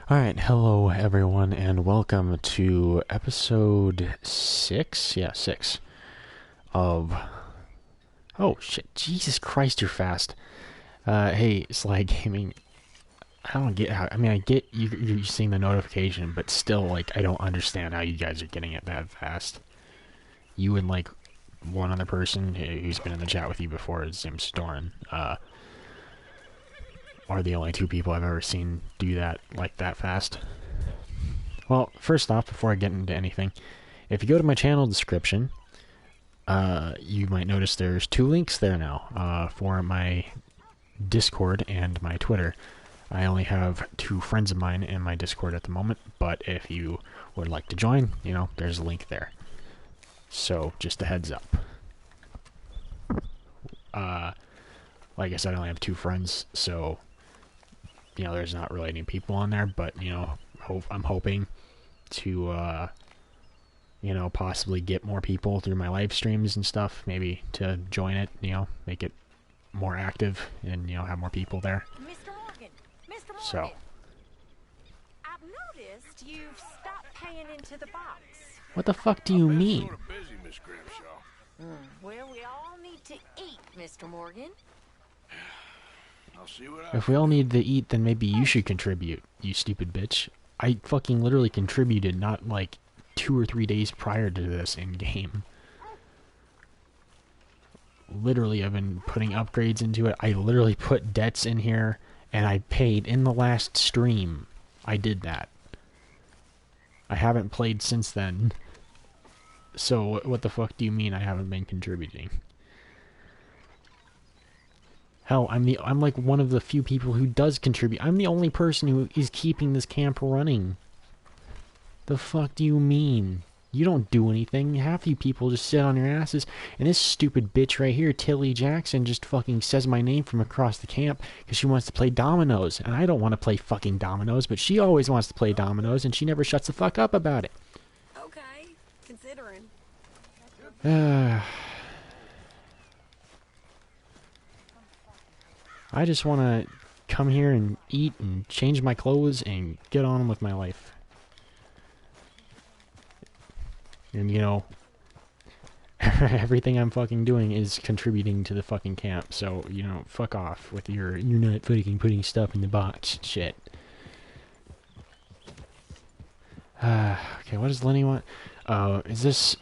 Alright, hello everyone, and welcome to episode 6? Yeah, 6 of... Oh, shit, Jesus Christ, you're fast. Hey, Slag Gaming, I don't get how... I mean, I get you're seeing the notification, but still, like, I don't understand how you guys are getting it that fast. You and, like, one other person who's been in the chat with you before, his name's Doran, are the only two people I've ever seen do that, like, that fast. Well, first off, before I get into anything, if you go to my channel description, you might notice there's two links there now, for my Discord and my Twitter. I only have two friends of mine in my Discord at the moment, but if you would like to join, you know, there's a link there. So, just a heads up. Like I said, I only have two friends, so, you know, there's not really any people on there, but, you know, I'm hoping to, you know, possibly get more people through my live streams and stuff, maybe to join it, you know, make it more active and, you know, have more people there. Mr. Morgan! Mr. Morgan! So. I've noticed you've stopped paying into the box. What the fuck do you mean? Sort of busy, Miss Grimshaw. Well, we all need to eat, Mr. Morgan. I'll see what I If we all need to eat, then maybe you should contribute, you stupid bitch. I fucking literally contributed not like 2 or 3 days prior to this in-game. Literally, I've been putting upgrades into it. I literally put debts in here, and I paid in the last stream. I did that. I haven't played since then. So, what the fuck do you mean I haven't been contributing? Hell, I'm like one of the few people who does contribute. I'm the only person who is keeping this camp running. The fuck do you mean? You don't do anything. Half you people just sit on your asses. And this stupid bitch right here, Tilly Jackson, just fucking says my name from across the camp because she wants to play dominoes. And I don't want to play fucking dominoes, but she always wants to play dominoes and she never shuts the fuck up about it. Okay, considering. I just want to come here and eat and change my clothes and get on with my life. And, you know, everything I'm fucking doing is contributing to the fucking camp. So, you know, fuck off with your, you're not fucking putting stuff in the box shit. Okay, what does Lenny want? Is this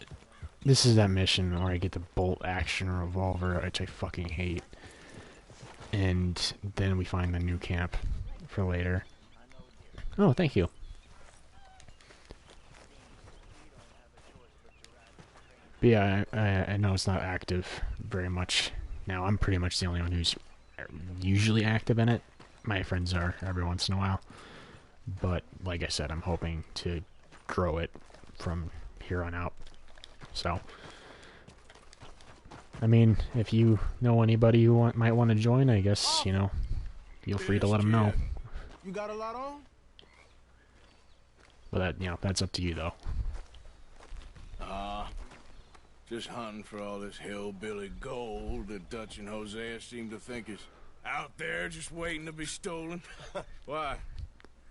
is that mission where I get the bolt action revolver, which I fucking hate. And then we find the new camp for later. Oh, thank you. But yeah, I know it's not active very much now. I'm pretty much the only one who's usually active in it. My friends are every once in a while. But like I said, I'm hoping to grow it from here on out. So, I mean, if you know anybody who might want to join, I guess, you know, feel free to let them know. You got a lot on? But that, you know, that's up to you, though. Just hunting for all this hillbilly gold that Dutch and Hosea seem to think is out there just waiting to be stolen. Why?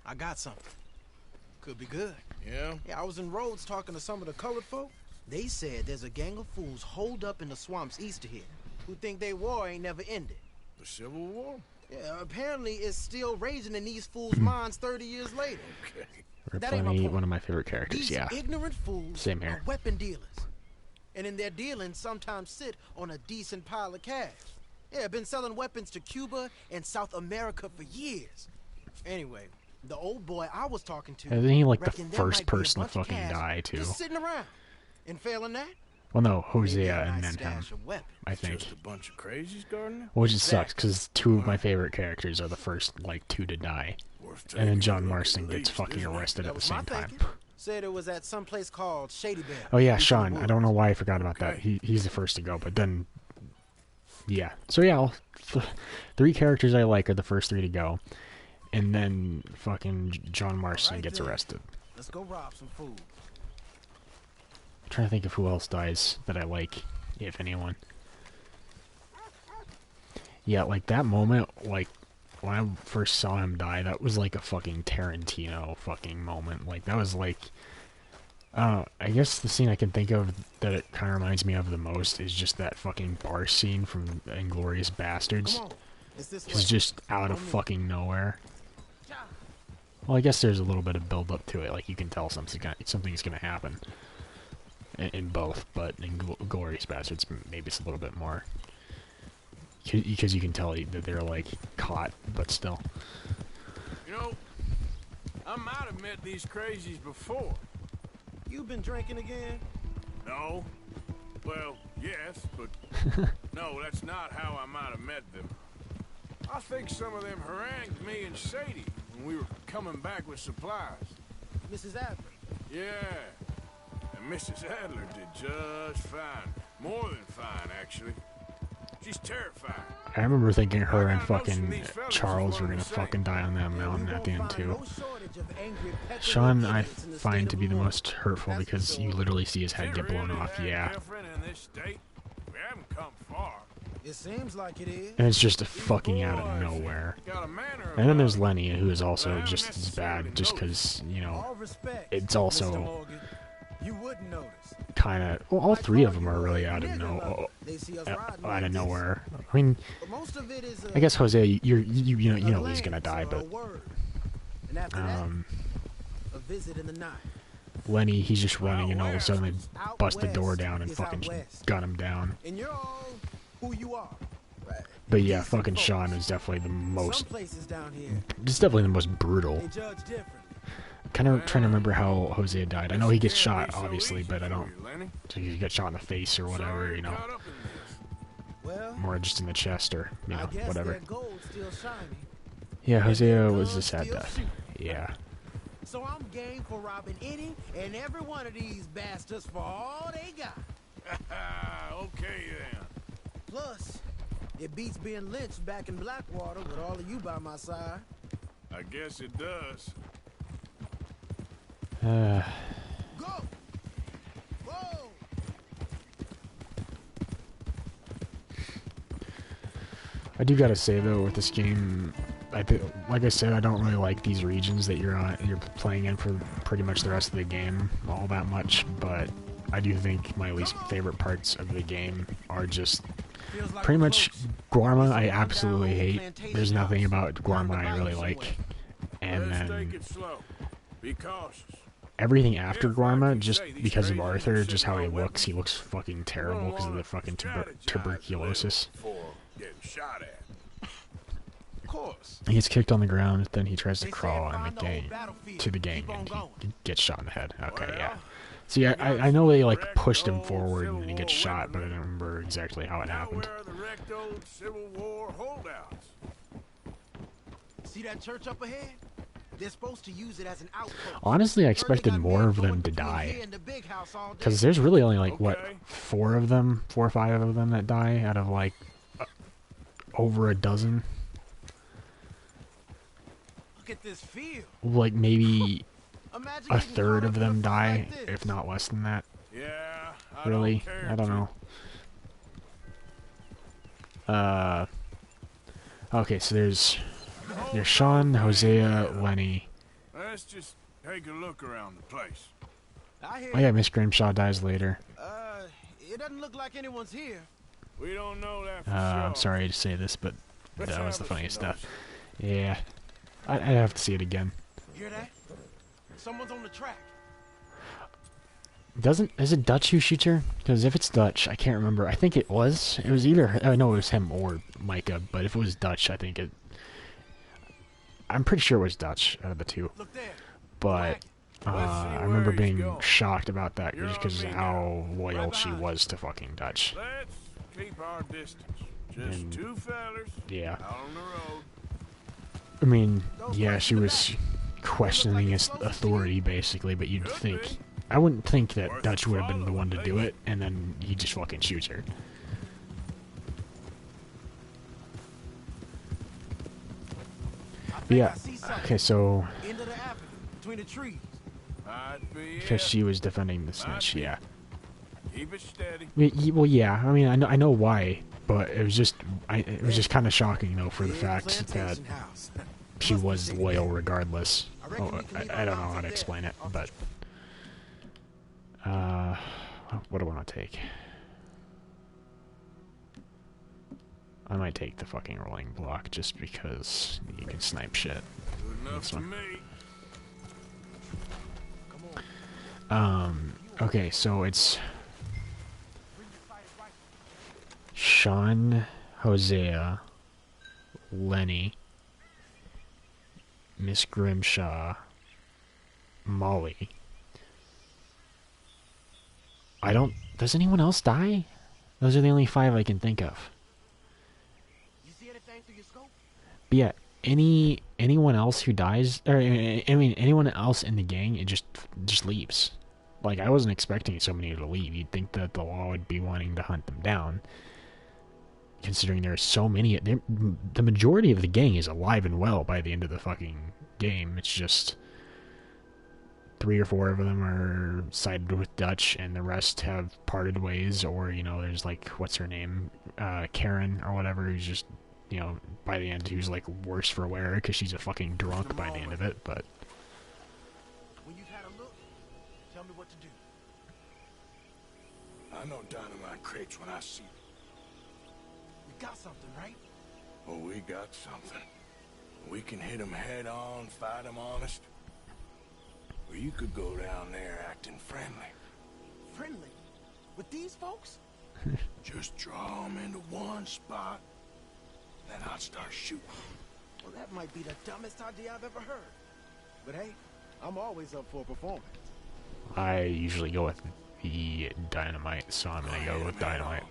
I got something. Could be good. Yeah? Yeah, I was in Rhodes talking to some of the colored folk. They said there's a gang of fools holed up in the swamps east of here who think their war ain't never ended. The Civil War? Yeah, apparently it's still raging in these fools' minds 30 years later. Okay. That ain't my Ripley, point. one of my favorite characters, These yeah. ignorant fools Same here. are weapon dealers. And in their dealings sometimes sit on a decent pile of cash. Yeah, been selling weapons to Cuba and South America for years. Anyway, the old boy I was talking to... Isn't he like the reckoned there first might be a person to bunch of fucking cash die, too? just sitting around. And failing that, Well, no, maybe Hosea a and nice then him, stash of weapons. I think. Just a bunch of crazies, Gardner? Which just sucks, because two of my favorite characters are the first, like, two to die. Worth And then taking John a look Marston at gets least, fucking isn't it? arrested That at the was my same time. thinking. Said it was at some place called Shady Bear. Oh yeah, Deep in the Sean. I don't know woods. why I forgot about that. He's the first to go, but then... Yeah. So yeah, three characters I like are the first three to go. And then fucking John Marston Alright gets then. arrested. Let's go rob some food. I'm trying to think of who else dies that I like, if anyone. Yeah, like that moment, like when I first saw him die, that was like a fucking Tarantino fucking moment. Like, that was like, I guess the scene I can think of that it kind of reminds me of the most is just that fucking bar scene from Inglourious Bastards. It's just out of fucking nowhere. Well, I guess there's a little bit of build up to it. Like, you can tell something's gonna happen in both, but in Inglourious Bastards, maybe it's a little bit more. Because you can tell that they're, like, caught, but still. You know, I might have met these crazies before. You been drinking again? No. Well, yes, but no, that's not how I might have met them. I think some of them harangued me and Sadie when we were coming back with supplies. Mrs. Adler? Yeah. And Mrs. Adler did just fine. More than fine, actually. She's terrified. I remember thinking her and fucking Charles were gonna fucking die on that mountain at the end too. Sean I find to be the most hurtful because you literally see his head get blown off, yeah. It seems like it is. And it's just fucking out of nowhere. And then there's Lenny, who is also just as bad, just because, you know, it's also You wouldn't notice. kind of, well, all three of them are really out of nowhere. I mean, I guess Hosea, you know he's gonna die, but Lenny, he's just running, and all of a sudden they bust the door down and fucking gun him down. And you're all who you are. But yeah, fucking Sean is definitely the most. It's definitely the most brutal. Kind of trying to remember how Hosea died. I know he gets shot, obviously, but I don't. So he got shot in the face or whatever, you know. More just in the chest or, you know, whatever. Yeah, Hosea was a sad death. Yeah. So I'm game for robbing any and every one of these bastards for all they got. Okay then. Plus, it beats being lynched back in Blackwater with all of you by my side. I guess it does. Go! Whoa! I do gotta say though, with this game, like I said, I don't really like these regions that you're playing in for pretty much the rest of the game all that much. But I do think my least favorite parts of the game are just pretty much Guarma. I absolutely hate. There's nothing about Guarma I really like, and then Be cautious. everything after Guarma, just because of Arthur, just how he looks fucking terrible because of the fucking tuberculosis. He gets kicked on the ground, then he tries to crawl in the gang, and he gets shot in the head. Okay, yeah. See, I know they, like, pushed him forward and he gets shot, but I don't remember exactly how it happened. See that church up ahead? They're supposed to use it as an outpost. Honestly, I expected more of them to die. Because there's really only, like, what, 4 or 5 of them that die out of, like, over a dozen? Look at this field. Like, maybe a third of them die, if not less than that. Yeah, Really? I don't know. Okay, so there's Sean, Hosea, Lenny. Let's just take a look around the place. Oh yeah, Miss Grimshaw dies later. It doesn't look like anyone's here. We don't know that for sure. I'm sorry to say this, but that was the funniest stuff. Yeah. I'd have to see it again. Hear that? Someone's on the track. Is it Dutch who shoots her? Because if it's Dutch, I can't remember. I think it was. It was either, I know it was him or Micah, but if it was Dutch, I'm pretty sure it was Dutch out of the two. Look there. But I remember being shocked about that just because of how loyal she was to fucking Dutch. Let's keep our distance. Just two fellers Yeah. out on the road. I mean, yeah, she was questioning his authority, basically, but you'd think... I wouldn't think that Dutch would have been the one to do it, and then he just fucking shoots her. But yeah, okay, so... Into the avenue, between the trees. Because she was defending the snitch, yeah. Keep it steady. Well, yeah, I mean, I know why But it was just, it was just kind of shocking though for the fact that she was loyal regardless. Oh, I don't know how to explain it, but what do I want to take? I might take the fucking rolling block just because you can snipe shit. Good enough for me. Okay, so it's Sean, Hosea, Lenny, Miss Grimshaw, Molly. Does anyone else die? Those are the only 5 I can think of. But yeah, anyone else who dies, or I mean anyone else in the gang, it just leaves. Like, I wasn't expecting so many to leave. You'd think that the law would be wanting to hunt them down, considering there's so many. The majority of the gang is alive and well by the end of the fucking game. It's just 3 or 4 of them are sided with Dutch, and the rest have parted ways. Or, you know, there's like, what's her name, Karen or whatever, who's just, you know, by the end, who's like worse for wear because she's a fucking drunk by the end of it. But When you've had a look, tell me what to do. I know dynamite crates when I see them. We got something, right? Oh, we got something. We can hit them head on, fight them honest. Or you could go down there acting friendly. Friendly? With these folks? Just draw them into one spot, then I'll start shooting. Well, that might be the dumbest idea I've ever heard. But hey, I'm always up for a performance. I usually go with the dynamite, so I'm gonna go with dynamite.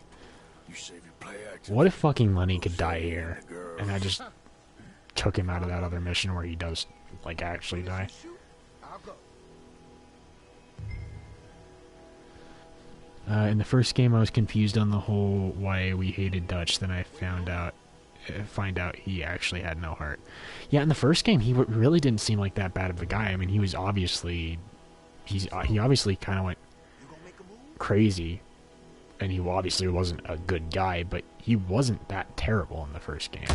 You save your play action. What if fucking Lenny could die here, and I just took him out of that other mission where he does, like, actually die? Shoot, I'll go. In the first game, I was confused on the whole why we hated Dutch. Then I find out he actually had no heart. Yeah, in the first game, he really didn't seem like that bad of a guy. I mean, he was obviously, he obviously kind of went crazy, and he obviously wasn't a good guy, but he wasn't that terrible in the first game.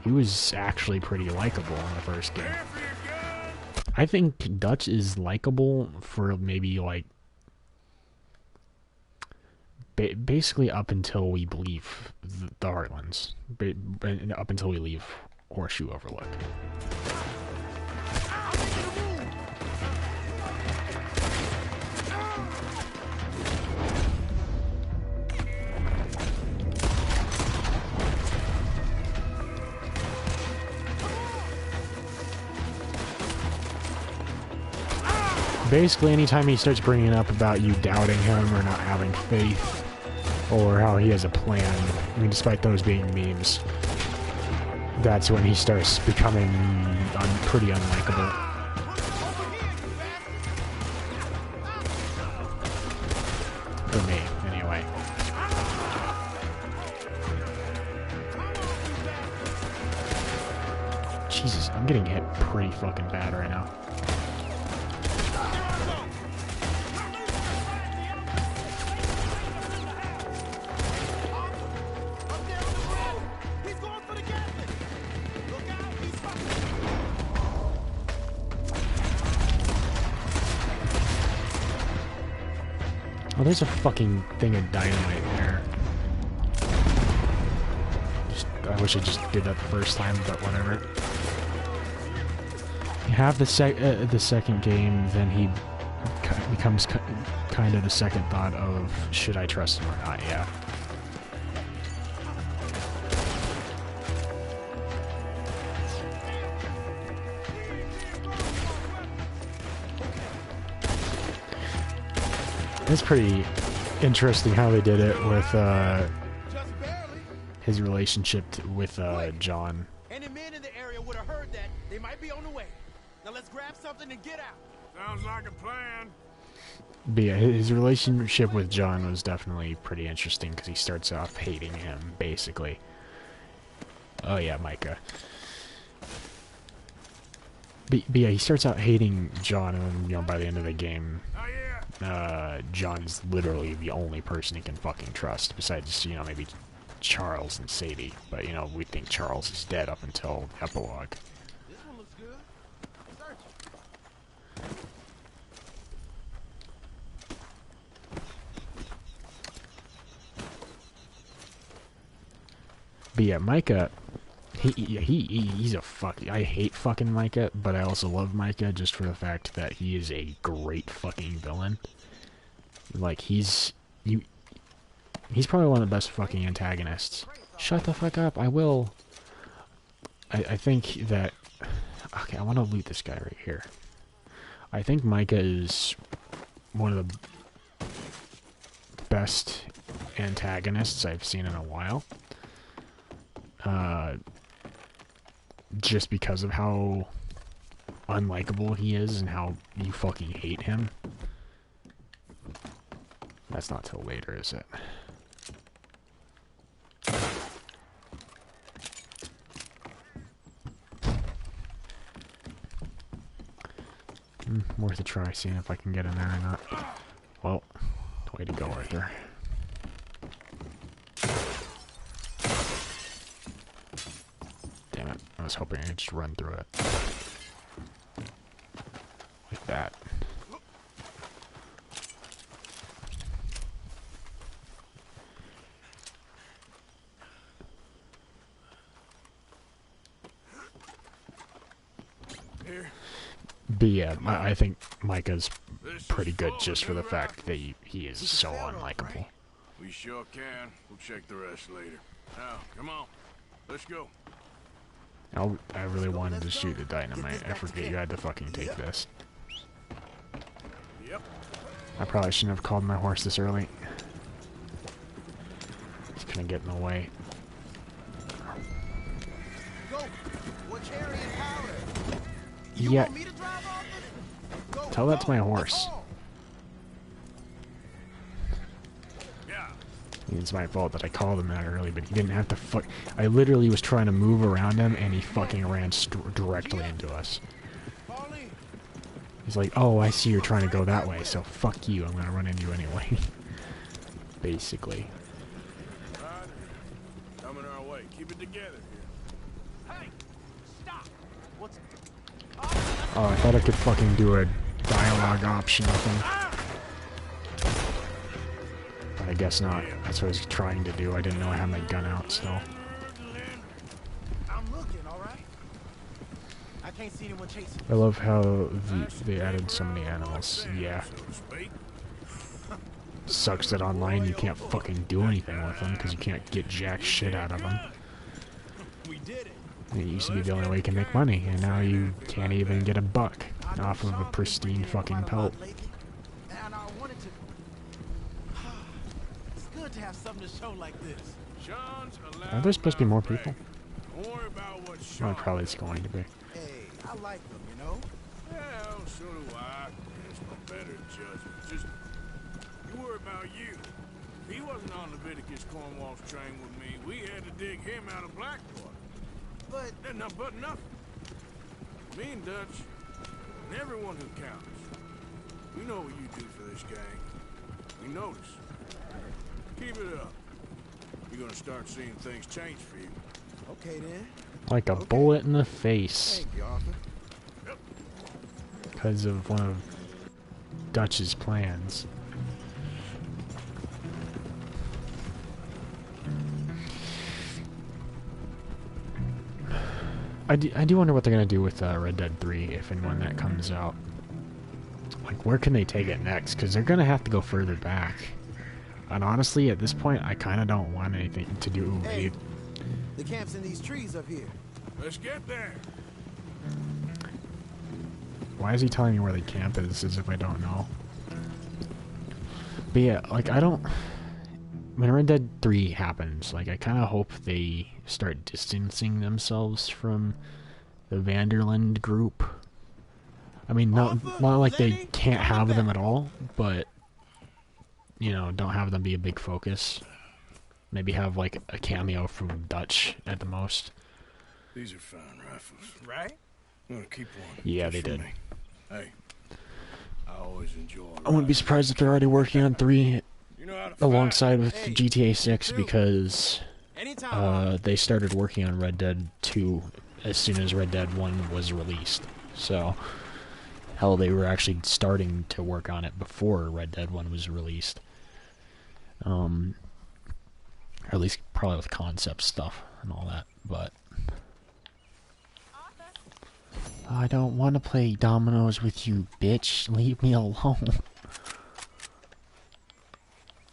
He was actually pretty likable in the first game. I think Dutch is likable for maybe like basically up until we leave the Heartlands, up until we leave Horseshoe Overlook. Basically, anytime he starts bringing up about you doubting him or not having faith, or how he has a plan, I mean, despite those being memes, that's when he starts becoming pretty unlikable. For me, anyway. Jesus, I'm getting hit pretty fucking bad right now. Oh, there's a fucking thing of dynamite there. I wish I just did that the first time, but whatever. You have the second game, then he becomes kind of the second thought of, should I trust him or not? Yeah. It's pretty interesting how they did it with his relationship with John. Any men in the area would have heard that. They might be on the way. Now let's grab something and get out. Sounds like a plan. But yeah, his relationship with John was definitely pretty interesting because he starts off hating him, basically. Oh yeah, Micah. But yeah, he starts out hating John, and then, you know, by the end of the game, Oh yeah. John is literally the only person he can fucking trust, besides, you know, maybe Charles and Sadie. But, you know, we think Charles is dead up until epilogue. This one looks good. Search it. But yeah, Micah, he's a fuck. I hate fucking Micah, but I also love Micah just for the fact that he is a great fucking villain. Like, he's probably one of the best fucking antagonists. Shut the fuck up, I will. I think that... Okay, I want to loot this guy right here. I think Micah is one of the best antagonists I've seen in a while. Just because of how unlikable he is and how you fucking hate him. That's not till later, is it? Worth a try, seeing if I can get in there or not. Well, way to go, Arthur. Damn it, I was hoping I could just run through it. Like that. But yeah, I think Micah's pretty good just for the fact that he is so unlikable. We sure can. We'll check the rest later. Now, come on. Let's go. I really wanted to shoot the dynamite. I forget you had to fucking take this. Yep. I probably shouldn't have called my horse this early. He's gonna get in the way. Go. What's Harry and Powder? Yeah. Want me to drive off it? Go, Tell that to my horse. let's go. Yeah. It's my fault that I called him that early, but he didn't have to fuck. I literally was trying to move around him, and he fucking ran directly into us. Pauline. He's like, oh, I see you're trying to go that way, so fuck you, I'm gonna run into you anyway. Basically. Right. Coming our way. Keep it together here. Hey, stop. What's... Oh, I thought I could fucking do a dialogue optional thing. But I guess not. That's what I was trying to do. I didn't know I had my gun out still. I'm looking, all right? I can't see anyone chasing. I love how they added so many animals. Yeah. So to speak. Sucks that online you can't fucking do anything with them because you can't get jack shit out of them. We did it. It used to be the only way you can make money, and now you can't even get a buck off of a pristine fucking pelt. And I wanted to... It's good to have something to show like this. Sean's Are there supposed to be more people? Don't worry about what Well, Sean... probably it's going to be. Hey, I like them, you know? Well, so do I. There's no better judgment. Just... You worry about you. He wasn't on Leviticus Cornwall's train with me. We had to dig him out of Blackwater. But... But nothing. Me and Dutch, and everyone who counts. We know what you do for this gang. We notice. Keep it up. You're gonna start seeing things change for you. Okay, then. Like a bullet in the face. Thank you, Arthur. Yep. Because of one of Dutch's plans. I do wonder what they're going to do with Red Dead 3 if and when that comes out. Like, where can they take it next? Because they're going to have to go further back. And honestly, at this point, I kind of don't want anything to do Hey, with... the camp's in these trees up here. Let's get there. Why is he telling me where the camp is as if I don't know? But yeah, like, I don't... When Red Dead 3 happens, like, I kind of hope they start distancing themselves from the Vanderland group. I mean, not like they can't have them at all, but, you know, don't have them be a big focus. Maybe have, like, a cameo from Dutch at the most. These are fine rifles. Right? I'm gonna keep one. Yeah, just they for did. me. Hey, I always enjoy. I wouldn't be surprised if they're already working on 3 You know how to alongside with Hey, GTA 6 too. because Anytime. they started working on Red Dead 2 as soon as Red Dead 1 was released. So, hell, they were actually starting to work on it before Red Dead 1 was released. Or at least probably with concept stuff and all that, but... I don't want to play dominoes with you, bitch. Leave me alone.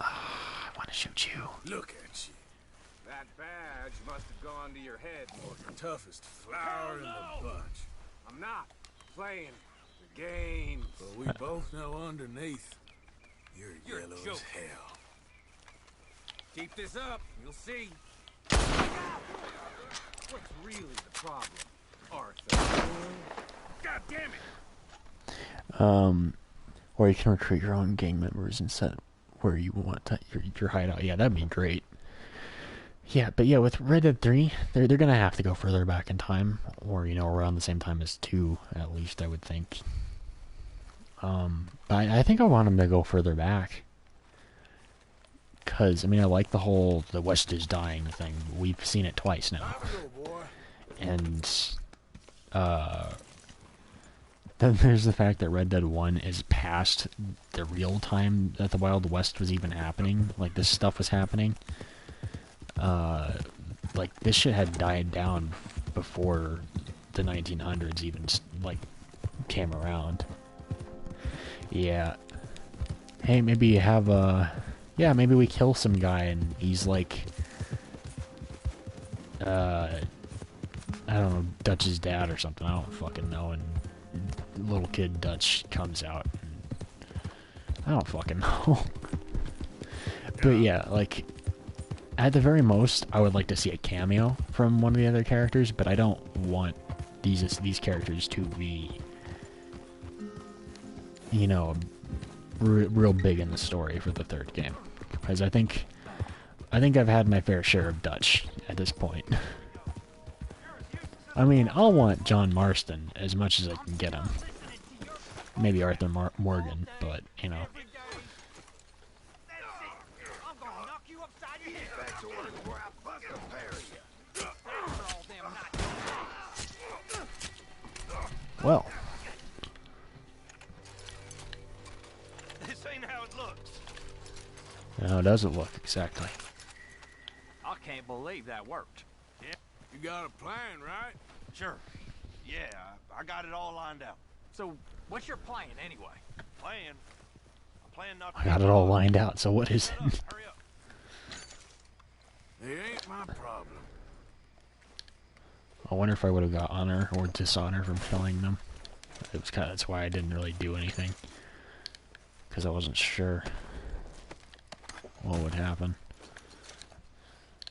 I want to shoot you. Look at you. That badge must have gone to your head. Toughest flower in the bunch. I'm not playing the game. But we both know underneath, you're You're a yellow as joke. hell. Keep this up, you'll see. What's really the problem, Arthur? God damn it! Or you can recruit your own gang members and set where you want to, your hideout. Yeah, that'd be great. Yeah, but yeah, with Red Dead 3, they're gonna have to go further back in time, or around the same time as 2, at least I would think. But I think I want them to go further back. Cause I mean I like the whole the West is dying thing. We've seen it twice now. Time to go, boy. And then there's the fact that Red Dead 1 is past the real time that the Wild West was even happening. Like, this stuff was happening. Like, this shit had died down before the 1900s even, like, came around. Yeah. Hey, maybe you have yeah, maybe we kill some guy and he's like... I don't know, Dutch's dad or something. I don't fucking know. And little kid Dutch comes out. And I don't fucking know. But yeah, like, at the very most, I would like to see a cameo from one of the other characters, but I don't want these characters to be, real big in the story for the third game. Because I think I've had my fair share of Dutch at this point. I mean, I'll want John Marston as much as I can get him. Maybe Arthur Morgan, but, I'm gonna knock you upside your head. Back to work before I bust a pair of you. All them not well, This ain't how it looks. how does it look exactly? I can't believe that worked. You got a plan, right? Sure. Yeah, I got it all lined out. So, what's your plan anyway? Plan? I'm planning not to... I got it all lined out, so what is Shut it? up, hurry up. It ain't my problem. I wonder if I would have got honor or dishonor from killing them. That's why I didn't really do anything. Because I wasn't sure what would happen.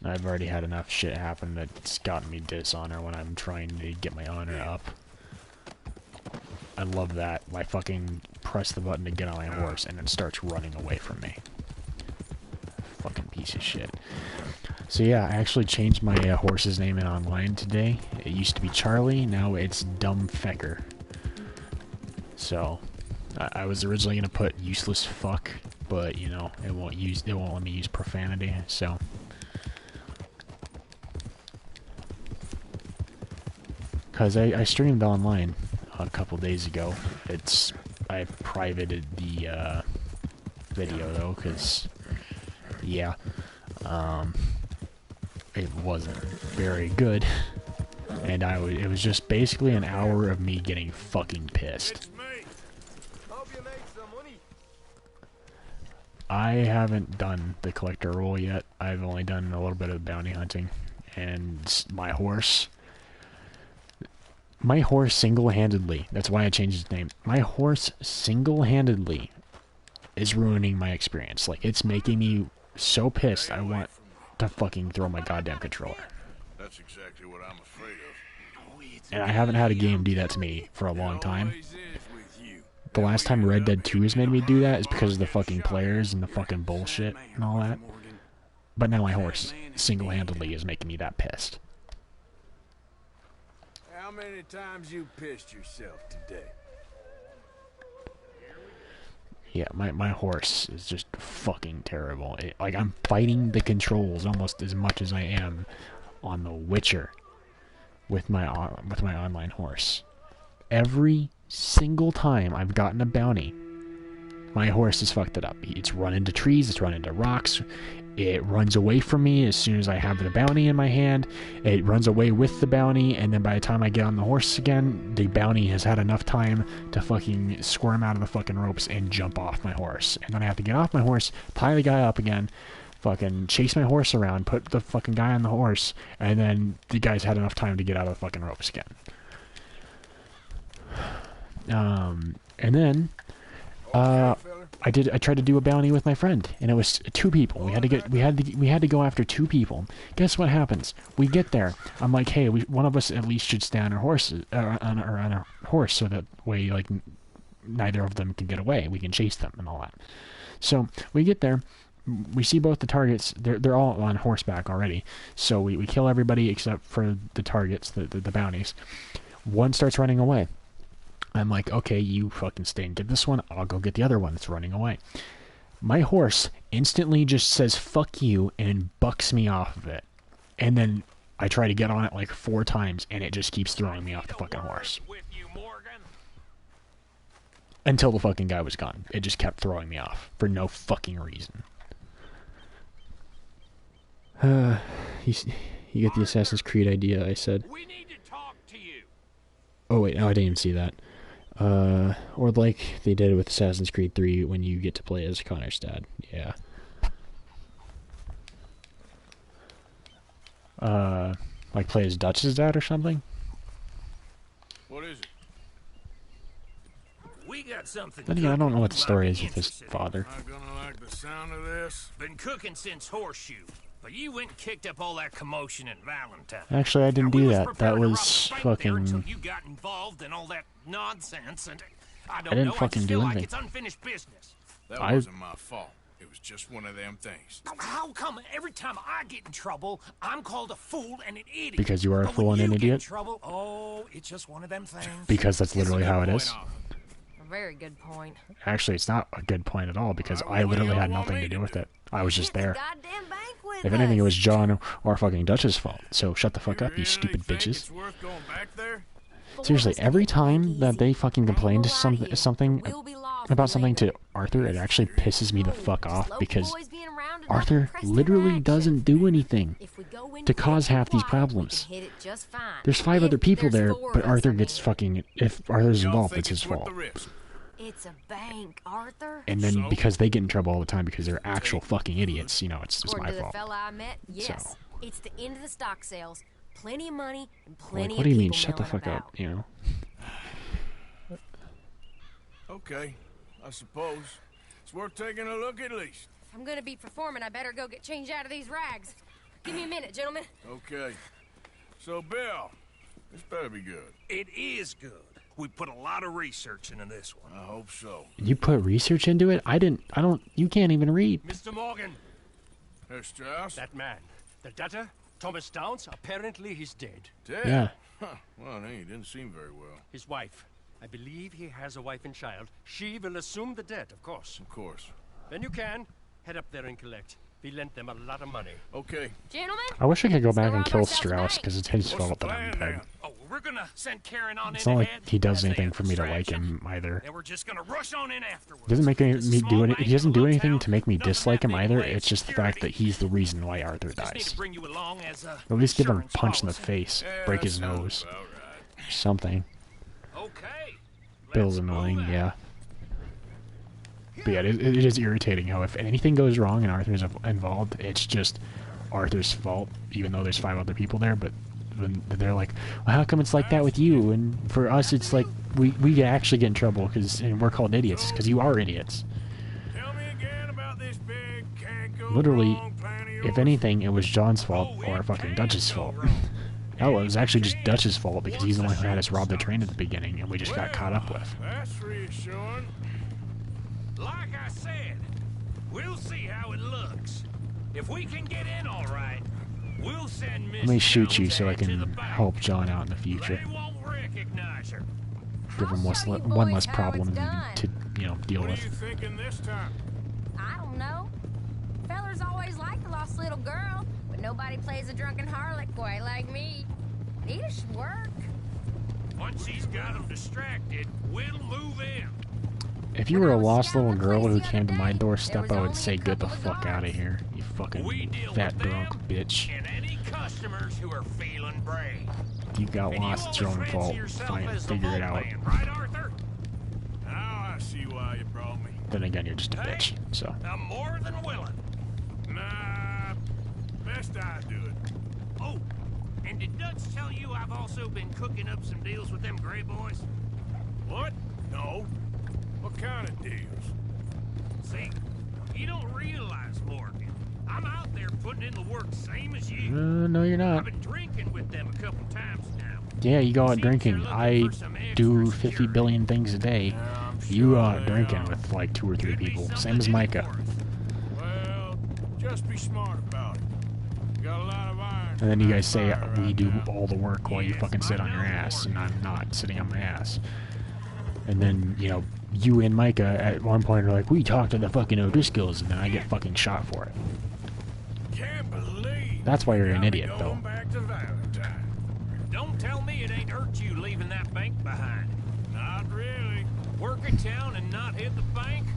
I've already had enough shit happen that's gotten me dishonor when I'm trying to get my honor up. I love that. I fucking press the button to get on my horse and it starts running away from me. Fucking piece of shit. So yeah, I actually changed my horse's name in online today. It used to be Charlie, now it's Dumb Fecker. So, I was originally gonna put useless fuck, but it won't let me use profanity, so... Because I streamed online a couple days ago. I privated the video though, because yeah, it wasn't very good, and it was just basically an hour of me getting fucking pissed. It's me. Hope you make some money. I haven't done the collector role yet. I've only done a little bit of bounty hunting, and my horse single-handedly, that's why I changed his name. My horse single-handedly is ruining my experience. Like, it's making me so pissed I want to fucking throw my goddamn controller. That's exactly what I'm afraid of. And I haven't had a game do that to me for a long time. Always is with you. The last time Red Dead 2 has made me do that is because of the fucking players and the fucking bullshit and all that. But now my horse single-handedly is making me that pissed. How many times you pissed yourself today? Yeah, my horse is just fucking terrible. Like, I'm fighting the controls almost as much as I am on The Witcher with my online horse. Every single time I've gotten a bounty, my horse has fucked it up. It's run into trees, it's run into rocks, it runs away from me as soon as I have the bounty in my hand, it runs away with the bounty, and then by the time I get on the horse again, the bounty has had enough time to fucking squirm out of the fucking ropes and jump off my horse. And then I have to get off my horse, tie the guy up again, fucking chase my horse around, put the fucking guy on the horse, and then the guy's had enough time to get out of the fucking ropes again. And then I tried to do a bounty with my friend, and it was 2 people. We had to go after 2 people. Guess what happens? We get there. I'm like, hey, one of us at least should stay on our horses, on our horse, so that way, like, neither of them can get away. We can chase them and all that. So we get there. We see both the targets. They're all on horseback already. So we kill everybody except for the targets, the bounties. One starts running away. I'm like, okay, you fucking stay and get this one. I'll go get the other one that's running away. My horse instantly just says, fuck you, and bucks me off of it. And then I try to get on it like 4 times, and it just keeps throwing me off the fucking horse. Until the fucking guy was gone. It just kept throwing me off for no fucking reason. You get the Assassin's Creed idea, I said. We need to talk to you. Oh wait, no, I didn't even see that. Or like they did with Assassin's Creed 3 when you get to play as Connor's dad. Yeah. Like play as Dutch's dad or something? What is it? We got something. Then again, I don't know what the story is with his father. Not gonna like the sound of this. Been cooking since Horseshoe, but you went and kicked up all that commotion in Valentine. Actually, I didn't do that. That was fucking... You got involved in all that nonsense, and I didn't fucking do anything. Like it's unfinished business. That wasn't my fault. It was just one of them things. How come every time I get in trouble, I'm called a fool and an idiot? Because you are a fool and an idiot? Trouble, oh, it's just one of them things. Because that's literally how it is. A very good point. Actually, it's not a good point at all, because I literally had nothing to do with it. I was just there. If anything, it was John or fucking Dutch's fault. So shut the fuck up, you stupid bitches. Seriously, every time that they fucking complain to something about something to Arthur, it actually pisses me the fuck off, because Arthur literally doesn't do anything to cause half these problems. There's 5 other people there, but Arthur gets fucking... If Arthur's involved, it's his fault. It's a bank, Arthur. And then because they get in trouble all the time because they're actual fucking idiots, you know, it's my fault. The fella I met, yes, so. It's the end of the stock sales. Plenty of money and plenty like, what do you mean? of Shut the fuck up, you know? Okay, I suppose. It's worth taking a look at least. If I'm gonna be performing, I better go get changed out of these rags. Give me a minute, gentlemen. Okay. So, Bill, this better be good. It is good. We put a lot of research into this one. I hope so. You put research into it? You can't even read. Mr. Morgan. Herr Strauss? That man. The debtor, Thomas Downs, apparently he's dead. Dead? Yeah. Huh. Well, he didn't seem very well. His wife. I believe he has a wife and child. She will assume the debt, of course. Of course. Then you can head up there and collect. We lent them a lot of money. Okay. Gentlemen? I wish I could go back and kill Strauss, because it's his fault that I'm dead. Oh, we're gonna send Karen on It's in not like ahead. he does anything for me to like him, either. And we're just gonna rush on in afterwards. He doesn't make me do it. He doesn't do anything to make me dislike him either. It's just the fact that he's the reason why Arthur dies. At least give him a punch in the face, break his nose, something. Okay. Bill's annoying, yeah. But yeah, it is irritating how if anything goes wrong and Arthur's involved, it's just Arthur's fault, even though there's 5 other people there. But when they're like, well, how come it's like that with you? And for us, it's like we actually get in trouble and we're called idiots because you are idiots. Tell me again about this big can't go Literally, wrong plan of yours. if anything, it was John's fault or fucking Dutch's fault. Oh, it was actually just Dutch's fault because he's the one who had us rob the train at the beginning and we just got caught up with. That's reassuring. Like I said, we'll see how it looks. If we can get in all right, we'll send Miss Let me shoot you Jones so I ahead to can the bank. help John out in the future. They won't recognize her. Give him one less problem to you know, deal What are with. you thinking this time? I don't know. Fellers always like the lost little girl, but nobody plays a drunken harlot quite like me. Nita should work. Once he's got them distracted, we'll move in. If you were a lost little girl who came to my doorstep, I would say, get the fuck out of here, you fucking We deal fat with drunk them bitch. and any customers who are feeling brave. If you got And lost, it's your own always fault. fancy yourself Fine, as the figure it out. boatman, right, Arthur? Now I see why you brought me. Then again, you're just a bitch, Hey, so. I'm more than willing. Nah, best I do it. Oh, and did Dutch tell you I've also been cooking up some deals with them Gray Boys? What? No. What kind of deals? See, you don't realize, Morgan. I'm out there putting in the work same as you. No, you're I've not. been drinking with them a couple times now. Yeah, you go out Seems drinking. they're I looking for some do extra 50 security. billion things a day. Yeah, I'm You sure out they drinking are. with like 2 or 3 Could be people. something Same as in it Micah. for us. Well, just be smart about it. Got a lot of iron. And then you guys say fire we right do now. all the work while you Yes, fucking sit I on your know, ass, and Morgan. I'm not sitting on my ass. And then, you know, you and Micah at one point are like, we talked to the fucking O'Driscolls, and then I get fucking shot for it. Can't believe That's why you're an got me idiot, going Bill. back to Valentine. Don't tell me it ain't hurt you leaving that bank behind. Not really. Work in town and not hit the bank?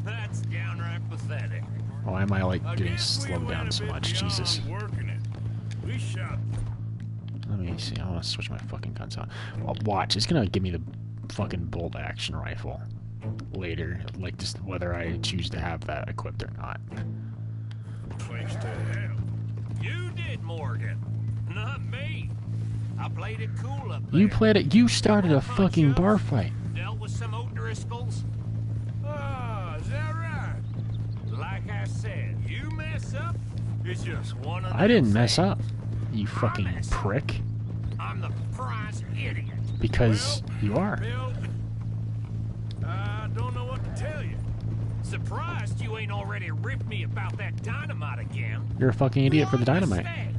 That's downright pathetic. Why am I like I getting guess we slowed went down a so bit much? beyond Jesus. Working it. We shot. Let me see. I want to switch my fucking guns on. Well, watch. It's gonna give me the fucking bolt action rifle later. Like, just whether I choose to have that equipped or not. Place to hell. You did, Morgan. Not me. I played it cool up there. You played it. You started a fucking bar fight. Dealt with some O'Driscolls. Ah, is that right? Like I said, you mess up, it's just one of I didn't them mess things. up. You fucking messed prick. I'm the prize idiot. Because Well, you are. Bill, I don't know what to tell you. Surprised you ain't already ripped me about that dynamite again. You're a fucking idiot for the One dynamite. mistake,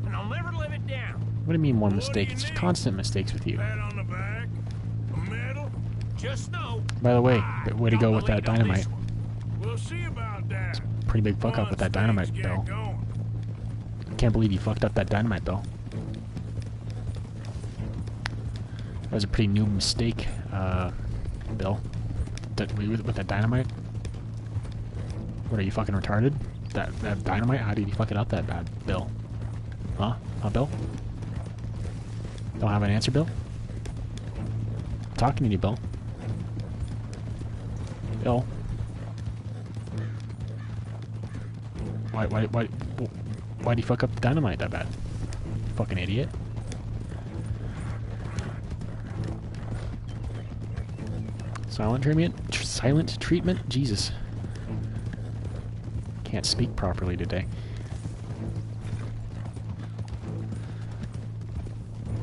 and I'll never live it down. What do you mean one What mistake? do you It's need? constant mistakes with you. Pat on the back, a medal. Just know. By the way, I way to go don't with that believe on this dynamite. one. We'll see about that. Pretty big fuck up with that Once dynamite, things get Bill. going. Can't believe you fucked up that dynamite, Bill. That was a pretty new mistake, Bill. With that dynamite? What, are you fucking retarded? That dynamite? How did you fuck it up that bad, Bill? Huh? Huh, Bill? Don't have an answer, Bill? I'm talking to you, Bill. Bill? Why'd you fuck up the dynamite that bad? Fucking idiot. Silent treatment? Jesus. Can't speak properly today.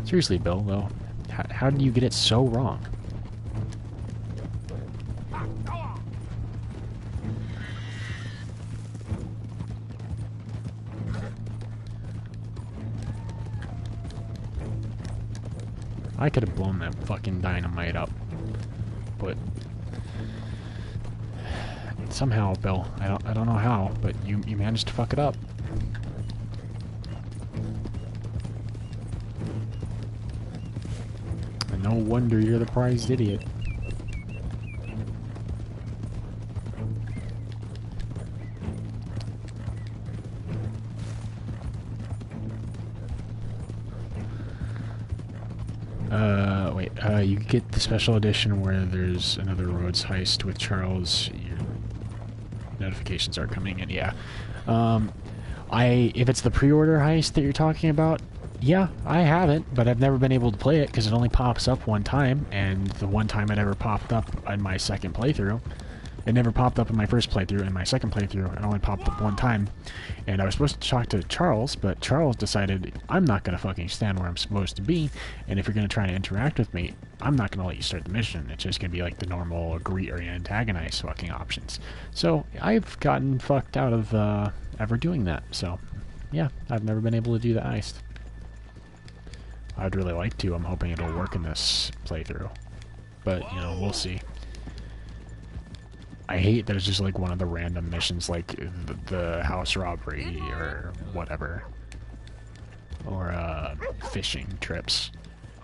Seriously, Bill, though. How did you get it so wrong? I could have blown that fucking dynamite up, but somehow, Bill, I don't know how, but you managed to fuck it up. And no wonder you're the prized idiot. Wait, you get the special edition where there's another roads heist with Charles. Your notifications are coming in, yeah. If it's the pre-order heist that you're talking about, yeah, I have it, but I've never been able to play it because it only pops up one time, and the one time it ever popped up in my second playthrough, it never popped up in my first playthrough. In my second playthrough, it only popped up one time. And I was supposed to talk to Charles, but Charles decided, I'm not going to fucking stand where I'm supposed to be, and if you're going to try to interact with me, I'm not going to let you start the mission. It's just going to be like the normal agree or antagonize fucking options. So, I've gotten fucked out of ever doing that. So, yeah, I've never been able to do the heist. I'd really like to. I'm hoping it'll work in this playthrough. But, you know, we'll see. I hate that it's just like one of the random missions, like the house robbery or whatever, or fishing trips.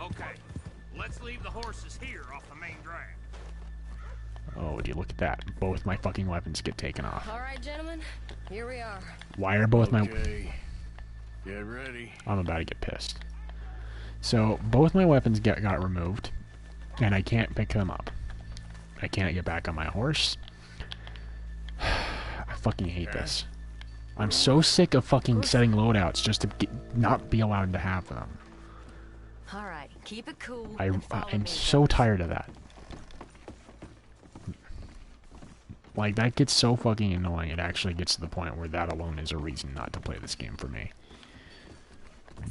Okay, let's leave the horses here off the main drag. Oh, would you look at that? Both my fucking weapons get taken off. All right, gentlemen, here we are. Why are both my... Okay, get ready. I'm about to get pissed. So, both my weapons got removed, and I can't pick them up. I can't get back on my horse. I fucking hate this. I'm so sick of fucking setting loadouts just to not be allowed to have them. All right, keep it cool. and follow I'm me, so fellas. tired of that. Like, that gets so fucking annoying, it actually gets to the point where that alone is a reason not to play this game for me.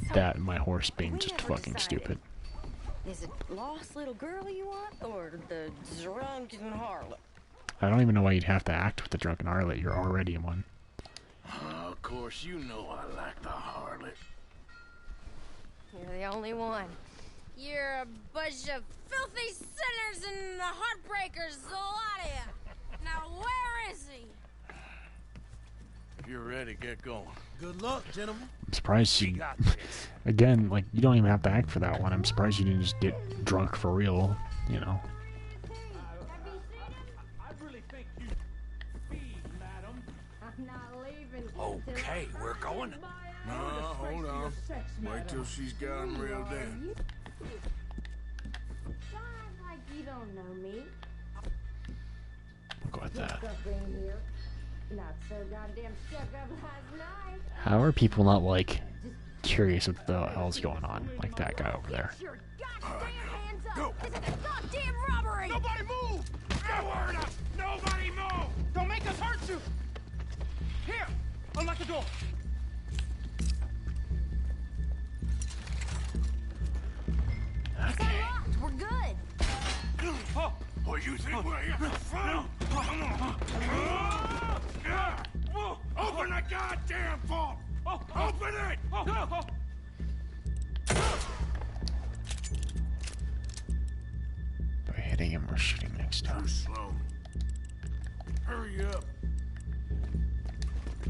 So, That, my horse being we just never fucking decided. stupid. Is it lost little girl you want, or the drunken harlot? I don't even know why you'd have to act with the drunken harlot, you're already one. Of course, you know I like the harlot. You're the only one. You're a bunch of filthy sinners and the heartbreakers, the lot of you. Now where is he? If you're ready, get going. Good luck, gentlemen. I'm surprised We you... got this. Again, like, you don't even have to act for that one. I'm surprised you didn't just get drunk for real, you know. I really think you feed, madam. I'm not leaving. Okay, we're going. No, hold on. Wait till she's got him reeled in. Sounds like you don't know me. We'll go with that. Up in here. Not so goddamn stuck up last night. How are people not, like, curious what the hell's going on? Like that guy over there. Your goddamn hands up! This is a goddamn robbery! Nobody move! No word up! Nobody move! Don't make us hurt you! Here! Unlock the door! It's unlocked. We're good. What you think we're here for fun? Open the goddamn vault! Open it! By hitting him or shooting next time. Too slow. Hurry up.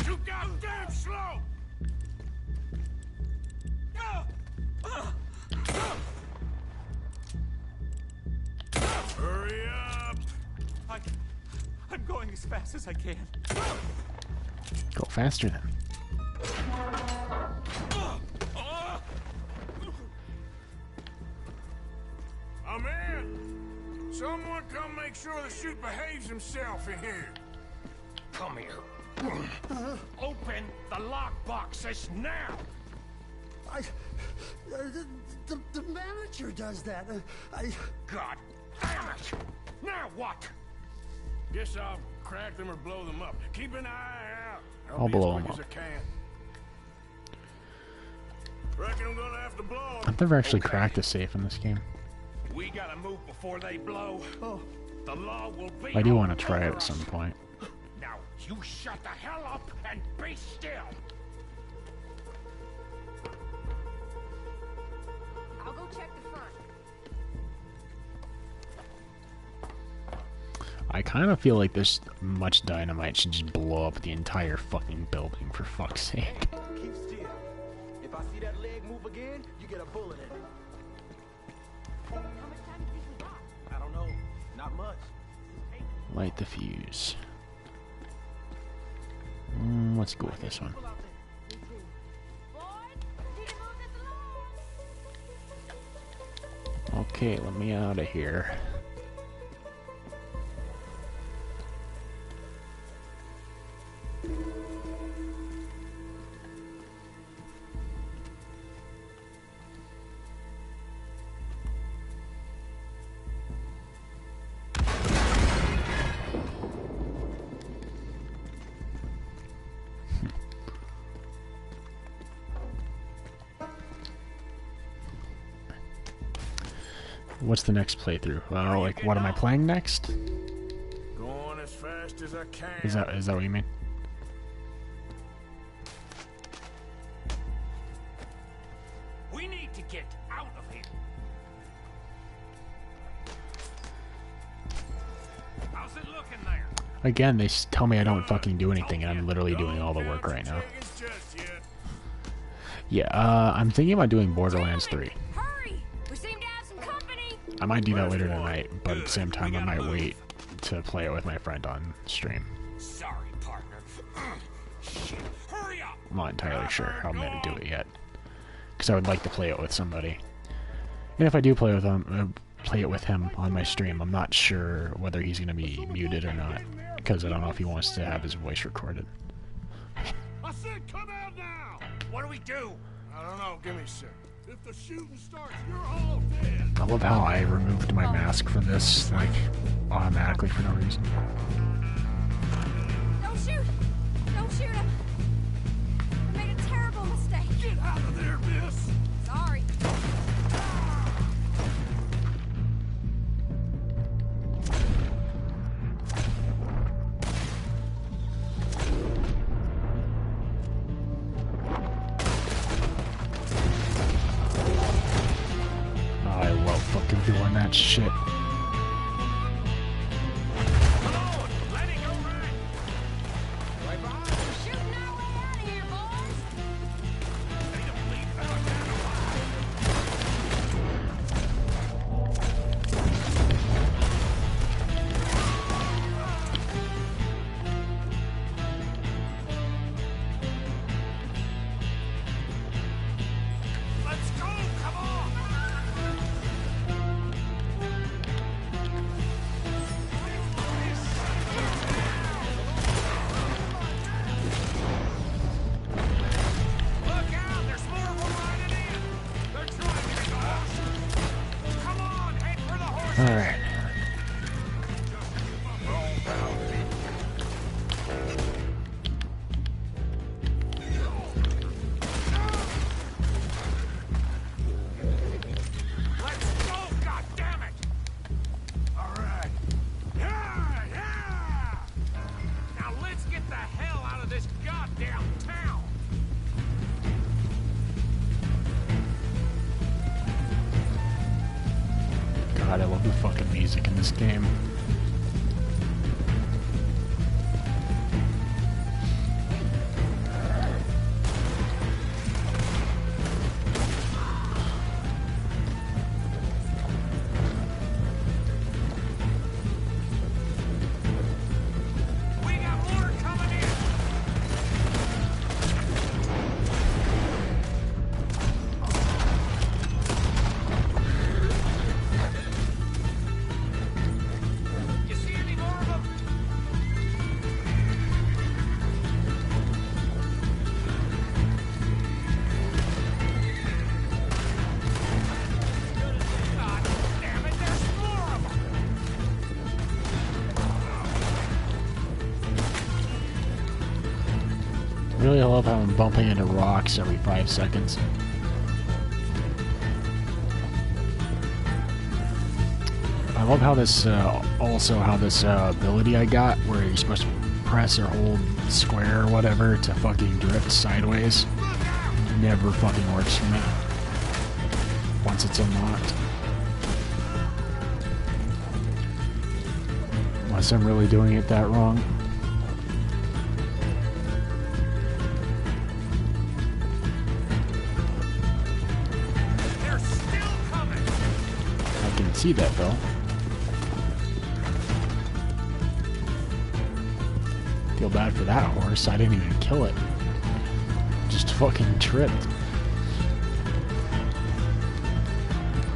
Too goddamn slow! Hurry up! I'm going as fast as I can. Go faster then. I'm in! Someone come make sure the chute behaves himself in here. Come here. Open the lock boxes now! The manager does that. God damn it! Now what? Guess I'll crack them or blow them up. Keep an eye out. I'll be blow as 'em quick up. as I can. Reckon I'm gonna have to blow 'em. I've never actually Okay. cracked a safe in this game. We gotta move before they blow. The law will be. I do all want to try it over at us. some point. Now you shut the hell up and be still. I'll go check the front. I kind of feel like this much dynamite should just blow up the entire fucking building, for fuck's sake. Keep still. If I see that leg move again, you get a bullet in it. How much time do you think we got? I don't know. Not much. Light the fuse. Let's go with this one. Boys, need to move this along. Okay, let me out of here. What's the next playthrough? Like, what am I playing next? Going as fast as I can. Is that what you mean? We need to get out of here. How's it looking there? Again, they tell me I don't fucking do anything, and I'm literally doing all the work right now. Yeah, I'm thinking about doing Borderlands 3. Hurry! We seem to have some company. I might do that later tonight, but at the same time, I might wait to play it with my friend on stream. Sorry, partner. Shit, hurry up! I'm not entirely sure how I'm going to do it yet, because I would like to play it with somebody. And if I do play with him, on my stream, I'm not sure whether he's going to be muted or not, because I don't know if he wants to have his voice recorded. I said come out now! What do we do? I don't know, give me a sec. If the shooting starts, you're all dead. I love how I removed my mask for this, like, automatically for no reason. Don't shoot! Don't shoot him! I made a terrible mistake. Get out of there, miss! Sorry. I love fucking doing that shit. Come on, Lenny, go right. Right behind. We're shooting our way out of here, boys. Need to leave Valentine alive. Let's go, come on. Look out, there's more of them riding in. They're trying to get us. Come on, head for the horses. Alright. Let's go, goddammit! All right. Yeah, yeah! Now let's get the hell out of this goddamn town! God, I love the fucking music in this game. We got more coming in! You see any more of them? God damn it, there's more of them! Really, I love how I'm bumping into rocks every 5 seconds. I love how this, also how this ability I got, where you're supposed to press or hold square or whatever to fucking drift sideways, never fucking works for me once it's unlocked. Unless I'm really doing it that wrong. They're still coming! I can see that though. Feel bad for that horse. I didn't even kill it. Just fucking tripped.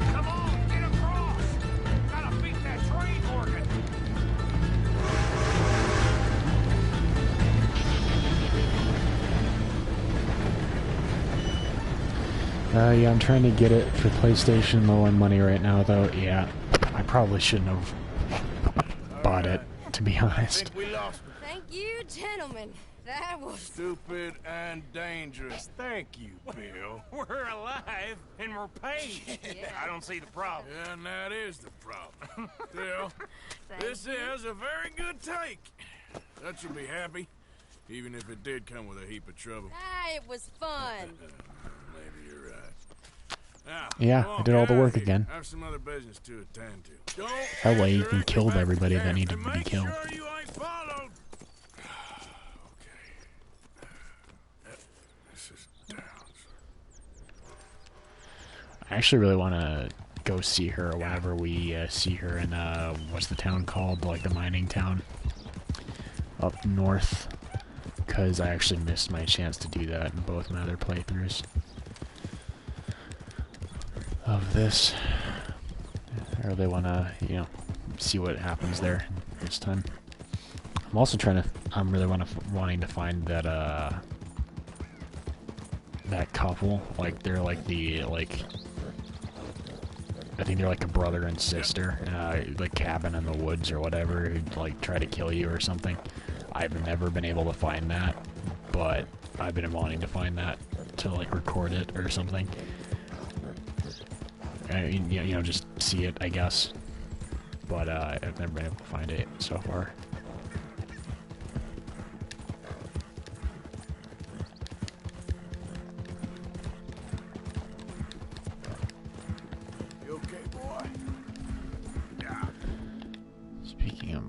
Come on, get across! Gotta beat that train organ! Yeah, I'm trying to get it for PlayStation, low on money right now though. Yeah, I probably shouldn't have bought it, to be I honest. think we lost them. Thank you, gentlemen. That was... Stupid and dangerous. Thank you, Bill. We're alive and we're paid. I don't see the problem. And that is the problem. Still, Thank this you. is a very good take. That should be happy, even if it did come with a heap of trouble. Ah, it was fun. Maybe you're right. Now, Yeah, Come I on, did all get the out of work here. again. I have some other business to attend to. Don't That way you enter can it. kill Get back everybody to that camp needed and to be make killed. Sure you ain't followed. Okay. This is Downs. I actually really want to go see her whenever we see her in, what's the town called? Like the mining town up north. Because I actually missed my chance to do that in both my other playthroughs of this. I really want to, you know, see what happens there this time. I'm also I'm really wanting to find that, that couple. Like, they're like I think they're like a brother and sister, like cabin in the woods or whatever, who'd like try to kill you or something. I've never been able to find that, but I've been wanting to find that to like record it or something. I mean, you know, just see it, I guess. But I've never been able to find it so far. You okay, boy? Yeah. Speaking of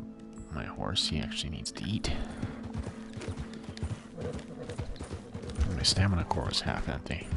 my horse, he actually needs to eat. My stamina core is half empty.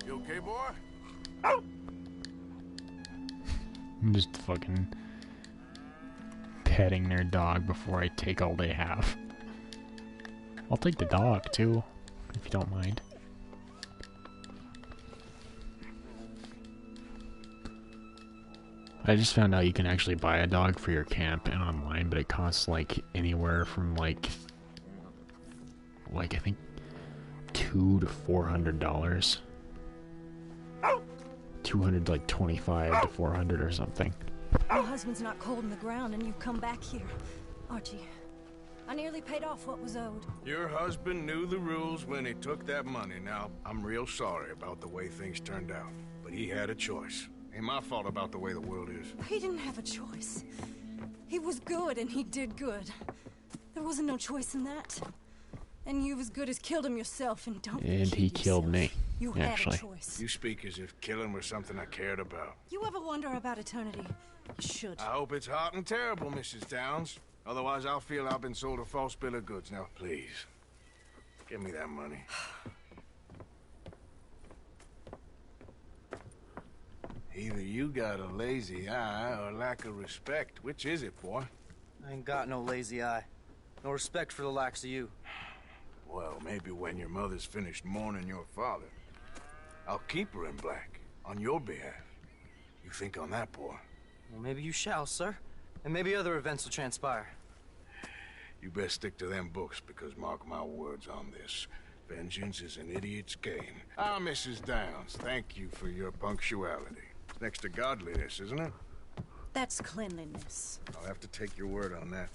You okay, boy? I'm just fucking petting their dog before I take all they have. I'll take the dog too, if you don't mind. I just found out you can actually buy a dog for your camp and online, but it costs like anywhere from like I think $200 to $400. 200 like 25 to 400 or something. My husband's not cold in the ground and you've come back here. Archie, I nearly paid off what was owed. Your husband knew the rules when he took that money. Now, I'm real sorry about the way things turned out. But he had a choice. Ain't my fault about the way the world is. He didn't have a choice. He was good and he did good. There wasn't no choice in that. And you've as good as killed him yourself, and don't And he killed me, You actually. had a choice. You speak as if killing was something I cared about. You ever wonder about eternity? You should. I hope it's hot and terrible, Mrs. Downs. Otherwise, I'll feel I've been sold a false bill of goods. Now, please, give me that money. Either you got a lazy eye or lack of respect. Which is it, boy? I ain't got no lazy eye. No respect for the likes of you. Well, maybe when your mother's finished mourning your father, I'll keep her in black on your behalf. You think on that, boy? Well, maybe you shall, sir. And maybe other events will transpire. You best stick to them books, because mark my words on this. Vengeance is an idiot's game. Ah, Mrs. Downs, thank you for your punctuality. It's next to godliness, isn't it? That's cleanliness. I'll have to take your word on that.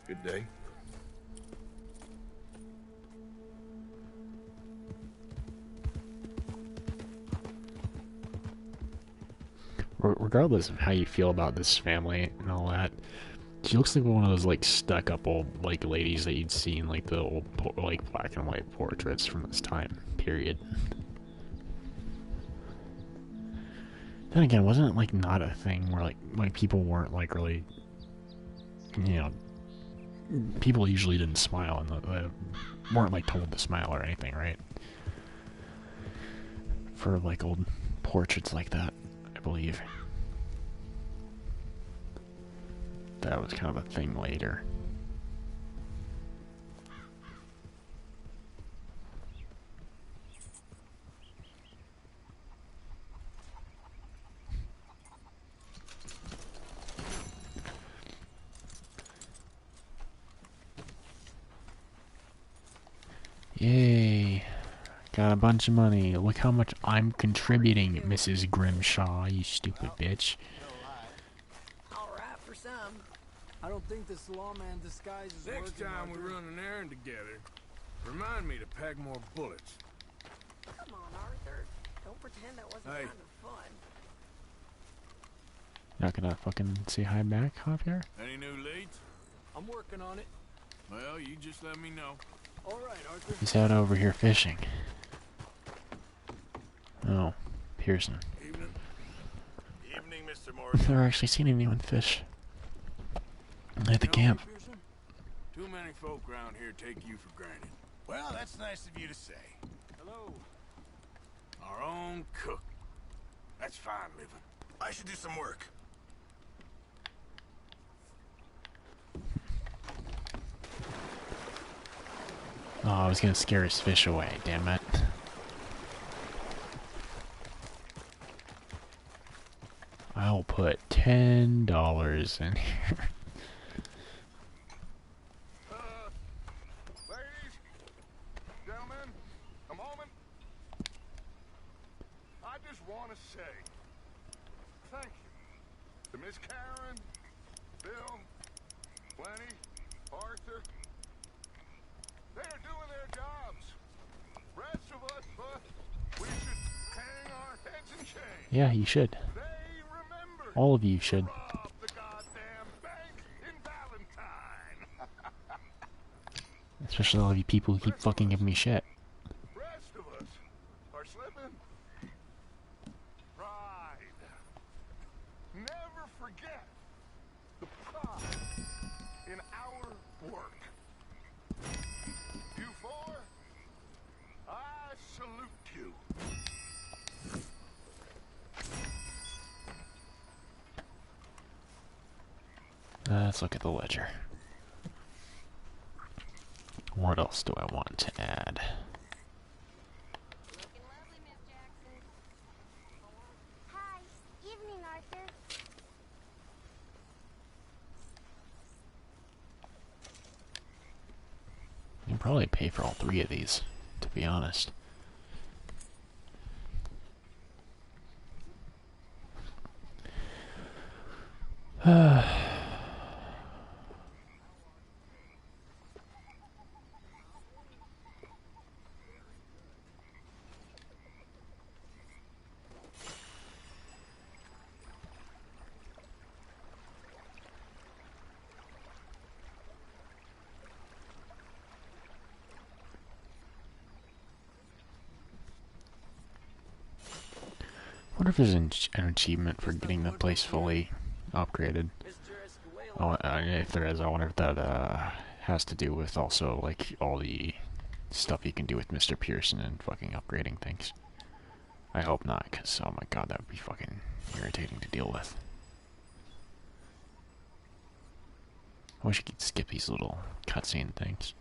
Good day. Regardless of how you feel about this family and all that, she looks like one of those like stuck-up old like ladies that you'd see in like the old like black and white portraits from this time period. Then again, wasn't it like not a thing where like people weren't like really, you know, people usually didn't smile and weren't like told to smile or anything, right? For like old portraits like that, I believe. That was kind of a thing later. Yay. Got a bunch of money. Look how much I'm contributing, Mrs. Grimshaw, you stupid bitch. All right for some. I don't think this lawman disguise is Next working, time we Arthur. run an errand together, remind me to pack more bullets. Come on, Arthur. Don't pretend that wasn't Hey. kind of fun. Not gonna fucking say hi back, Javier? Any new leads? I'm working on it. Well, you just let me know. All right, Arthur. He's out over here fishing. Oh, Pearson. Evening. Evening, Mr. I've Morgan. never actually seen anyone fish at the No, camp. Pearson? Too many folk around here take you for granted. Well, that's nice of you to say. Hello. Our own cook. That's fine living. I should do some work. Oh, I was gonna scare his fish away, damn it. I'll put $10 in here. Ladies, gentlemen, a moment. I just want to say thank you to Miss Karen, Bill, Lenny, Arthur. They're doing their jobs. Rest of us, we should hang our heads in shame. Yeah, you should. They remember All of you should. rob the goddamn bank in Valentine. Especially all of you people who keep fucking giving me shit. Rest of us are slipping. Pride. Never forget the pride in our work. You four, I salute you. Let's look at the ledger. What else do I want to add? Looking lovely, Miss Jackson. Hi. Evening, Arthur. You can probably pay for all 3 of these, to be honest. I wonder if there's an achievement for getting the place fully upgraded. Oh, if there is, I wonder if that has to do with also like all the stuff you can do with Mr. Pearson and fucking upgrading things. I hope not, because oh my god, that would be fucking irritating to deal with. I wish you could skip these little cutscene things.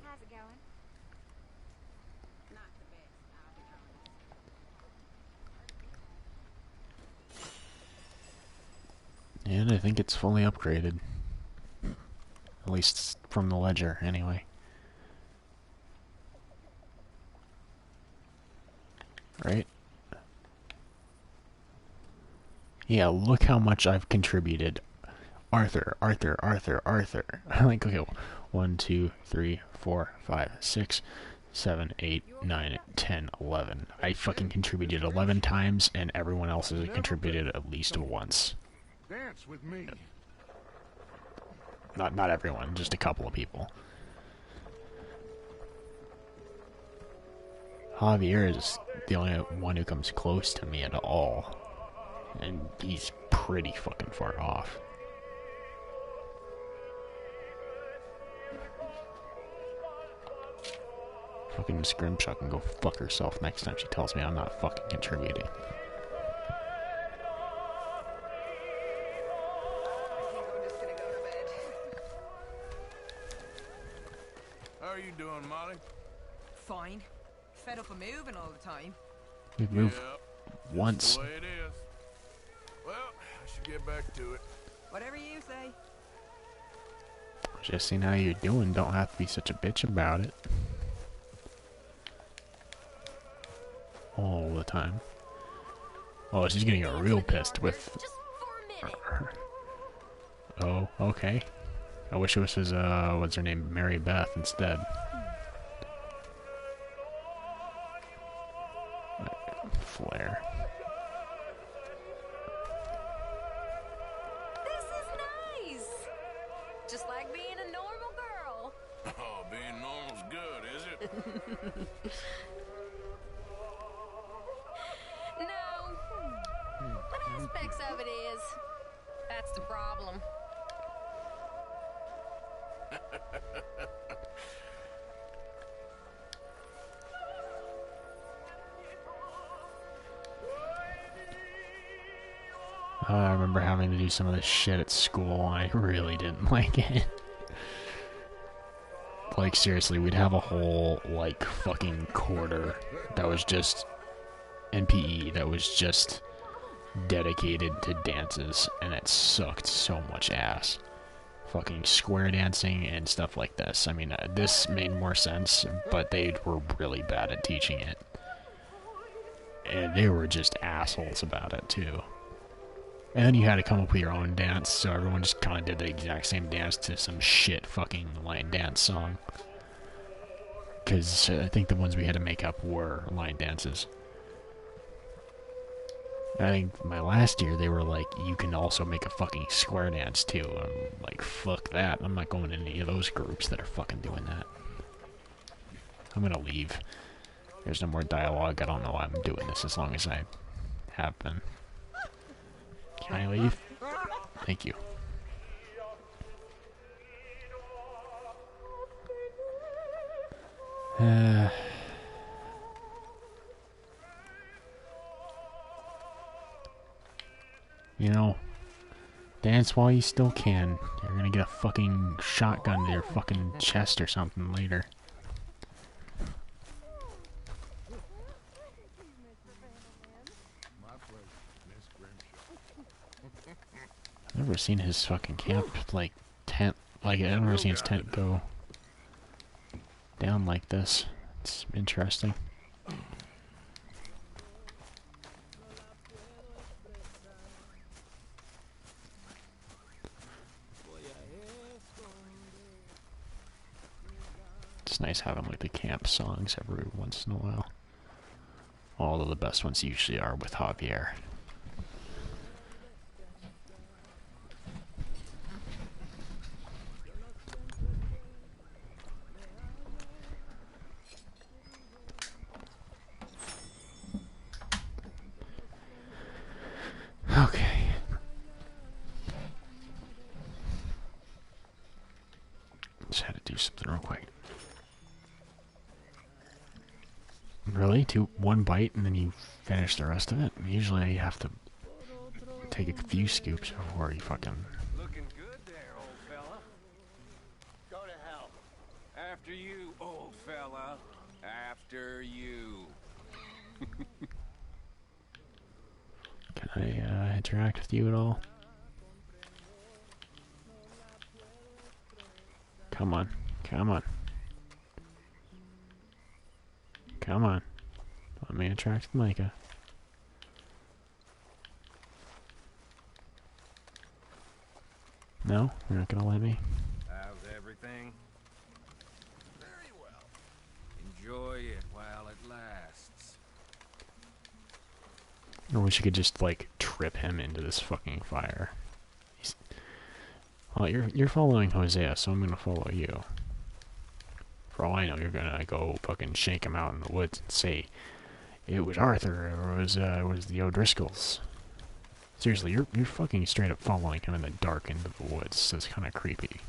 How's it going? Not the best, I'll be honest. And I think it's fully upgraded. At least from the ledger, anyway. Right? Yeah, look how much I've contributed. Arthur. Like, okay, 1, 2, 3, 4, 5, 6, 7, 8, 9, 10, 11. I fucking contributed 11 times, and everyone else has contributed at least once. Dance with me. Not everyone, just a couple of people. Javier is the only one who comes close to me at all. And he's pretty fucking far off. Fucking Scrimshaw can go fuck herself next time she tells me I'm not fucking contributing. How are you doing, Molly? Fine. Fed up of moving all the time. We've moved once. Just the way it is. Well, I should get back to it. Whatever you say. Just seeing how you're doing. Don't have to be such a bitch about it. All the time. Oh, she's getting real pissed with her. Oh, okay. I wish it was his, what's her name? Mary Beth instead. Flare. This is nice. Just like being a normal girl. Oh, being normal's good, is it? No. What aspects of it is? That's the problem. I remember having to do some of this shit at school, and I really didn't like it. Like, seriously, we'd have a whole, like, fucking quarter that was just NPE, that was just dedicated to dances, and it sucked so much ass. Fucking square dancing and stuff like this. I mean, this made more sense, but they were really bad at teaching it. And they were just assholes about it, too. And then you had to come up with your own dance, so everyone just kind of did the exact same dance to some shit fucking line dance song. Because I think the ones we had to make up were line dances. I think my last year they were like, you can also make a fucking square dance too. I'm like, fuck that. I'm not going to any of those groups that are fucking doing that. I'm gonna leave. There's no more dialogue. I don't know why I'm doing this as long as I have been. Can I leave? Thank you. You know, dance while you still can. You're gonna get a fucking shotgun to your fucking chest or something later. I've never seen his fucking camp, like, tent, like, I've never seen his tent go down like this. It's interesting. It's nice having, like, the camp songs every once in a while. Although the best ones usually are with Javier. Okay. Just had to do something real quick. Really? One bite and then you finish the rest of it? Usually you have to take a few scoops before you fucking... Looking good there, old fella. Go to hell. After you, old fella. After you. Can I interact with you at all? Come on. Come on. Come on. Let me interact with Micah. No? You're not gonna let me? How's everything? Very well. Enjoy it while it lasts. I wish you could just, like, trip him into this fucking fire. Well, you're following Hosea, so I'm gonna follow you. For all I know, you're gonna go fucking shake him out in the woods and say, it was Arthur, or it was the O'Driscolls. Seriously, you're fucking straight up following him in the dark into the woods, so it's kinda creepy.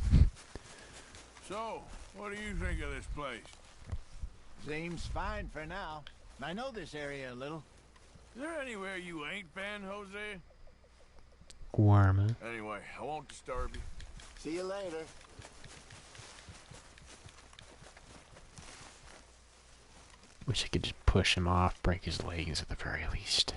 So, what do you think of this place? Seems fine for now. I know this area a little. Is there anywhere you ain't been, Hosea? Guarma. Anyway, I won't disturb you. See you later. Wish I could just push him off, break his legs at the very least.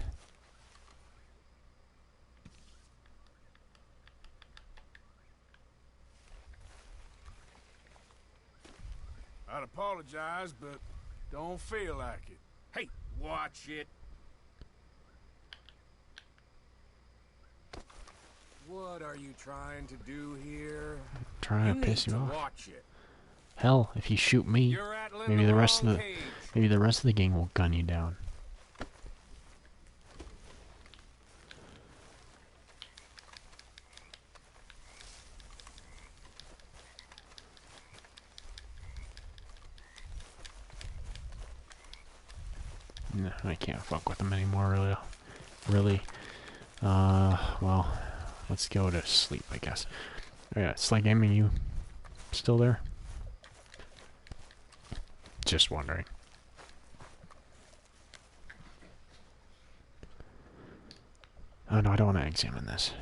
I'd apologize, but don't feel like it. Hey, watch it. What are you trying to do here? Trying to piss you off. Watch it. Hell, if you shoot me, maybe the rest of the gang will gun you down. No, I can't fuck with them anymore, really. Really. Well, let's go to sleep, I guess. Oh yeah, Sly Gaming, you still there? Just wondering. Oh no, I don't want to examine this.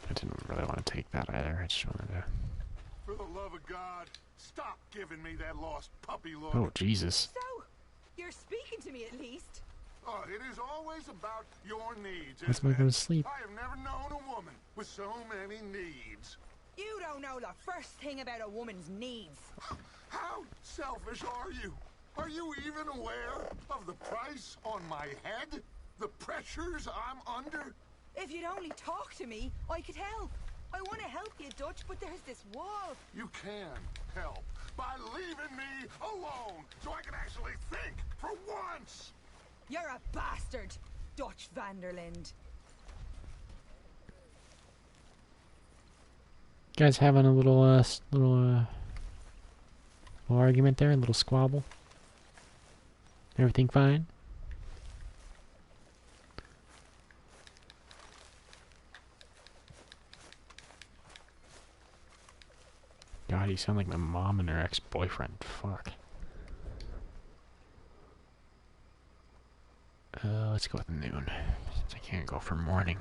I didn't really want to take that either. I just wanted to... For the love of God, stop giving me that lost puppy look. Oh, Jesus. So, you're speaking to me at least. Oh, it is always about your needs. Let's go to sleep. I have never known a woman with so many needs. You don't know the first thing about a woman's needs. How selfish are you? Are you even aware of the price on my head? The pressures I'm under? If you'd only talk to me, I could help. I want to help you, Dutch, but there's this wall. You can help by leaving me alone so I can actually think for once. You're a bastard, Dutch Vanderland. Guys having a little argument there, a little squabble. Everything fine? God, you sound like my mom and her ex-boyfriend. Fuck. Let's go with noon, since I can't go for morning.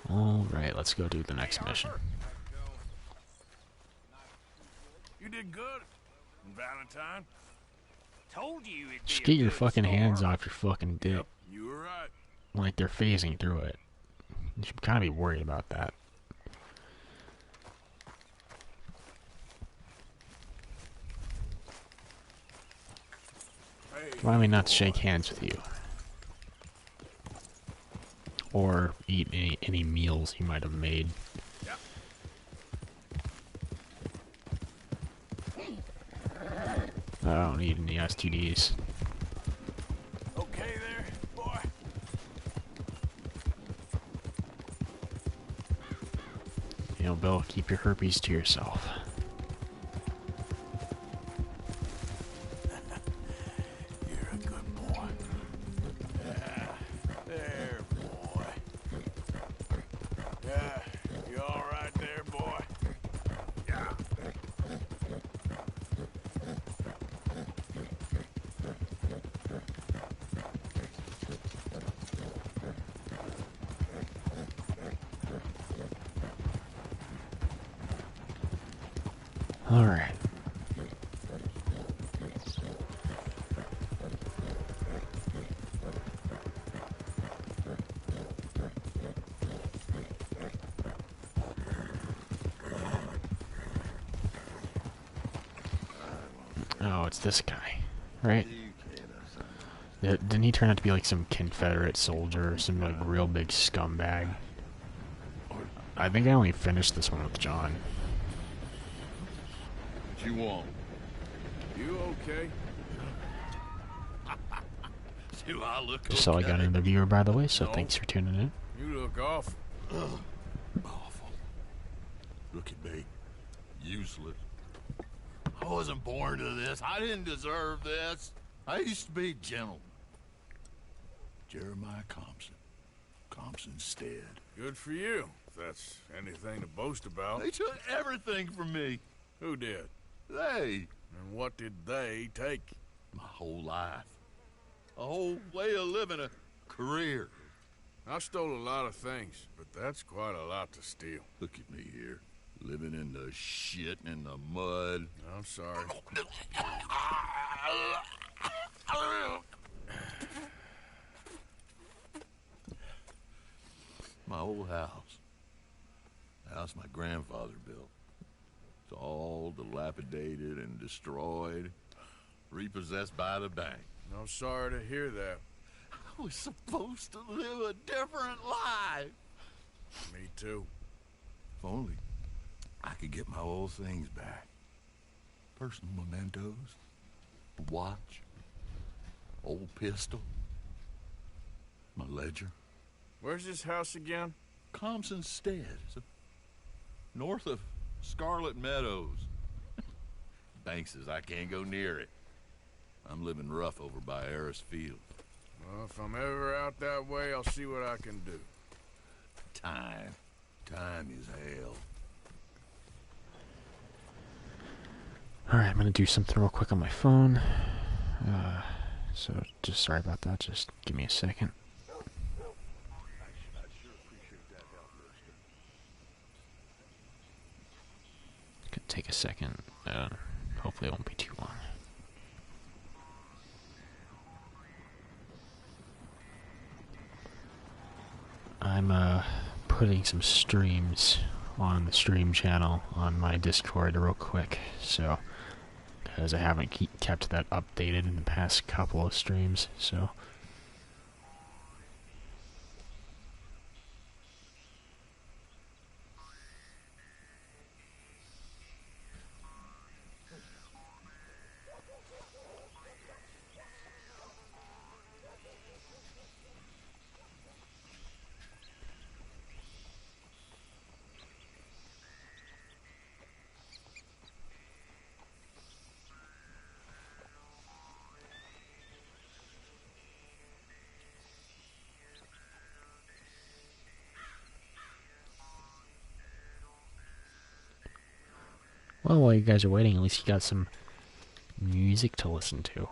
Alright, let's go do the next mission. You did good, Valentine. Told you it'd Just be get a your good fucking storm. hands off your fucking dick. Yep, you were right. Like they're phasing through it. You should kind of be worried about that. Hey, Remind me not to shake hands with you. Or eat any meals you might have made. Yep. I don't need any STDs. Okay there, boy. You know, Bill, keep your herpes to yourself. You're a good boy. Yeah, there, boy. Yeah, you all right there, boy? Yeah. Alright. Oh, it's this guy, right? Didn't he turn out to be like some Confederate soldier or some like real big scumbag? I think I only finished this one with John. What you want? You okay? Do I look Just so I got another viewer, by the way, so No. thanks for tuning in. You look awful. Awful. Look at me. Useless. I wasn't born to this. I didn't deserve this. I used to be gentle. Jeremiah Compson. Compson Stead. Good for you, if that's anything to boast about. They took everything from me. Who did? They. And what did they take? My whole life. A whole way of living, a career. I stole a lot of things, but that's quite a lot to steal. Look at me here, living in the shit and the mud. I'm sorry. My old house. The house my grandfather built. It's all dilapidated and destroyed, repossessed by the bank. I'm sorry to hear that. I was supposed to live a different life. Me too. If only I could get my old things back. Personal mementos, a watch, old pistol, my ledger. Where's this house again? Compson Stead. It's north of Scarlet Meadows. Bank says I can't go near it. I'm living rough over by Harris Field. Well, if I'm ever out that way, I'll see what I can do. Time. Time is hell. Alright, I'm gonna do something real quick on my phone. So, just sorry about that. Just give me a second. Could take a second. Hopefully it won't be too long. I'm putting some streams on the stream channel on my Discord real quick, so because I haven't kept that updated in the past couple of streams, so well, while you guys are waiting, at least you got some music to listen to.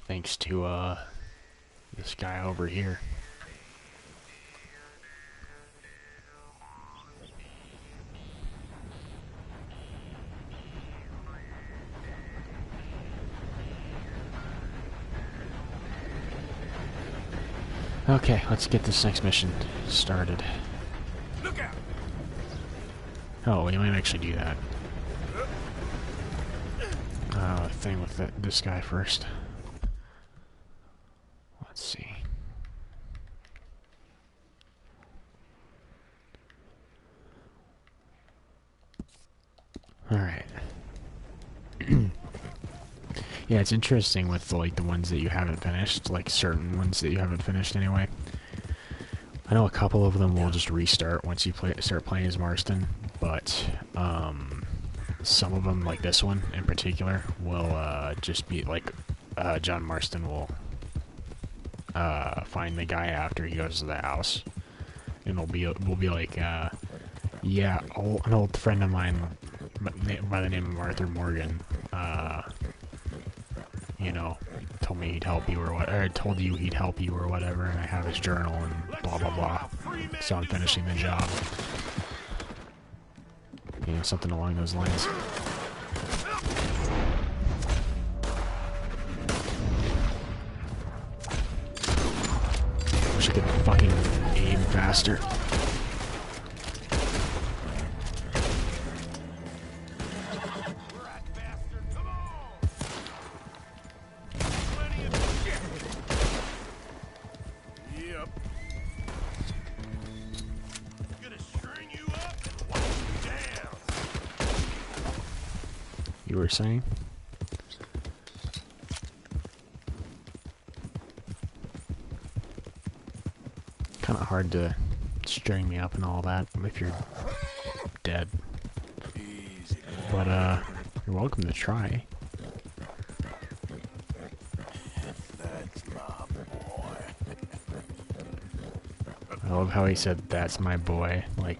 Thanks to, this guy over here. Okay, let's get this next mission started. Look out! Oh, we might actually do that. Thing with this guy first. Let's see. Alright. Yeah, it's interesting with like the ones that you haven't finished, like certain ones that you haven't finished anyway. I know a couple of them will just restart once you start playing as Marston, but some of them, like this one in particular, will just be like John Marston will find the guy after he goes to the house, and we'll be like, yeah, an old friend of mine by the name of Arthur Morgan, you know, told me he'd help you or what, or told you he'd help you or whatever, and I have his journal and blah blah blah. So I'm finishing the job. You know, something along those lines. Wish I could fucking aim faster. You were saying? Kind of hard to string me up and all that if you're dead. But, you're welcome to try. That's my boy. I love how he said, "That's my boy," like,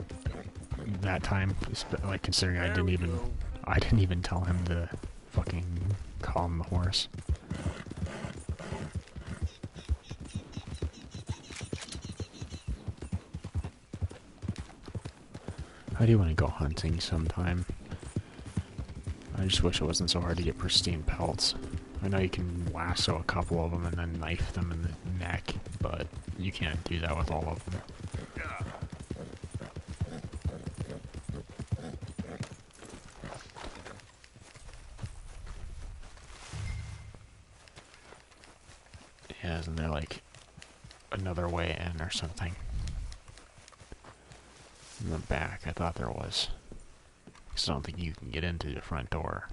that time, like, considering I didn't even tell him to fucking call him the horse. I do want to go hunting sometime. I just wish it wasn't so hard to get pristine pelts. I know you can lasso a couple of them and then knife them in the neck, but you can't do that with all of them. Yeah, isn't there like another way in or something? In the back, I thought there was. Because I don't think you can get into the front door.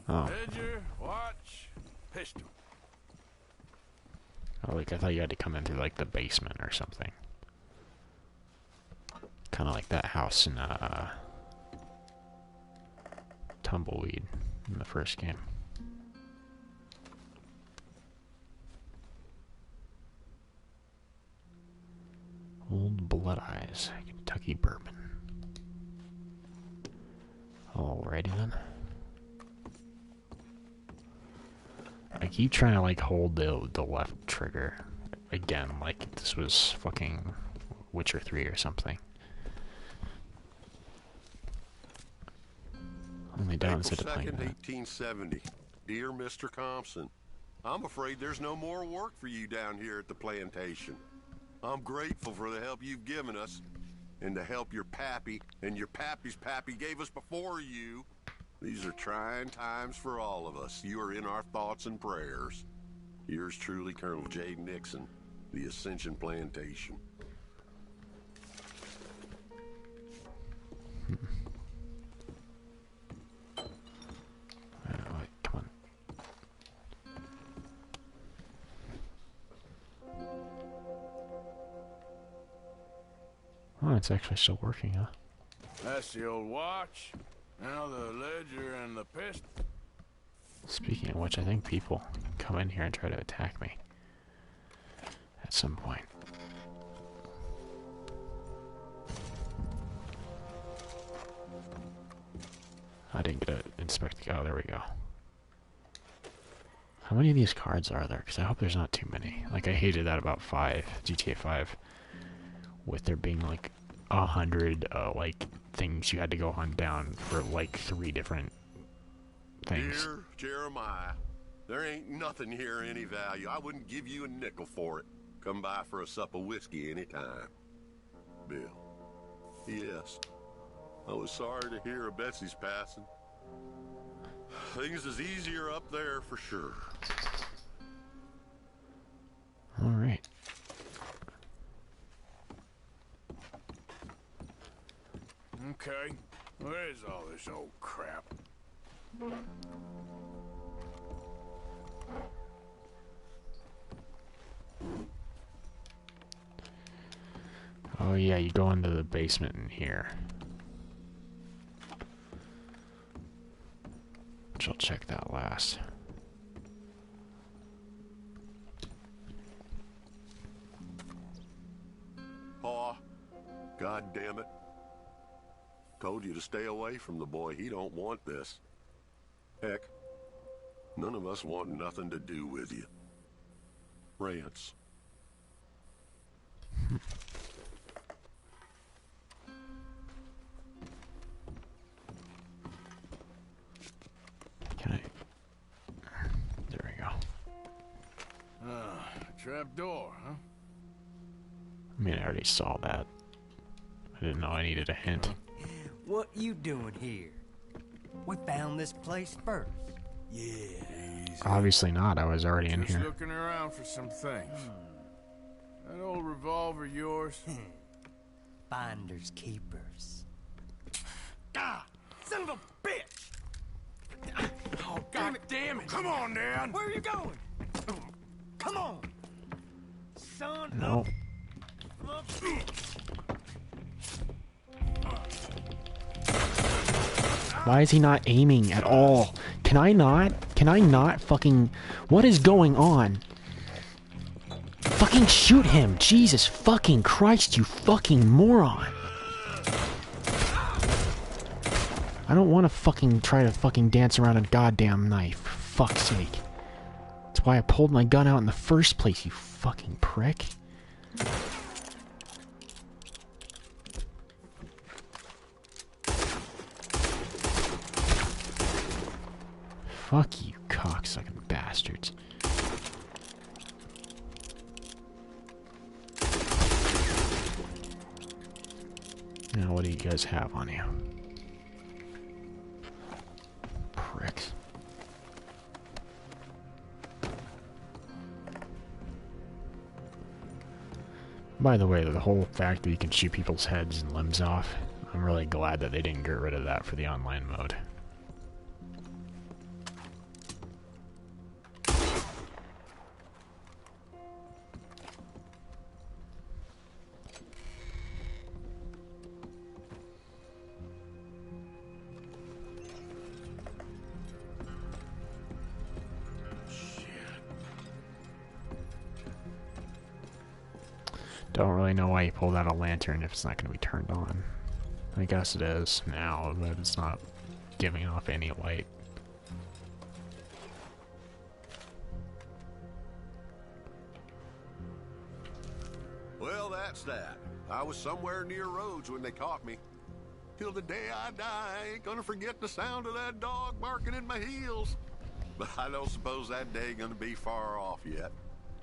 Oh. Ledger, watch, pistol. Oh, like I thought you had to come in through like the basement or something. Kind of like that house in Tumbleweed in the first game. Old Blood Eyes, Kentucky Bourbon. Alrighty then. I keep trying to like hold the left trigger again, like this was fucking Witcher 3 or something. Only downside to playing April 2nd, that. 1870. Dear Mr. Thompson, I'm afraid there's no more work for you down here at the plantation. I'm grateful for the help you've given us, and the help your pappy and your pappy's pappy gave us before you. These are trying times for all of us. You are in our thoughts and prayers. Yours truly, Colonel J. Nixon, the Ascension Plantation. Come on. Oh, it's actually still working, huh? That's the old watch. Now the ledger and the pistol. Speaking of which, I think people come in here and try to attack me at some point. I didn't get to inspect the... Oh, there we go. How many of these cards are there? Because I hope there's not too many. Like, I hated that about GTA 5. With there being, like, 100, like, things you had to go hunt down for, like, 3 different things. Dear Jeremiah, there ain't nothing here any value. I wouldn't give you a nickel for it. Come by for a sup of whiskey anytime. Bill. Yes. I was sorry to hear of Betsy's passing. Things is easier up there for sure. Alright. Okay, where's all this old crap? Oh yeah, you go into the basement in here. Which I'll check that last. Aw, God damn it. Told you to stay away from the boy. He don't want this. Heck, none of us want nothing to do with you. Rance. Can I... There we go. Trap door, huh? I mean, I already saw that. I didn't know I needed a hint. What you doing here? We found this place first. Yeah. Obviously not. I was already in Just here. looking around for some things. That old revolver yours? Finders keepers. Ah! Son of a bitch! Oh, God damn it! Come on, Dad! Where are you going? Come on! Son No. of a bitch! Why is he not aiming at all? Can I not fucking... What is going on? Fucking shoot him! Jesus fucking Christ, you fucking moron! I don't want to fucking try to fucking dance around a goddamn knife, for fuck's sake. That's why I pulled my gun out in the first place, you fucking prick. Fuck you, cocksucking bastards. Now, what do you guys have on you? Pricks. By the way, the whole fact that you can shoot people's heads and limbs off, I'm really glad that they didn't get rid of that for the online mode. Don't really know why you pulled out a lantern if it's not going to be turned on. I guess it is now, but it's not giving off any light. Well, that's that. I was somewhere near Rhodes when they caught me. Till the day I die, I ain't gonna forget the sound of that dog barking in my heels. But I don't suppose that day gonna be far off yet.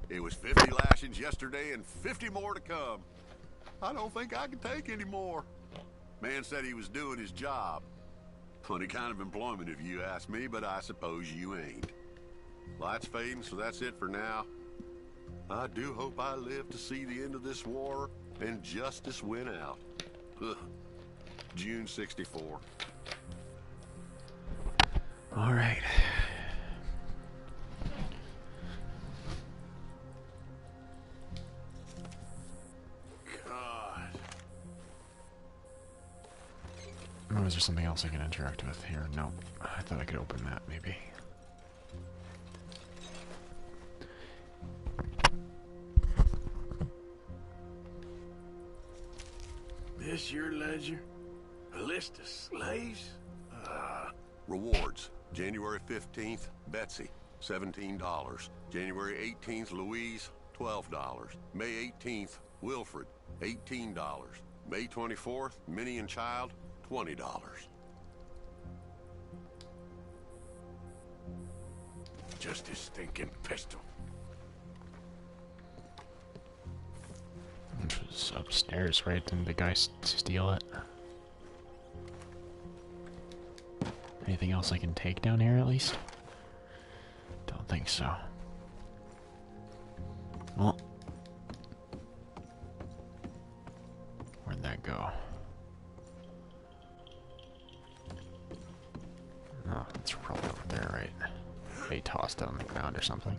It was 50 lashings yesterday and 50 more to come. I don't think I can take any more. Man said he was doing his job. Funny kind of employment if you ask me, but I suppose you ain't. Light's fading, so that's it for now. I do hope I live to see the end of this war and justice win out. Ugh. June 64. All right. Oh, is there something else I can interact with here? No. I thought I could open that, maybe. This your ledger? A list of slaves? Rewards. January 15th, Betsy, $17. January 18th, Louise, $12. May 18th, Wilfred, $18. May 24th, Minnie and Child, $20. Just his stinking pistol. Which was upstairs, right? Didn't the guy steal it? Anything else I can take down here, at least? Don't think so. Well. Where'd that go? Oh, it's probably over there, right? They tossed it on the ground or something.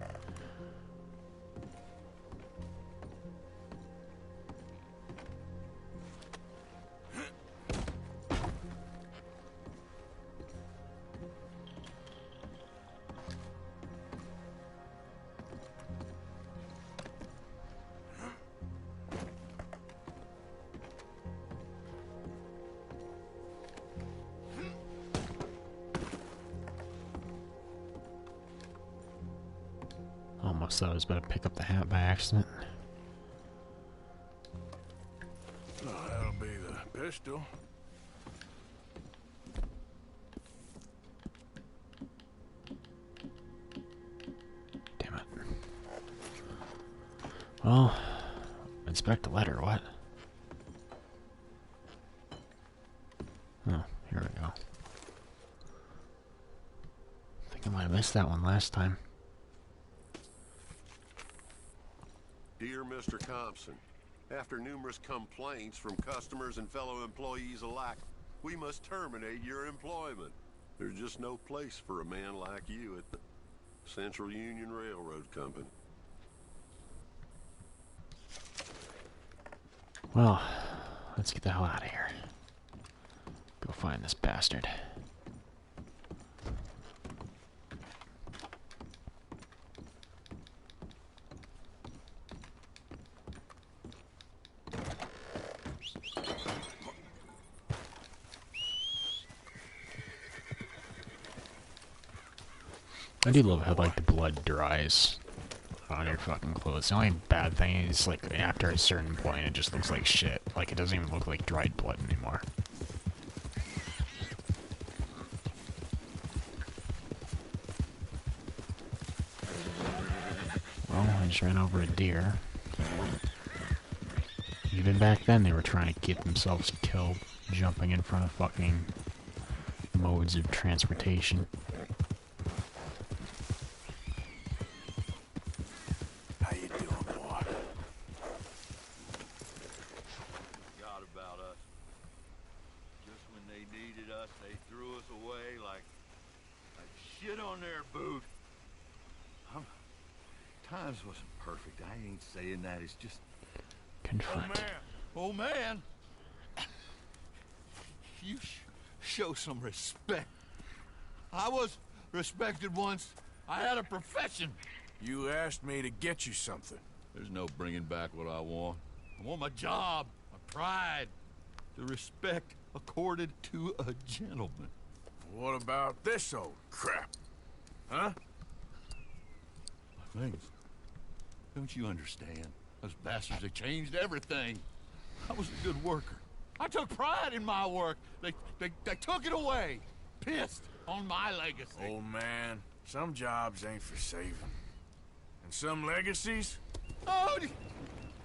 Almost thought I was about to pick up the hat by accident. Oh, that'll be the pistol. Damn it. Well, inspect the letter, what? Oh, here we go. I think I might have missed that one last time. Dear Mr. Thompson, after numerous complaints from customers and fellow employees alike, we must terminate your employment. There's just no place for a man like you at the Central Union Railroad Company. Well, let's get the hell out of here. Go find this bastard. I do love how, like, the blood dries on your fucking clothes. The only bad thing is, like, after a certain point, it just looks like shit. Like, it doesn't even look like dried blood anymore. Well, I just ran over a deer. Even back then, they were trying to get themselves killed, jumping in front of fucking modes of transportation. How you doing, boy? Forgot about us. Just when they needed us, they threw us away like shit on their boot. Times wasn't perfect. I ain't saying that. It's just... Confront. Oh, man. You show some respect. I was respected once. I had a profession. You asked me to get you something. There's no bringing back what I want. I want my job, my pride, the respect accorded to a gentleman. What about this old crap? Huh? My things. Don't you understand? Those bastards, they changed everything. I was a good worker. I took pride in my work. They took it away. Pissed on my legacy. Old man, some jobs ain't for saving. And some legacies, Oh,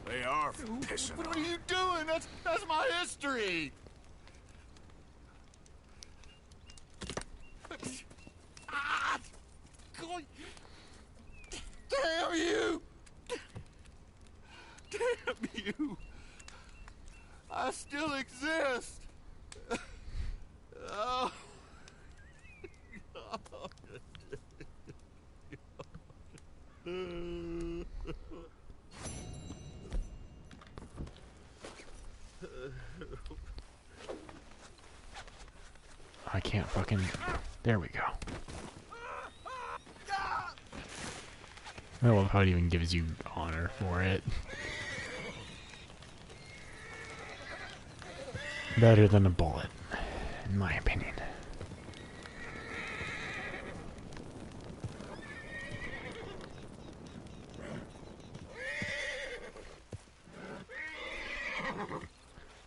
they are for pissing what on. are you doing? That's my history. Ah! God. Damn you! Damn you! I still exist! Oh. I can't fucking... There we go. I love how it even gives you honor for it. Better than a bullet, in my opinion.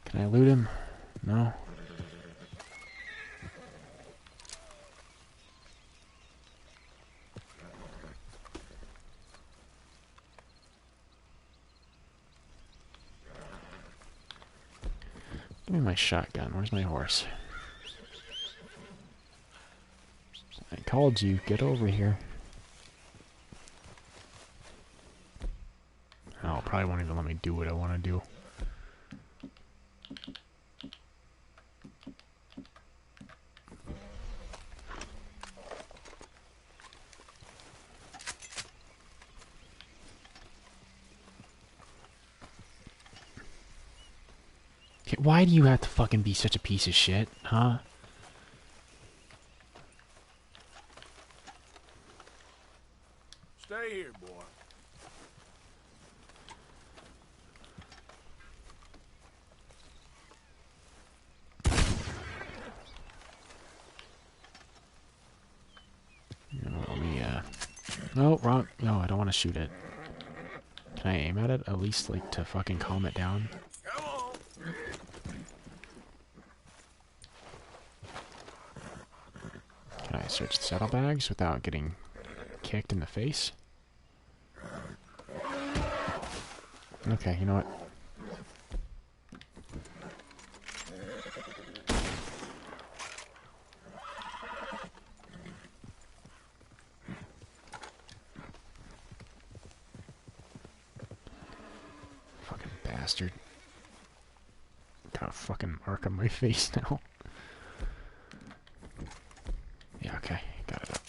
Can I loot him? No? Give me my shotgun. Where's my horse? I called you. Get over here. Oh, probably won't even let me do what I want to do. Why do you have to fucking be such a piece of shit, huh? Stay here, boy. Let me, no, wrong. No, I don't want to shoot it. Can I aim at it? At least, like, to fucking calm it down? Can I search the saddlebags without getting kicked in the face? Okay, you know what? Fucking bastard. Got a fucking mark on my face now. Okay, got it up.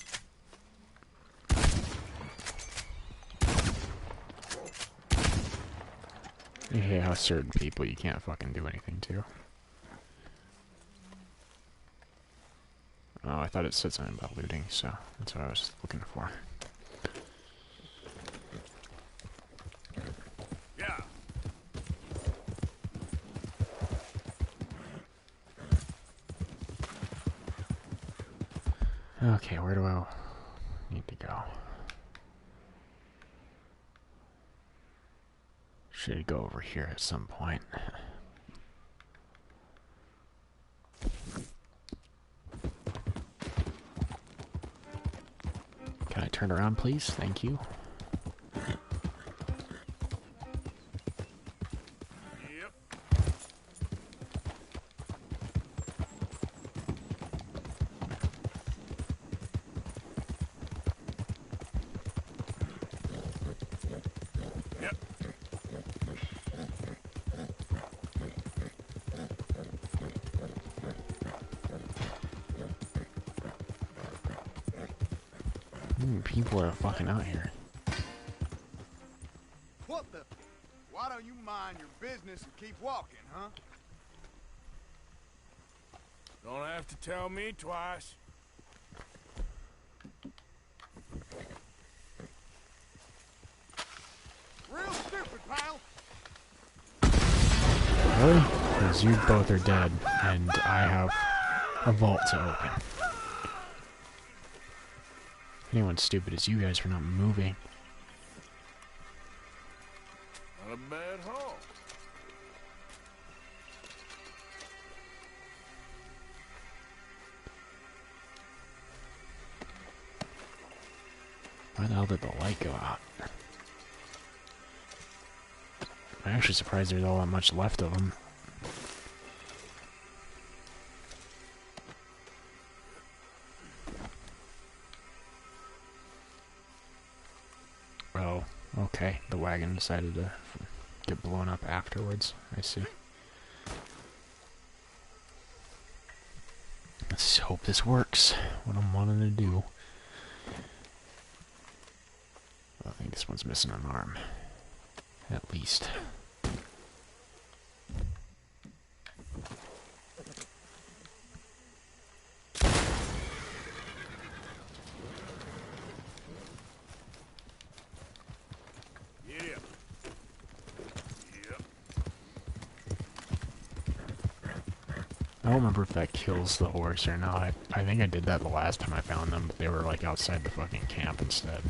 You hate how certain people you can't fucking do anything to. Oh, I thought it said something about looting, so that's what I was looking for. Yeah. Okay, where do I need to go? Should go over here at some point. Can I turn around, please? Thank you. People are fucking out here. What the? Why don't you mind your business and keep walking, huh? Don't have to tell me twice. Real stupid, pal. Really? Because you both are dead, and I have a vault to open. Anyone's stupid as you guys for not moving. Not a bad haul. Why the hell did the light go out? I'm actually surprised there's all that much left of them. Oh, okay. The wagon decided to get blown up afterwards. I see. Let's hope this works. What I'm wanting to do. I think this one's missing an arm. At least. I don't remember if that kills the horse or not. I think I did that the last time I found them, but they were like outside the fucking camp instead.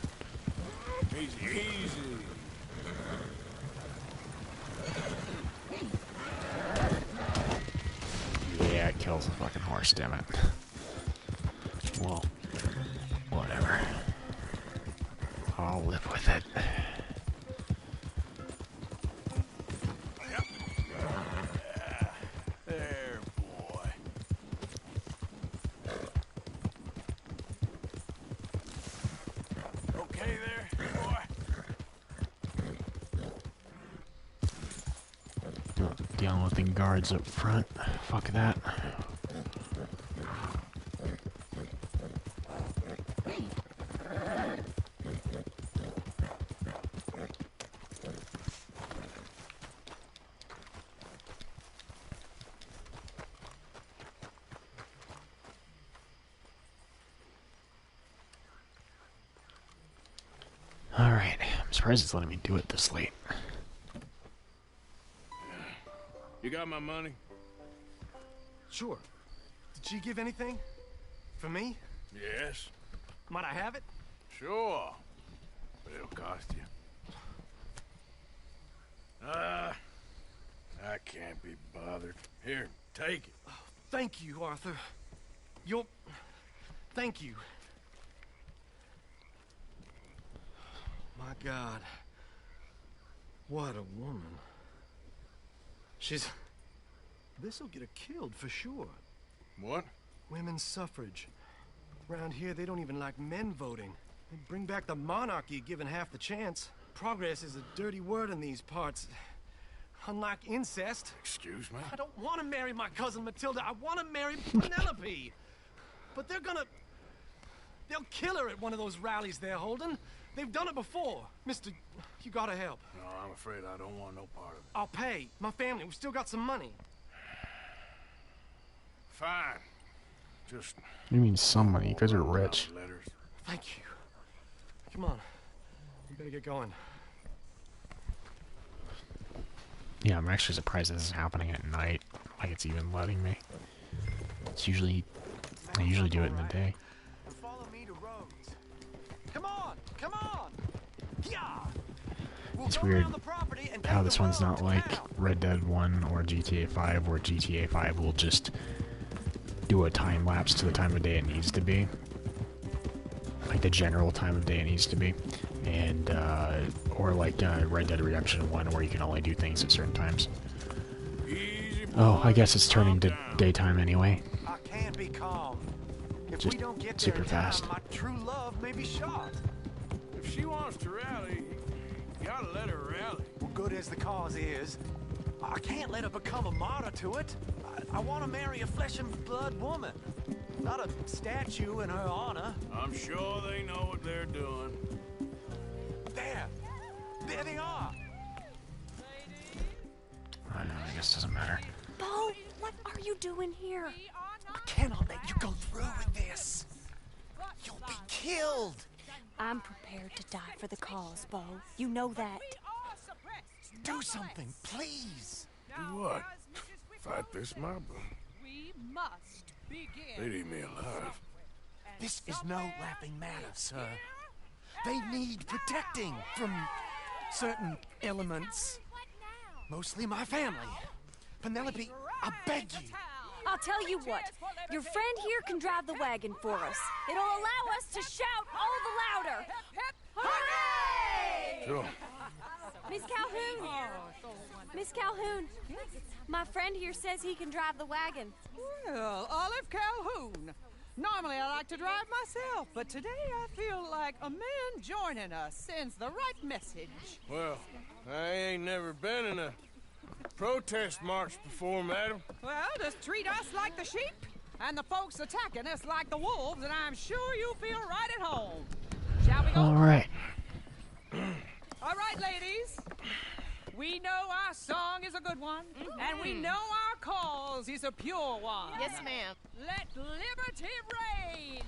Easy, easy. Yeah, it kills the fucking horse, damn it. Well, whatever. I'll live with it. There, boy. Okay there, boy. Dealing with the guards up front. Fuck that. Alright, I'm surprised it's letting me do it this late. You got my money? Sure. Did she give anything? For me? Yes. Might I have it? Sure. But it'll cost you. I can't be bothered. Here, take it. Oh, thank you, Arthur. You'll... Thank you. My God. What a woman. She's... This'll get her killed for sure. What? Women's suffrage. Around here, they don't even like men voting. They'd bring back the monarchy given half the chance. Progress is a dirty word in these parts. Unlike incest. Excuse me? I don't want to marry my cousin Matilda. I want to marry Penelope. But they're gonna... They'll kill her at one of those rallies they're holding. They've done it before. Mister, you gotta help. No, I'm afraid I don't want no part of it. I'll pay. My family, we've still got some money. Fine. Just... You mean some money? You guys are rich. Letters. Thank you. Come on. We better get going. Yeah, I'm actually surprised this is happening at night. Like it's even letting me. It's usually... I usually do it in the day. Follow me to Rhodes. Come on! Come on! Yeah! It's weird how this one's not like Red Dead 1 or GTA 5, where GTA 5 will just do a time lapse to the time of day it needs to be. Like the general time of day it needs to be. And, or like Red Dead Redemption 1, where you can only do things at certain times. Oh, I guess it's turning to daytime anyway. I can't be calm. If Just we don't get super there in time, fast. my true love may be shot. If she wants to rally, you gotta let her rally. Well, good as the cause is, I can't let her become a martyr to it. I want to marry a flesh and blood woman, not a statue in her honor. I'm sure they know what they're doing. There they are. I don't know, I guess it doesn't matter. Bo, what are you doing here? I cannot let you go through with this. You'll be killed. I'm prepared to die for the cause, Bo. You know that. Do something, please. Do what? Fight this mob? We must begin. They'd eat me alive. This is no laughing matter, sir. They need protecting from certain elements. Mostly my family. Penelope, I beg you. I'll tell you what. Your friend here can drive the wagon for us. It'll allow us to shout all the louder. Hooray! Sure. Miss Calhoun! Miss Calhoun! My friend here says he can drive the wagon. Well, Olive Calhoun. Normally I like to drive myself, but today I feel like a man joining us sends the right message. Well, I ain't never been in a protest march before, madam. Well, just treat us like the sheep, and the folks attacking us like the wolves, and I'm sure you'll feel right at home. Shall we go? All right. All right, ladies. We know our song is a good one, and we know our cause is a pure one. Yes, ma'am. Let liberty reign.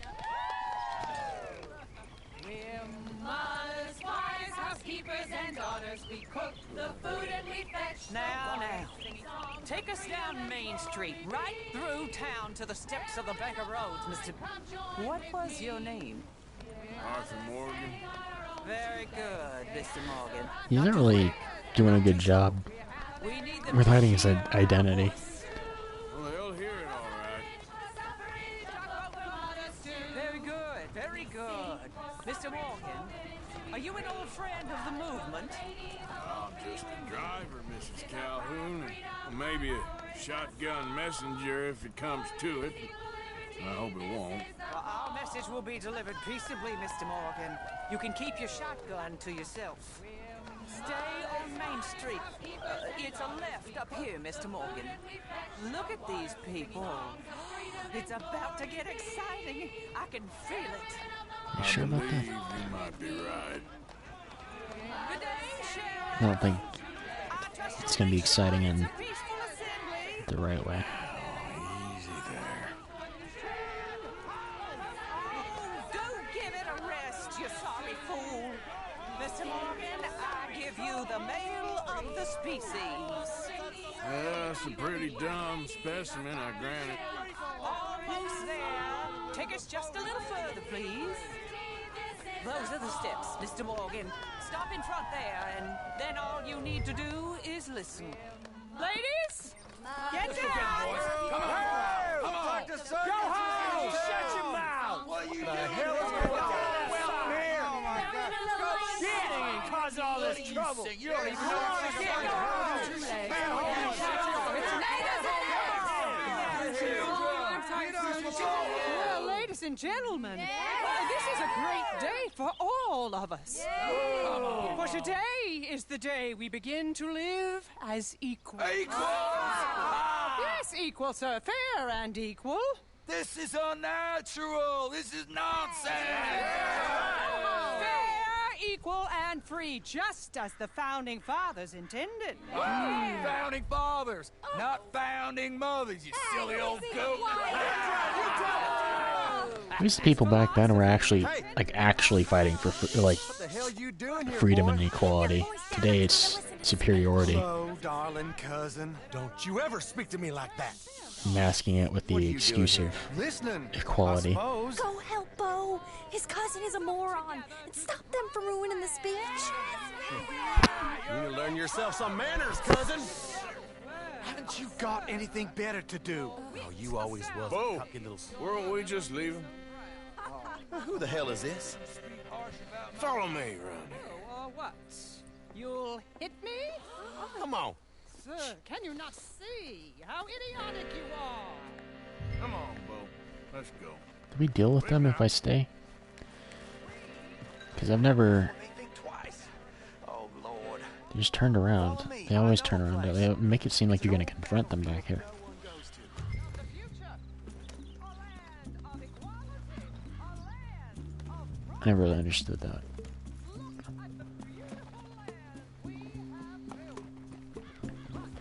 We're mothers, wives, housekeepers, and daughters. We cook the food and we fetch Now, take us down Main Street, right through town to the steps of the Bank of Rhodes, Mr. What was your name? Arthur Morgan. Very good, Mr. Morgan. He's not really doing a good job with hiding his identity. Well, they'll hear it all right. Very good, very good. Mr. Morgan, are you an old friend of the movement? I'm just a driver, Mrs. Calhoun, and maybe a shotgun messenger if it comes to it. I hope it won't. Well, our message will be delivered peaceably, Mr. Morgan. You can keep your shotgun to yourself. Stay on Main Street. It's a left up here, Mr. Morgan. Look at these people. It's about to get exciting. I can feel it. You sure about that? You might be right. Good day, Sheriff. I don't think it's going to be exciting in the right way. Easy there. Do give it a rest, you sorry fool. Mr. Morgan, I give you the male of the species. Yeah, that's a pretty dumb specimen, I grant it. Almost there. Take us just a little further, please. Those are the steps, Mr. Morgan. Stop in front there, and then all you need to do is listen. Ladies, get down. Come on. Come on. Go home. Shut your mouth. What are you doing? The hell is going on? Well, here. Oh, my God. Go shit and cause all this trouble. You don't even know what's going Well, ladies and gentlemen, this is a great day for all of us. For today is the day we begin to live as equals. Equals? Yes, equal, sir. Fair and equal. This is unnatural! This is nonsense! Fair, equal, and free, just as the Founding Fathers intended. Founding Fathers, not founding mothers, you silly old goat! At least the people back then were actually, actually fighting for, freedom and equality. Today it's superiority. Hello, darling cousin. Don't you ever speak to me like that. Masking it with the excuse of equality. Go help Bo. His cousin is a moron. And stop them from ruining the speech. You need to learn yourself some manners, cousin. Haven't you got anything better to do? Oh, you always was. Bo, weren't we just leaving? Who the hell is this? Follow me around here. What? You'll hit me? Come on. Sir, can you not see how idiotic you are? Come on, Bo. Let's go. Do we deal with them if I stay? Because I've never... They just turned around. They always turn around. They make it seem like you're going to confront them back here. I never really understood that.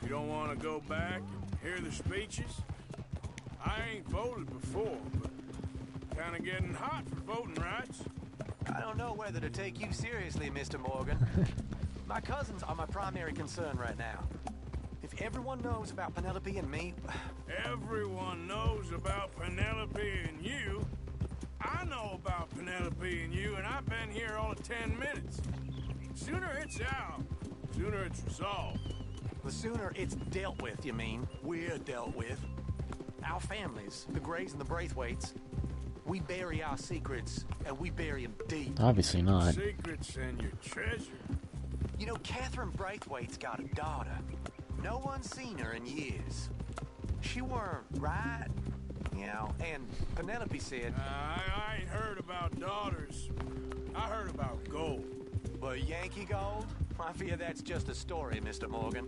You don't want to go back and hear the speeches? I ain't voted before, but kind of getting hot for voting rights. I don't know whether to take you seriously, Mr. Morgan. My cousins are my primary concern right now. If everyone knows about Penelope and me... Everyone knows about Penelope and you. I know about Penelope and you, and I've been here all of 10 minutes. Sooner it's out, sooner it's resolved. The sooner it's dealt with, you mean? We're dealt with. Our families, the Grays and the Braithwaites, we bury our secrets, and we bury them deep. Obviously not. Secrets and your treasure. You know, Catherine Braithwaite's got a daughter. No one's seen her in years. She weren't right, you know, and Penelope said... I ain't heard about daughters. I heard about gold. But Yankee gold? I fear that's just a story, Mr. Morgan.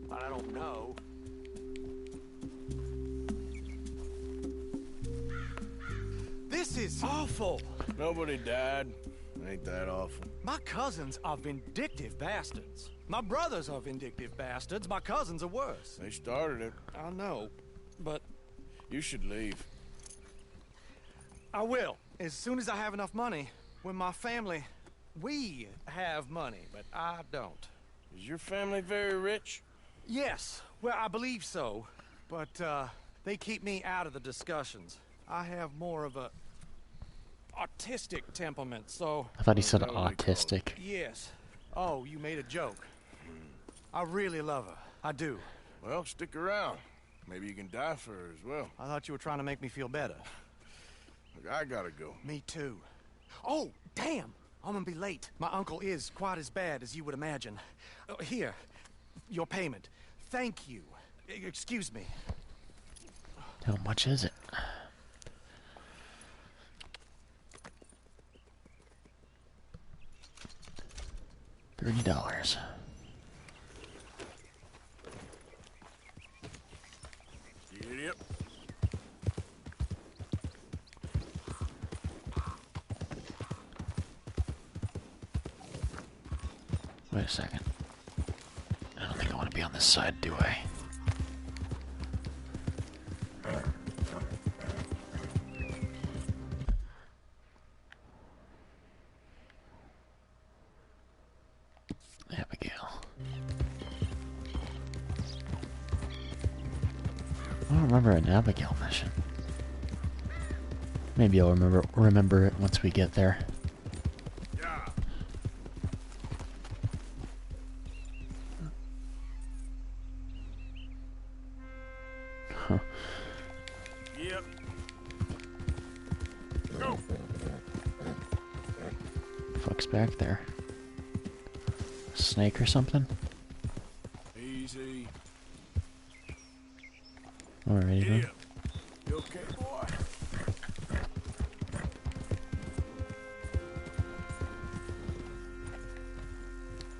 But I don't know. This is awful. Nobody died. Ain't that awful? My cousins are vindictive bastards. My brothers are vindictive bastards. My cousins are worse. They started it. I know, but... You should leave. I will, as soon as I have enough money. When my family... We have money, but I don't. Is your family very rich? Yes, well, I believe so. But, they keep me out of the discussions. I have more of a... artistic temperament, so... I thought he said autistic. Yes. Oh, you made a joke. I really love her. I do. Well, stick around. Maybe you can die for her as well. I thought you were trying to make me feel better. Look, I gotta go. Me too. Oh, damn! I'm gonna be late. My uncle is quite as bad as you would imagine. Here, your payment. Thank you. Excuse me. How much is it? $30. Yep. Wait a second. I don't think I want to be on this side, do I? Abigail. I don't remember an Abigail mission. Maybe I'll remember it once we get there. Huh. Yep. Go. Fuck's back there? Snake or something? Easy. Alrighty then. You okay, boy?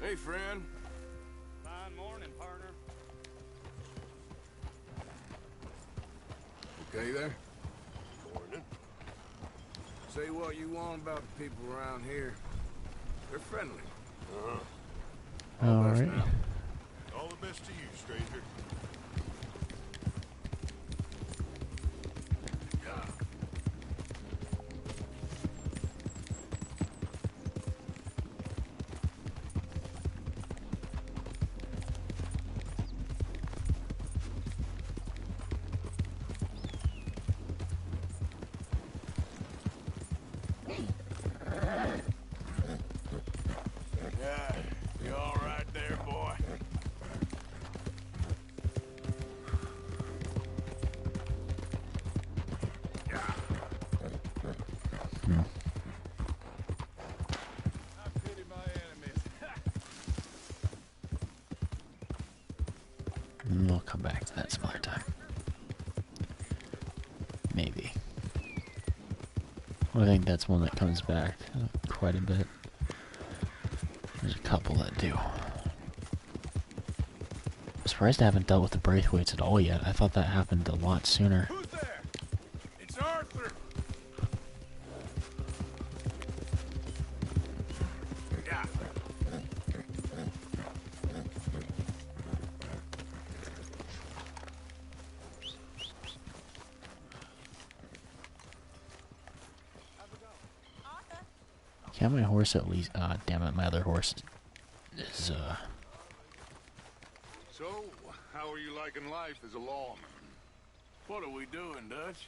Hey, friend. Fine morning, partner. Okay there? Say what you want about the people around here. They're friendly. All right. All the best to you, stranger. Yeah, you all right there, boy? I pity my enemies. We'll come back to that some other time. Maybe. I think that's one that comes back quite a bit. There's a couple that do. I'm surprised I haven't dealt with the Braithwaites at all yet. I thought that happened a lot sooner. Who's there? It's Arthur. Yeah. Can't my horse at least... Ah, damn it, my other horse is, So, how are you liking life as a lawman? What are we doing, Dutch?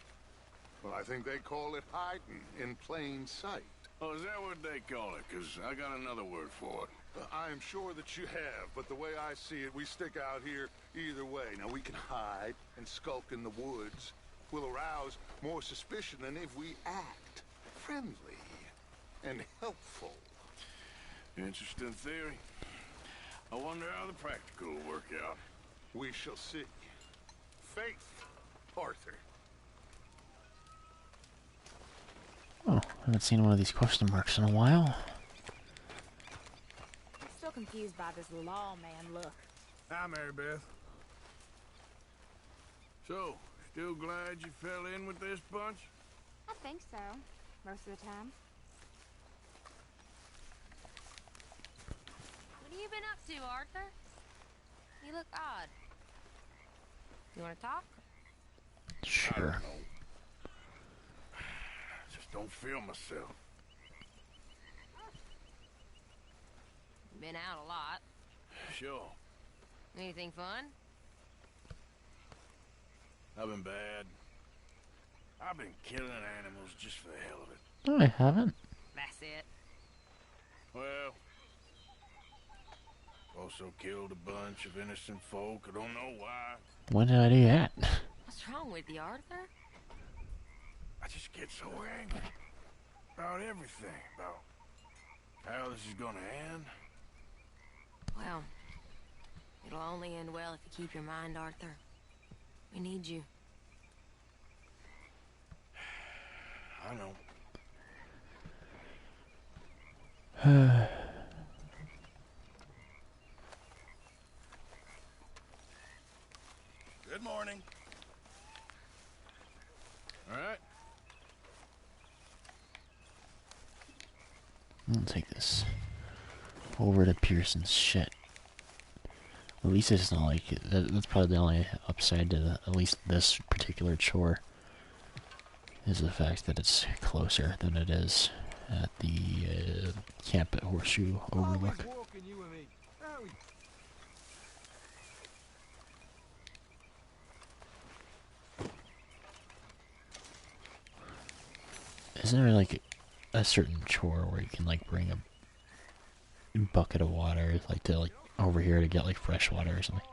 Well, I think they call it hiding in plain sight. Oh, is that what they call it? Because I got another word for it. I am sure that you have, but the way I see it, we stick out here either way. Now, we can hide and skulk in the woods. We'll arouse more suspicion than if we act friendly and helpful. Interesting theory. I wonder how the practical will work out. We shall see. Faith, Arthur. oh, I haven't seen one of these question marks in a while. I'm still confused by this lawman look. Hi, Mary Beth. So, still glad you fell in with this bunch? I think so, most of the time. What have you been up to, Arthur? You look odd. You want to talk? Sure. Just don't feel myself. Been out a lot. Sure. Anything fun? I've been bad. I've been killing animals just for the hell of it. No, I haven't. That's it. Well, also killed a bunch of innocent folk. I don't know why. When did I do that? What's wrong with you, Arthur? I just get so angry about everything, about how this is gonna end. Well, it'll only end well if you keep your mind, Arthur. We need you. I know. Good morning. All right. I'll take this over to Pearson's shit. At least it's not like that's probably the only upside to at least this particular chore is the fact that it's closer than it is at the camp at Horseshoe Overlook. Isn't there like a certain chore where you can like bring a bucket of water like to like over here to get like fresh water or something?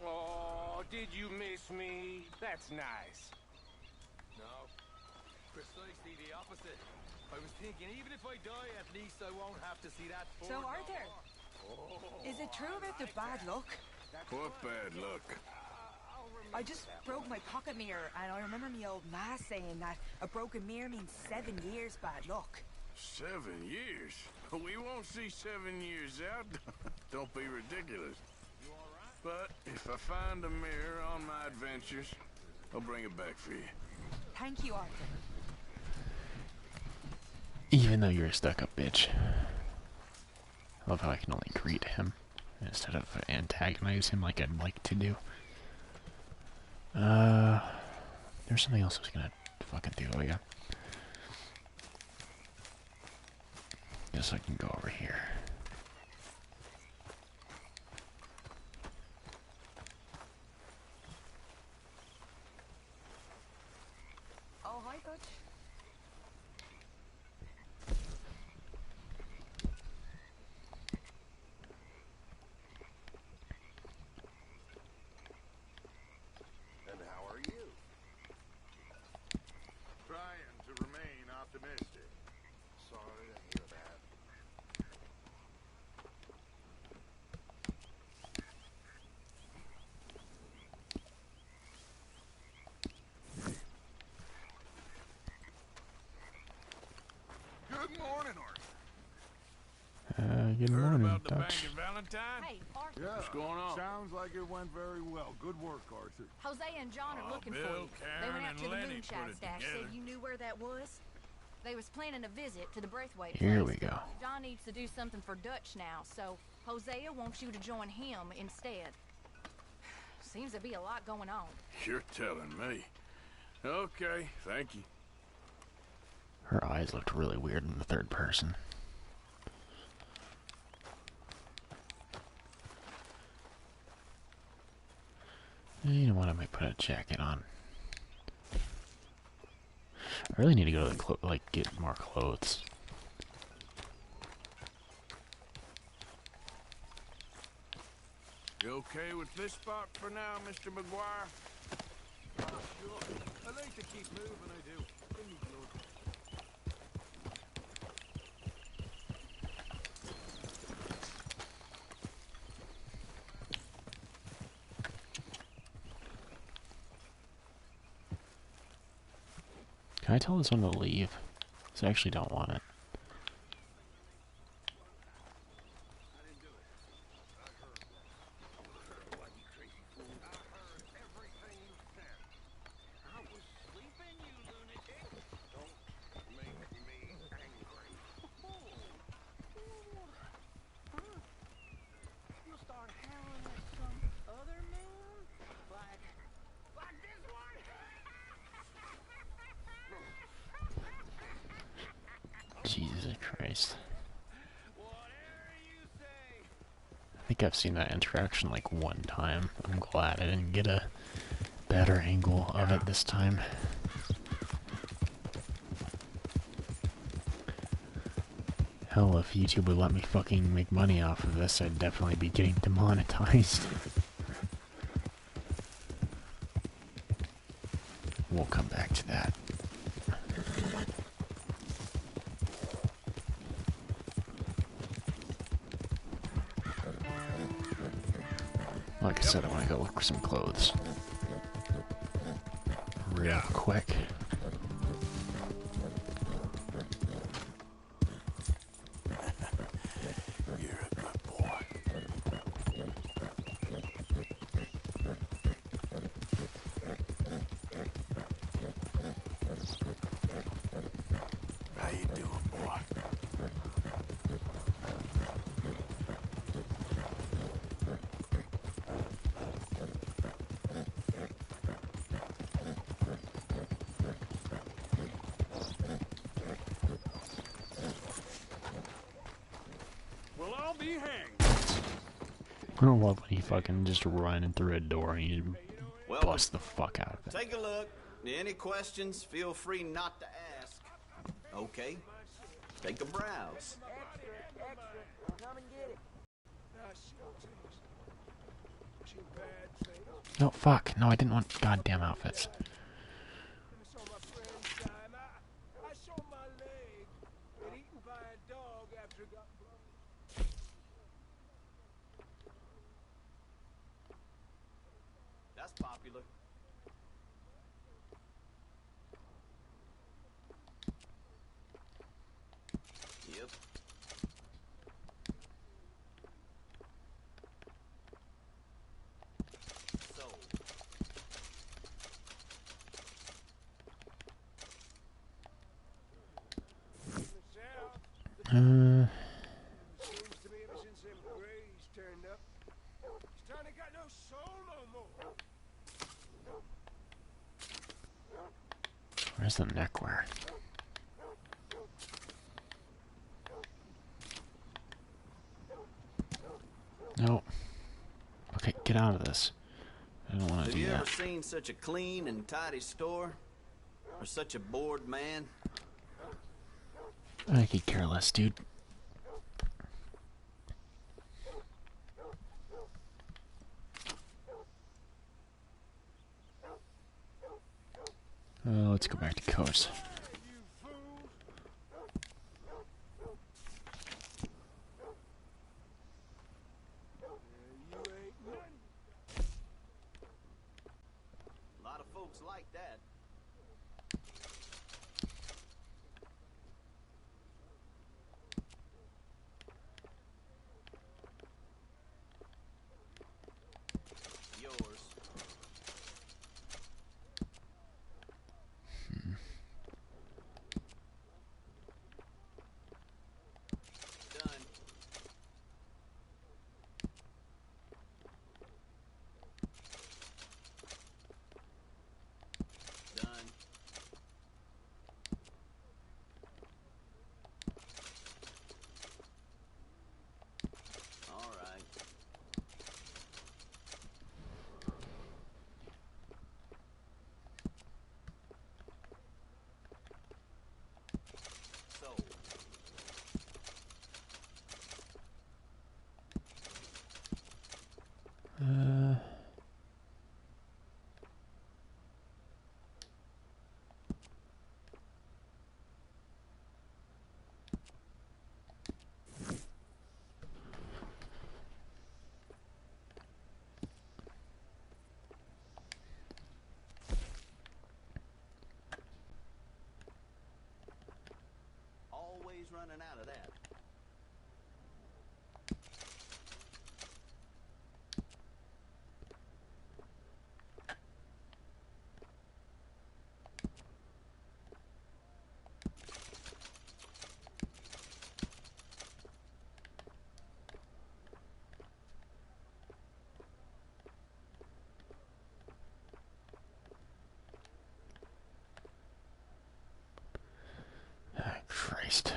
Oh, did you miss me? That's nice. No, precisely the opposite. I was thinking, even if I die, at least I won't have to see that. So, Arthur, is it true about the bad luck? What bad luck? I just broke my pocket mirror, and I remember me old ma saying that a broken mirror means 7 years bad luck. 7 years? We won't see 7 years out. Don't be ridiculous. But if I find a mirror on my adventures, I'll bring it back for you. Thank you, Arthur. Even though you're a stuck-up bitch. I love how I can only greet him instead of antagonize him like I'd like to do. There's something else I was gonna fucking do. Oh yeah. Guess I can go over here. Oh, hi, Butch. And how are you? Trying to remain optimistic. Sorry to hear that. Good morning, Arthur. Good Heard morning, about the bank Dutch. in Valentine? Hey, Arthur. Yeah. What's going on? Sounds like it went very well. Good work, Arthur. Hosea and John are looking for Bill, you. They went Karen, out and to the Lenny moonshine put it stash. together. Said you knew where that was. They was planning a visit to the Braithwaites. Here place. we go. John needs to do something for Dutch now, so Hosea wants you to join him instead. Seems to be a lot going on. You're telling me. Okay, thank you. Her eyes looked really weird in the third person. You know what? I might put a jacket on. I really need to go to the get more clothes. You okay with this spot for now, Mr. McGuire? Oh, sure. I like to keep moving, I do. Give me blood. Can I tell this one to leave? Because I actually don't want it. Jesus Christ. I think I've seen that interaction like one time. I'm glad I didn't get a better angle of it this time. Hell, if YouTube would let me fucking make money off of this, I'd definitely be getting demonetized. We'll come back to that. Like I said, I want to go look for some clothes. Real quick. You're a good boy. How you doing, boy? Well, I'll be hanged. I love when he fucking just running through a door and you Well, bust the fuck out of it. Take a look. Any questions, feel free not to ask. Okay. Take a browse. No, fuck. No, I didn't want goddamn outfits. That's popular. Yep. So, ain't got no soul no more. Where's the neckwear? No. Okay, get out of this. I don't want to Have do you that. ever seen such a clean and tidy store? Or such a bored man? I could care less, dude. Let's go back to Coast. A lot of folks like that. Yours. Done. Done. All right. So. Always running out of that. Oh, Christ.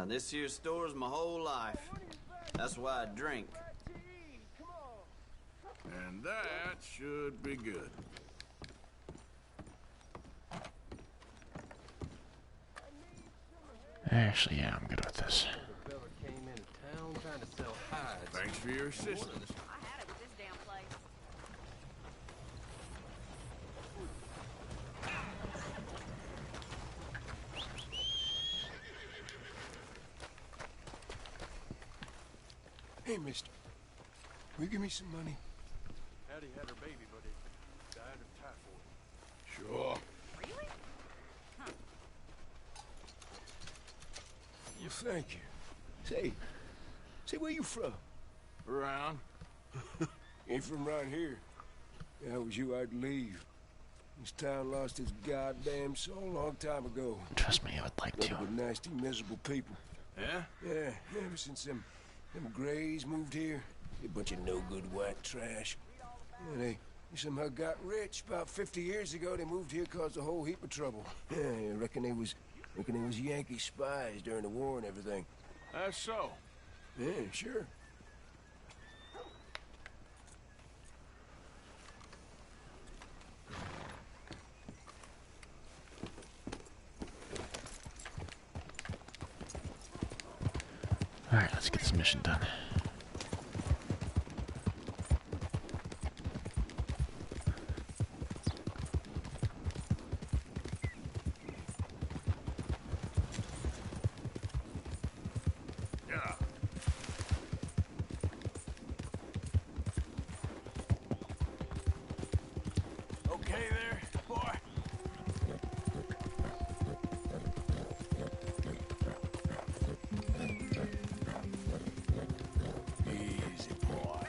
This here store's my whole life. That's why I drink. And that should be good. Actually, yeah, I'm good with this. The fella came into town trying to sell hides. Thanks for your assistance. I had it with this damn place. Hey, mister. Will you give me some money? Hattie had her baby, but it died of typhoid. Sure. Really? Huh. Well, thank you. Say, where you from? Around. Ain't from around here. If that was you, I'd leave. This town lost its goddamn soul a long time ago. Trust me, I would like to. Nothing but nasty, miserable people. Yeah? Yeah, ever since them Greys moved here, a bunch of no-good white trash. Yeah, they somehow got rich. About 50 years ago, they moved here, caused a whole heap of trouble. Yeah, I reckon they was Yankee spies during the war and everything. That's so. Yeah, sure. Alright, let's get this mission done. Yeah. Okay there, boy? Easy, boy.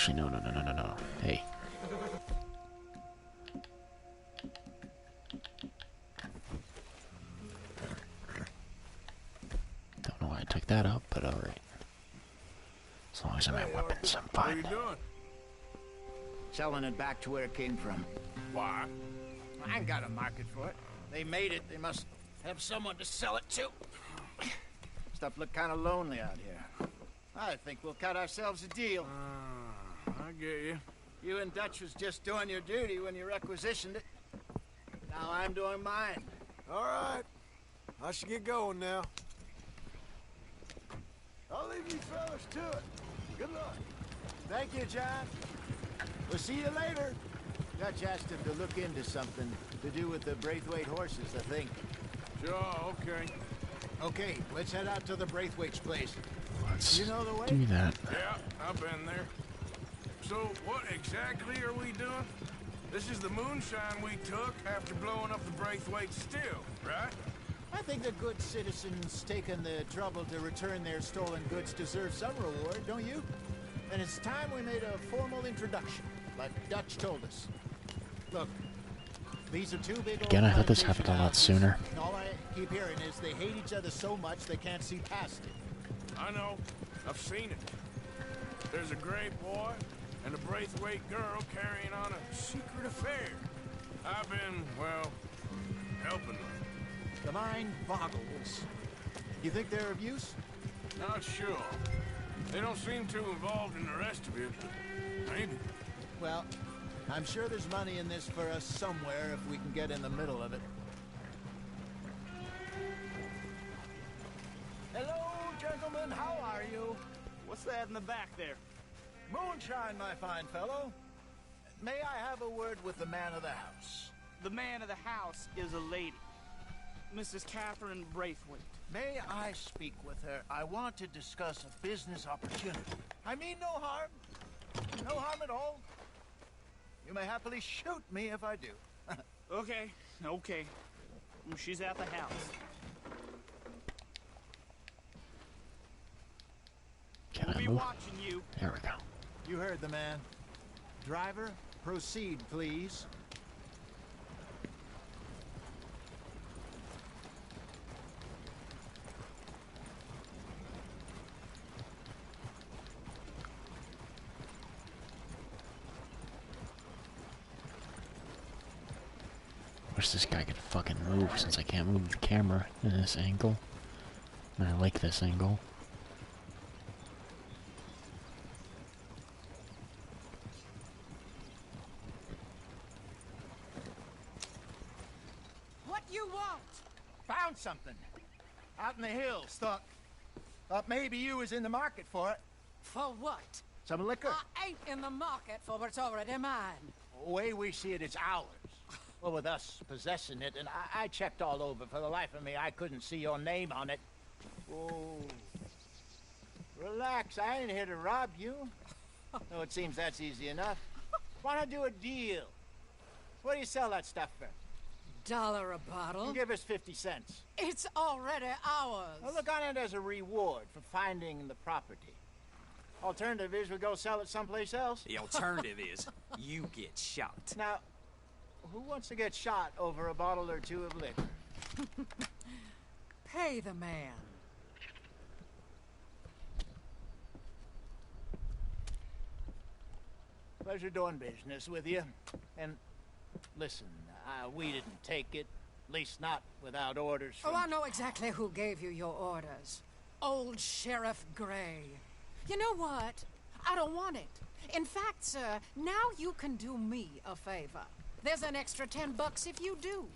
Actually, no. Hey. Don't know why I took that up, but alright. As long as I have weapons, I'm fine. What are you doing? Selling it back to where it came from. Why? I ain't got a market for it. They made it. They must have someone to sell it to. Stuff look kind of lonely out here. I think we'll cut ourselves a deal. I get you. You and Dutch was just doing your duty when you requisitioned it. Now I'm doing mine. All right. I should get going now. I'll leave you fellas to it. Good luck. Thank you, John. We'll see you later. Dutch asked him to look into something to do with the Braithwaite horses, I think. Sure, okay. Okay, let's head out to the Braithwaite's place. Let's you know the way? do that. Yeah, I've been there. So, what exactly are we doing? This is the moonshine we took after blowing up the Braithwaite still, right? I think the good citizens taking the trouble to return their stolen goods deserve some reward, don't you? And it's time we made a formal introduction, like Dutch told us. Look, these are two big Again, I thought this happened a lot sooner. And all I keep hearing is they hate each other so much they can't see past it. I know. I've seen it. There's a gray boy and a Braithwaite girl carrying on a secret affair. I've been, well, helping them. The mind boggles. You think they're of use? Not sure. They don't seem too involved in the rest of it, but maybe. Well, I'm sure there's money in this for us somewhere if we can get in the middle of it. Hello, gentlemen. How are you? What's that in the back there? Moonshine, my fine fellow. May I have a word with the man of the house? The man of the house is a lady. Mrs. Catherine Braithwaite. May I speak with her? I want to discuss a business opportunity. I mean no harm. No harm at all. You may happily shoot me if I do. Okay. She's at the house. Can We'll I be move? watching you. There we go. You heard the man. Driver, proceed, please. Wish this guy could fucking move since I can't move the camera in this angle. And I like this angle. What you want? Found something. Out in the hills. Thought maybe you was in the market for it. For what? Some liquor. I ain't in the market for what's already mine. The way we see it, it's ours. Well, with us possessing it, and I checked all over. For the life of me, I couldn't see your name on it. Oh. Relax, I ain't here to rob you. No, it seems that's easy enough. Wanna do a deal? What do you sell that stuff for? $1 a bottle? Give us 50 cents. It's already ours. Well, look on it as a reward for finding the property. Alternative is we go sell it someplace else. The alternative is you get shot. Now, who wants to get shot over a bottle or two of liquor? Pay the man. Pleasure doing business with you. And listen, we didn't take it. At least not without orders from... Oh, I know exactly who gave you your orders. Old Sheriff Gray. You know what? I don't want it. In fact, sir, now you can do me a favor. There's an extra $10 if you do.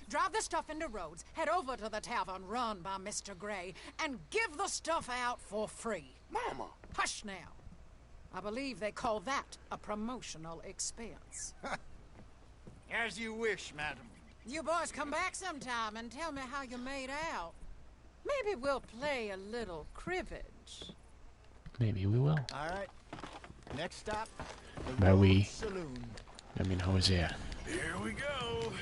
Drive the stuff into Rhodes, head over to the tavern run by Mr. Gray, and give the stuff out for free. Mama! Hush now. I believe they call that a promotional expense. As you wish, madam. You boys come back sometime and tell me how you made out. Maybe we'll play a little cribbage. Maybe we will. All right. Next stop, the By we, Rhodes Saloon. I mean Hosea. Here we go.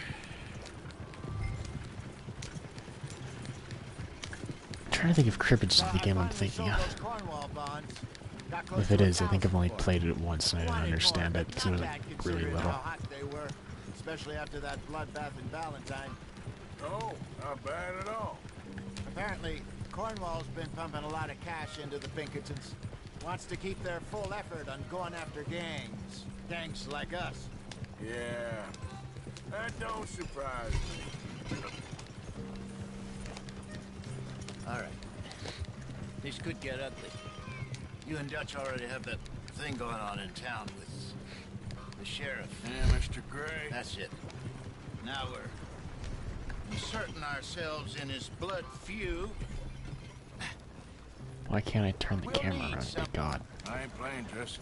I'm trying to think if cribbage is the game I'm thinking Sold of. those Cornwall bonds. If it is, I think I've only played it once and I didn't understand it because it was like really little. How hot they were, especially after that bloodbath in Valentine. Oh, not bad at all. Apparently, Cornwall's been pumping a lot of cash into the Pinkertons. Wants to keep their full effort on going after gangs. Gangs like us. Yeah, that don't surprise me. All right. This could get ugly. You and Dutch already have that thing going on in town with the sheriff. Yeah, Mr. Gray. That's it. Now we're inserting ourselves in his blood feud. Why can't I turn the camera around? Thank God. I ain't playing, Jesse.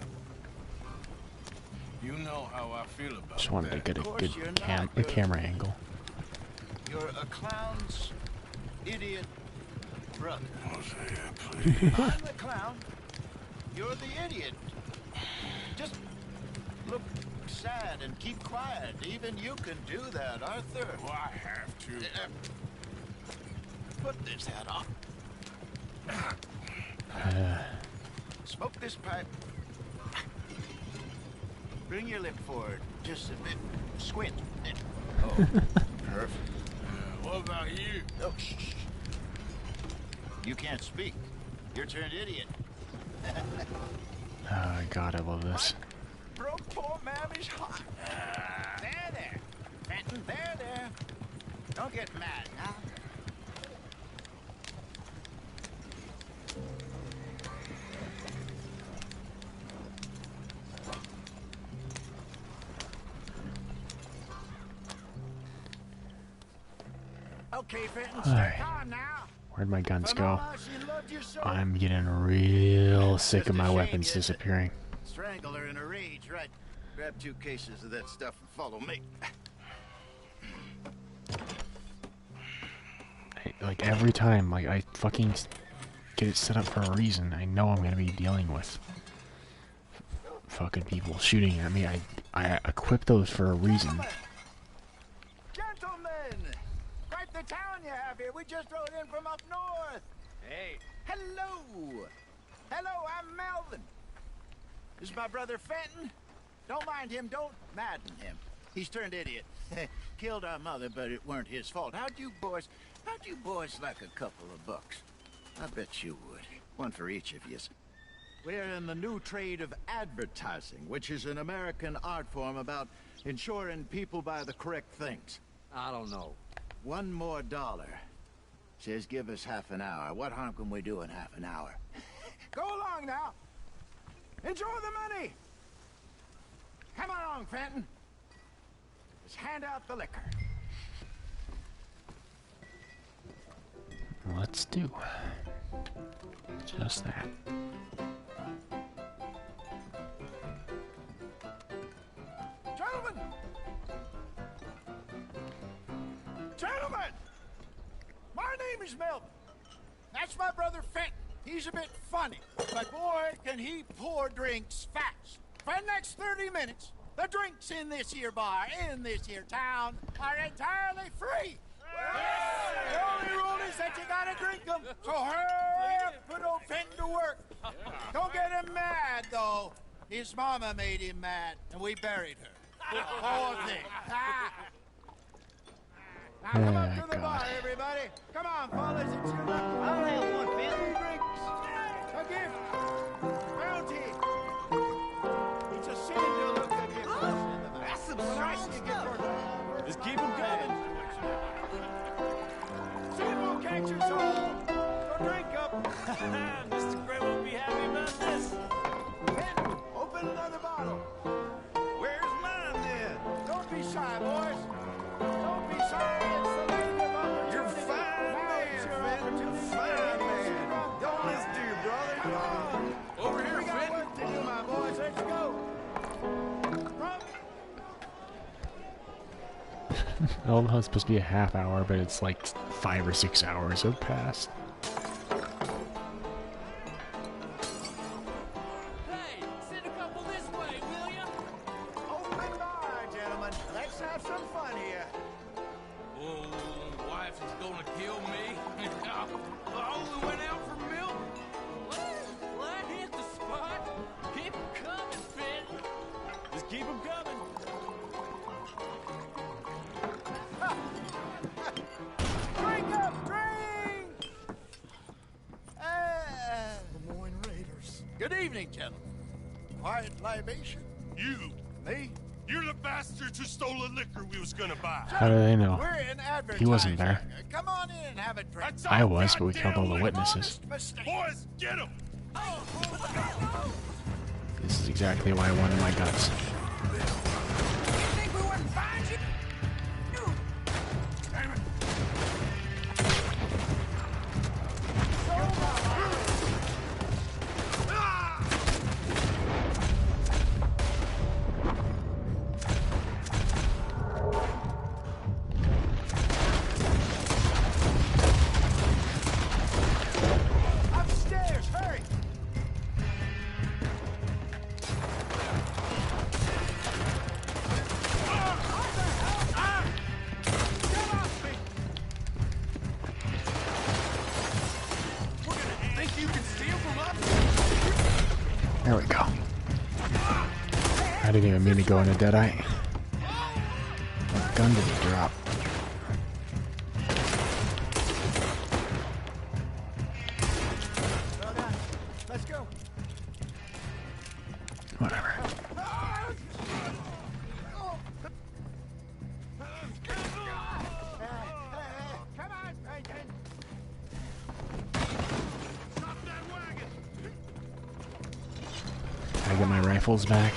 You know how I feel about Just wanted to that. get a good camera angle. You're a clown's idiot brother. Hosea, please. I'm the clown. You're the idiot. Just look sad and keep quiet. Even you can do that, Arthur. Well, I have to. Put this hat on. Smoke this pipe. Bring your lip forward just a bit. Squint. Oh, perfect. What about you? Oh, shh. You can't speak. You're turned idiot. Oh God, I love this. Broke poor Mammy's heart. There. Fenton, there. Don't get mad now. Okay, Fenton, stay calm now. Where'd my guns go? I'm getting real sick of my weapons disappearing. Strangle her in a rage, right? Grab 2 cases of that stuff and follow me. Like every time, like I fucking get it set up for a reason. I know I'm gonna be dealing with fucking people shooting at me. I equip those for a reason. Gentlemen, quite the town you have here. We just rode in from up north. Hey. Hello, I'm Melvin. This is my brother Fenton. Don't mind him, don't madden him. He's turned idiot. Killed our mother, but it weren't his fault. How'd you boys like a couple of bucks? I bet you would. One for each of you. We're in the new trade of advertising, which is an American art form about ensuring people buy the correct things. I don't know. $1 more. Says give us half an hour. What harm can we do in half an hour? Go along now. Enjoy the money. Come along, Fenton. Let's hand out the liquor. Let's do just that. Gentlemen! My name is Melvin. That's my brother Fenton. He's a bit funny, but boy, can he pour drinks fast. For the next 30 minutes, the drinks in this here bar, in this here town, are entirely free. The only rule is that you gotta drink them. So hurry up, put old Fenton to work. Don't get him mad, though. His mama made him mad, and we buried her. Poor thing. Now come up to the bar, everybody. Come on, fellas, it's your lucky. I'll have one, Fenton. Drinks. A gift. Bounty. It's a sin to look at you. That's some nice stuff. Just keep them coming. Sin will catch us all. So drink up. Mr. Gray won't be happy about this. Fenton, open another bottle. Where's mine, then? Don't be shy, boys. Don't be shy. It's the land of opportunity. You're fine, man, Fenton. You're fine, man. Don't listen to your brother. Come on. Over here, We got Fenton. work to do, my boys. Let's go. I don't know how it's supposed to be a half hour, but it's like 5 or 6 hours have passed. Hey, send a couple this way, will ya? Open bar, gentlemen. Let's have some fun here. Oh, wife is gonna kill me. I only went out for milk. What? Well, that hit the spot. Good evening, gentlemen. Quiet libation? You. Me? You're the bastards who stole the liquor we was gonna buy. How do they know? We're in advertising. He wasn't there. Come on in and have a drink. I was, but we killed all the witnesses. Boys, get him! This is exactly why I wanted my guts. Upstairs, hurry! Think you can steal from us? There we go. I didn't even mean to go into Deadeye. What gun did he drop? Well done. Let's go. Whatever. Come on, Braithwaite. Can I get my rifles back?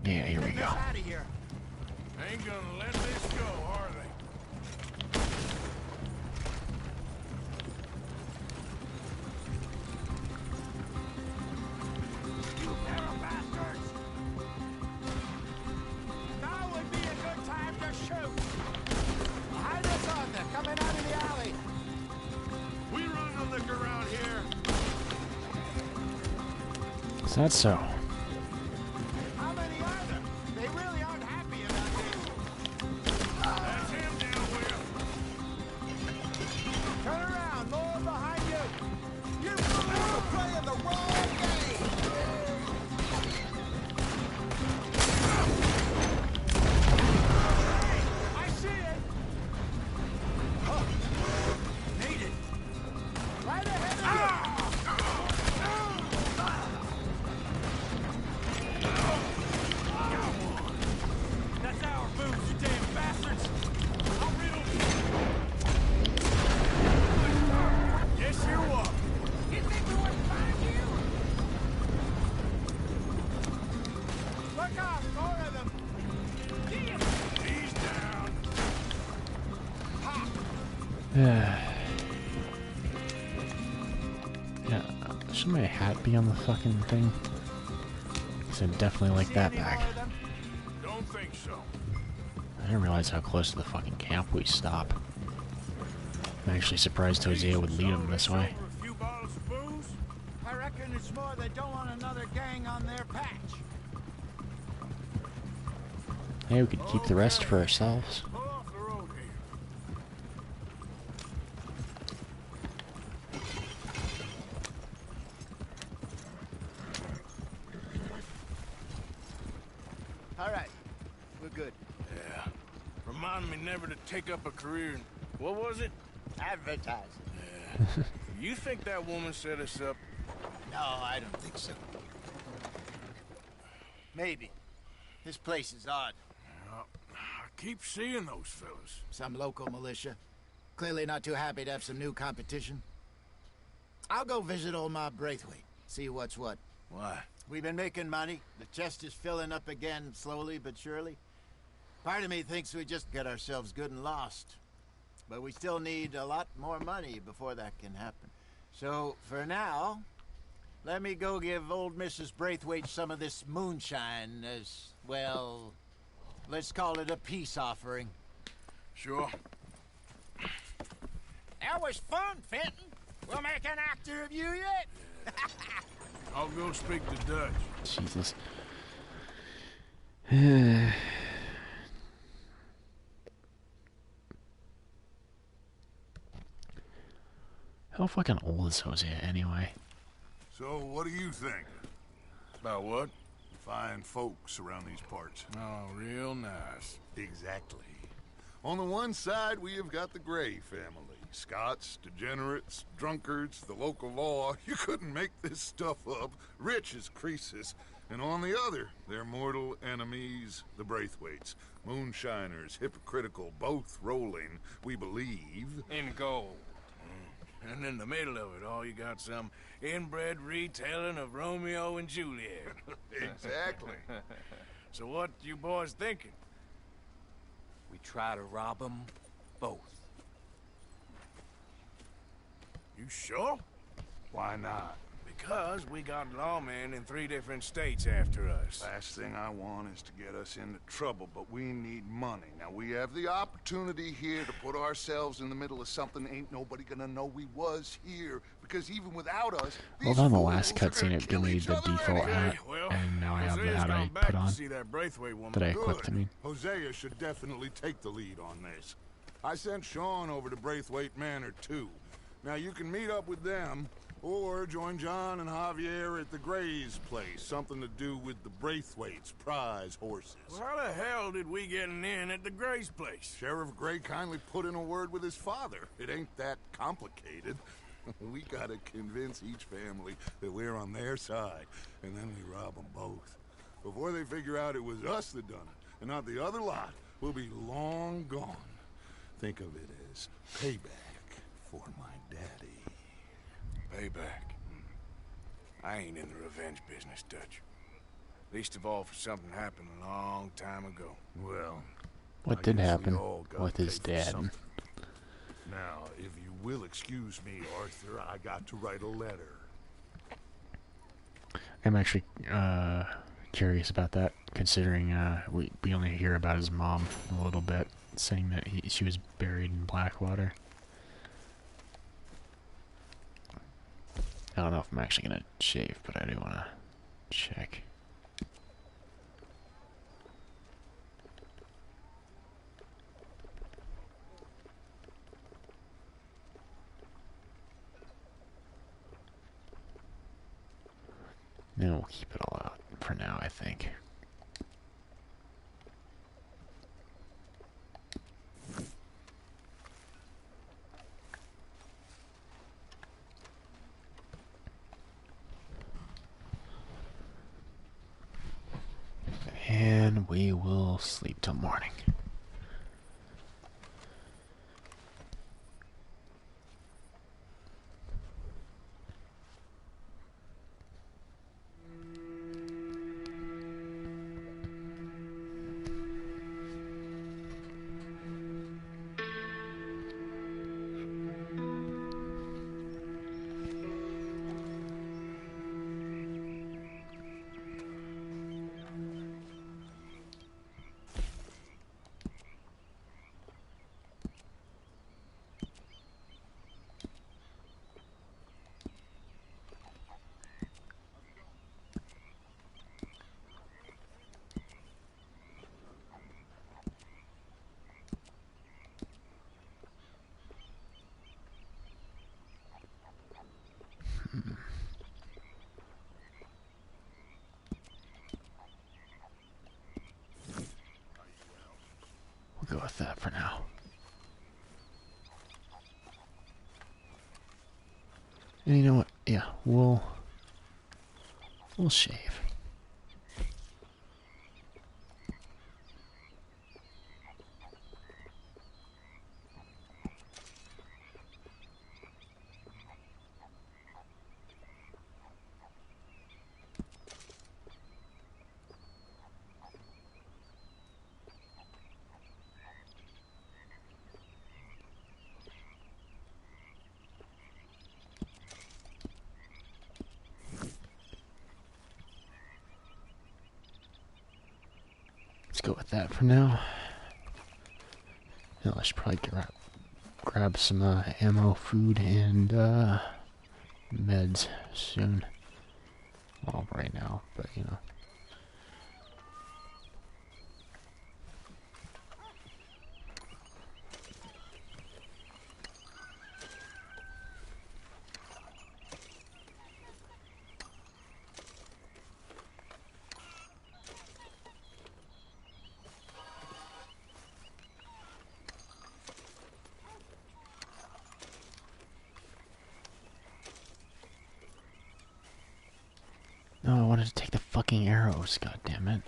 Yeah, here we go. Out of here. Ain't gonna let this go, are they? You narrow bastards! Now would be a good time to shoot. Behind us on them, coming out of the alley. We run the liquor around here. Is that so? How many are there? They really aren't happy about this. That's him down, Will. Turn around, more behind you. You're playing the wrong game. I see it. Huh. Need it. Right ahead of you. That's our booze, you damn bastards! I'll riddle Yes, you are. You think we wouldn't find you? Look out, more of them. He's down. Yeah, should my hat be on the fucking thing? So definitely like that back. Don't think so. I didn't realize how close to the fucking camp we stop. I'm actually surprised Hosea would lead him this way. A few bottles of booze? I reckon it's more they don't want another gang on their patch. Hey, we could keep the rest for ourselves. Pull off the road here. All right, we're good. Yeah. Remind me never to take up a career in, what was it? Advertising. Yeah. You think that woman set us up? No, I don't think so. Maybe. This place is odd. I keep seeing those fellas. Some local militia. Clearly not too happy to have some new competition. I'll go visit old Ma Braithwaite. See what's what. Why? We've been making money. The chest is filling up again, slowly but surely. Part of me thinks we just get ourselves good and lost. But we still need a lot more money before that can happen. So, for now, let me go give old Mrs. Braithwaite some of this moonshine as, well, let's call it a peace offering. Sure. That was fun, Fenton. We'll make an actor of you yet. I'll go speak to Dutch. Jesus. How fucking old is Hosea anyway? So, what do you think? About what? Fine folks around these parts. Oh, real nice. Exactly. On the one side, we have got the Gray family. Scots, degenerates, drunkards, the local law. You couldn't make this stuff up. Rich as Croesus. And on the other, their mortal enemies, the Braithwaites. Moonshiners, hypocritical, both rolling, we believe. In gold. And in the middle of it all, you got some inbred retelling of Romeo and Juliet. Exactly. So what you boys thinking? We try to rob them both. You sure? Why not? Because we got lawmen in 3 different states after us. Last thing I want is to get us into trouble, but we need money. Now, we have the opportunity here to put ourselves in the middle of something ain't nobody gonna know we was here, because even without us, Well, on the last cutscene, it gave me the default hat, and now I have the hat I put on. That I equipped, I mean. Hosea should definitely take the lead on this. I sent Sean over to Braithwaite Manor, too. Now, you can meet up with them, or join John and Javier at the Gray's place. Something to do with the Braithwaites' prize horses. Well, how the hell did we get in at the Gray's place? Sheriff Gray kindly put in a word with his father. It ain't that complicated. We gotta convince each family that we're on their side, and then we rob them both. Before they figure out it was us that done it, and not the other lot, we'll be long gone. Think of it as payback for my daddy. Payback. I ain't in the revenge business, Dutch. Least of all for something happened a long time ago. Well, what did happen with his dad? Now, if you will excuse me, Arthur, I got to write a letter. I'm actually curious about that, considering we only hear about his mom a little bit, saying that she was buried in Blackwater. I don't know if I'm actually gonna shave, but I do want to check. Then we'll keep it all out for now, I think. And we will sleep till morning. We'll go with that for now. And you know what? Yeah, we'll shave. Let's go with that for now. I should probably grab some ammo, food, and meds soon. Well, right now, but you know. No, I wanted to take the fucking arrows, god damn it.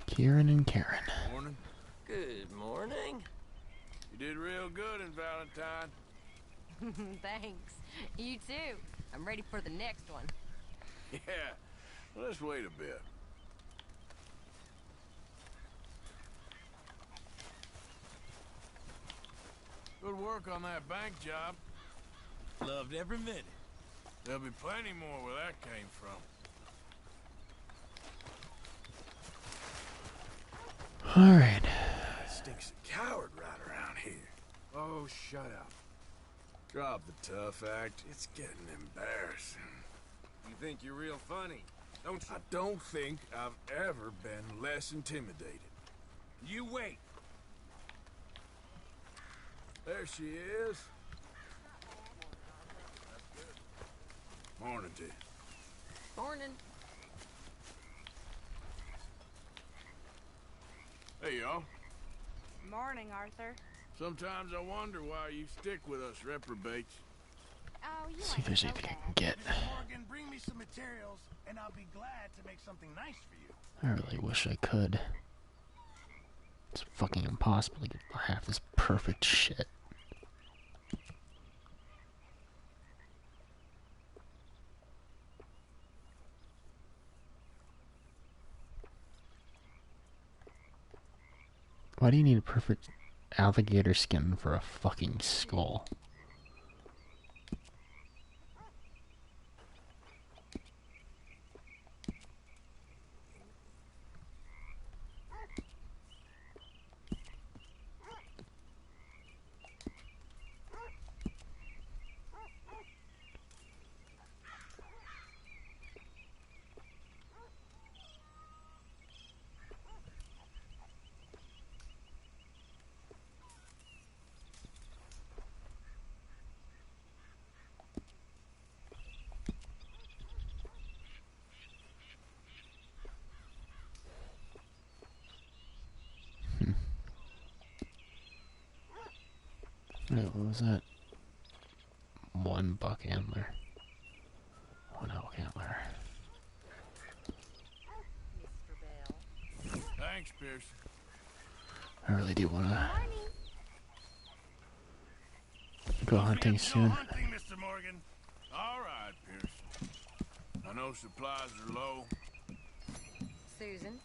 Kieran and Karen. Morning. Good morning. You did real good in Valentine. Thanks. You too. I'm ready for the next one. Yeah. Well, let's wait a bit. Good work on that bank job. Loved every minute. There'll be plenty more where that came from. Alright. Stinks a coward right around here. Oh, shut up. Drop the tough act. It's getting embarrassing. You think you're real funny, don't you? I don't think I've ever been less intimidated. You wait. There she is. Morning to you. Morning. Hey, y'all. Morning, Arthur. Sometimes I wonder why you stick with us reprobates. Oh, you See if there's anything I can get. Morgan, bring me some materials, and I'll be glad to make something nice for you. I really wish I could. It's fucking impossible to get half this perfect shit. Why do you need a perfect alligator skin for a fucking skull? Wait, what was that? One buck antler. One elk antler. Thanks, Pearson. I really do want to go hunting soon. Hunting, Mr. Morgan. All right, Pearson. I know supplies are low. Susan.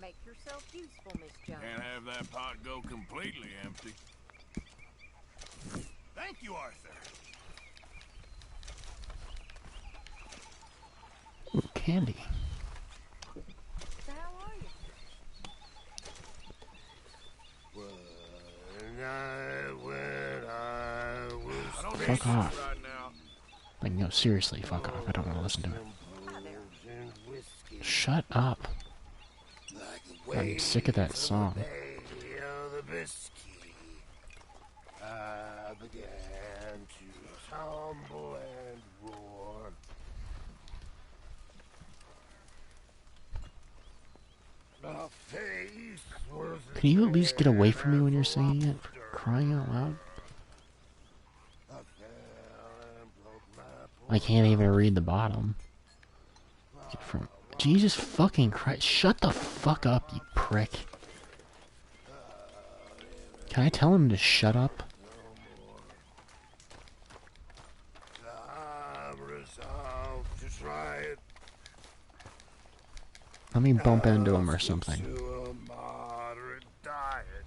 Make yourself useful, Miss Jones. Can't have that pot go completely empty. Thank you, Arthur. Ooh, candy. So how are you? Fuck off. Like, no, seriously, fuck off. I don't want to listen to it. Shut up. I'm sick of that song. I began to tumble and roar. My face was Can you at least get away from me when you're singing it? For crying out loud. I can't even read the bottom. From Jesus fucking Christ. Shut the fuck up, you prick. Can I tell him to shut up? I'm resolved to try it. Let me bump into him or something. To a moderate diet.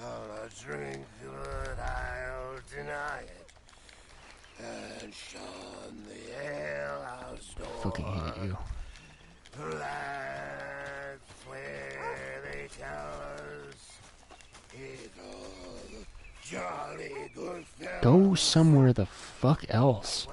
I'll drink, but I'll deny it. And shun the alehouse door. Fucking hate you. That's where they tell us it's all jolly good fellas. Go somewhere the fuck else.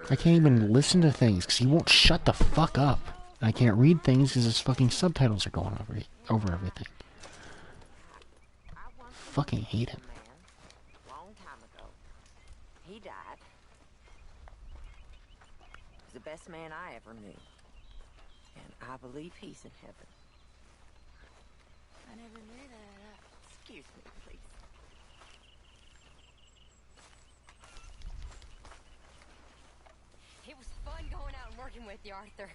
I can't even listen to things because he won't shut the fuck up. And I can't read things because his fucking subtitles are going over everything. Fucking hate him. Long time ago. He died. He was the best man I ever knew. And I believe he's in heaven. I never knew that. Excuse me, please. It was fun going out and working with you, Arthur.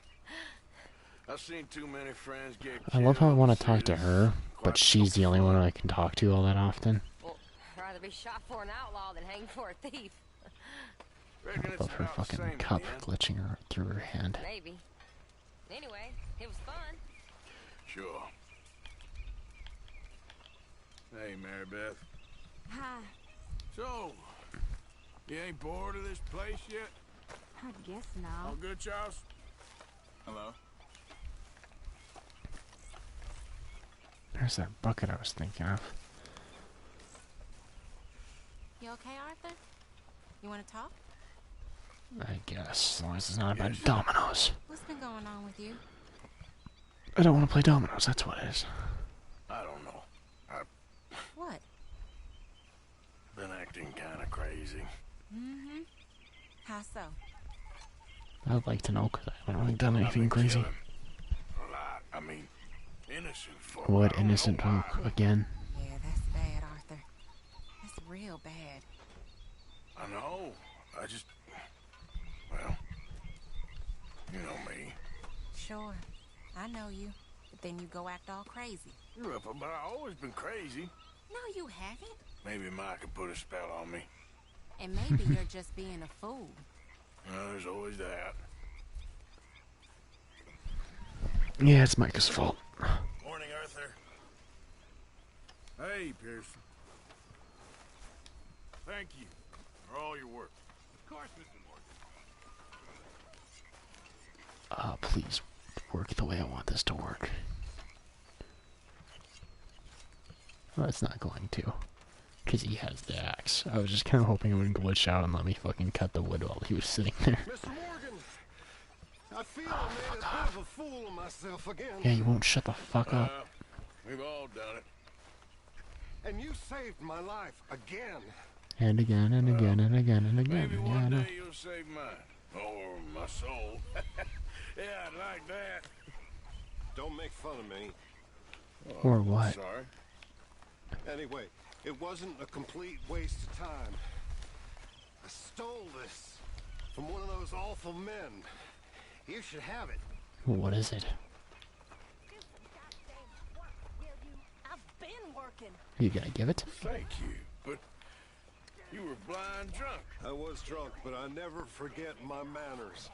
I've seen too many friends get I love how I killed. want to talk to her, but she's the only one I can talk to all that often. Well, I'd rather be shot for an outlaw than hanged for a thief. I love her fucking cup glitching her through her hand. Maybe. Anyway, it was fun. Sure. Hey, Mary Beth. Hi. So, you ain't bored of this place yet? I guess not. All good, Charles? Hello? There's that bucket I was thinking of. You okay, Arthur? You want to talk? I guess, as long as it's not about dominoes. What's been going on with you? I don't want to play dominoes, that's what it is. I don't know. What? Been acting kind of crazy. Mm-hmm. How so? I'd like to know, because I haven't really done anything crazy. A lot. I mean, innocent folk. What innocent folk again? Yeah, that's bad, Arthur. That's real bad. I know. I just... Well... You know me. Sure. I know you. But then you go act all crazy. You're up, but I've always been crazy. No, you haven't. Maybe Mike could put a spell on me. And maybe you're just being a fool. Well, there's always that. Yeah, it's Micah's fault. Morning, Arthur. Hey, Pearson. Thank you for all your work. Of course, Mr. Morgan. Please work the way I want this to work. Well, it's not going to. Because he has the axe. I was just kind of hoping it would glitch out and let me fucking cut the wood while he was sitting there. Mr. Morgan, I feel I made a bit of a fool of myself again. Yeah, you won't shut the fuck up. We've all done it. And you saved my life again. And again, and again, and again, and again. Maybe Yeah, I one know. day you'll save mine. Or my soul. Yeah, I'd like that. Don't make fun of me. Or what? Sorry. Anyway, it wasn't a complete waste of time. I stole this from one of those awful men. You should have it. What is it? I've been working. You gonna give it? Thank you, but you were blind drunk. I was drunk, but I never forget my manners.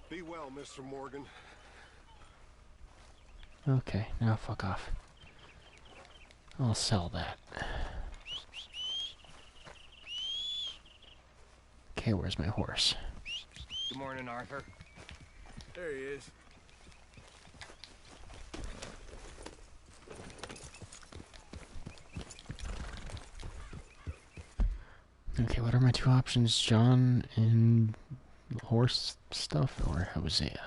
Be well, Mr. Morgan. Okay, now fuck off. I'll sell that. Okay, where's my horse? Good morning, Arthur. There he is. Okay, what are my two options? John and horse stuff or Hosea?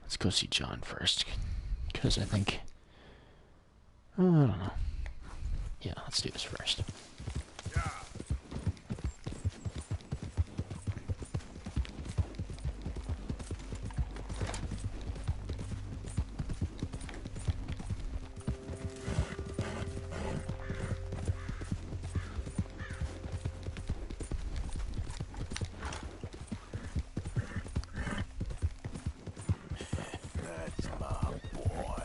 Let's go see John first. Because I think... I don't know. Yeah, let's do this first. That's my boy.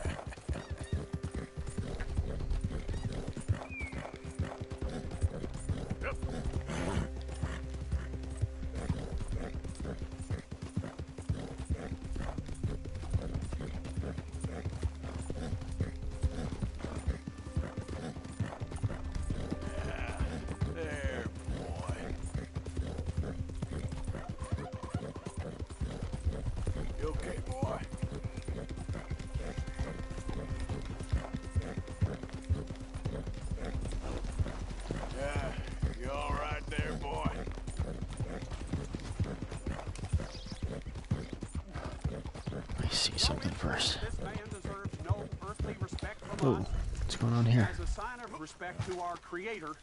see something first. This man deserves no earthly respect from Oh, us. what's going on here? As a sign of respect to our Creator,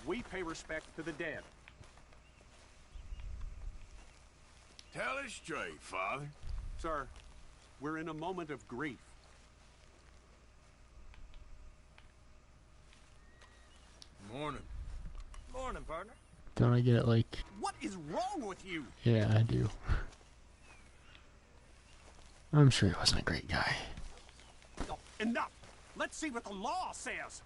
we pay respect to the dead. Tell it straight, Father. Sir, we're in a moment of grief. Morning. Morning, partner. Don't I get it like... What is wrong with you? Yeah, I do. I'm sure he wasn't a great guy. Oh, enough! Let's see what the law says.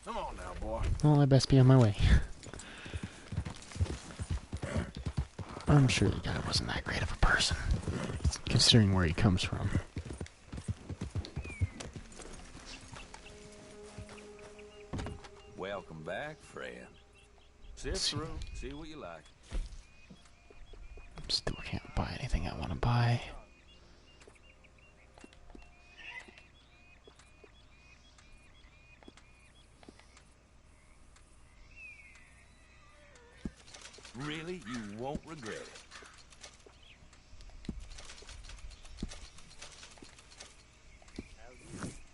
Come on now, boy. Well, I best be on my way. I'm sure the guy wasn't that great of a person, considering where he comes from. Welcome back, friend. Sit through, see what you like. Still can't buy anything I want to buy. Really, you won't regret it.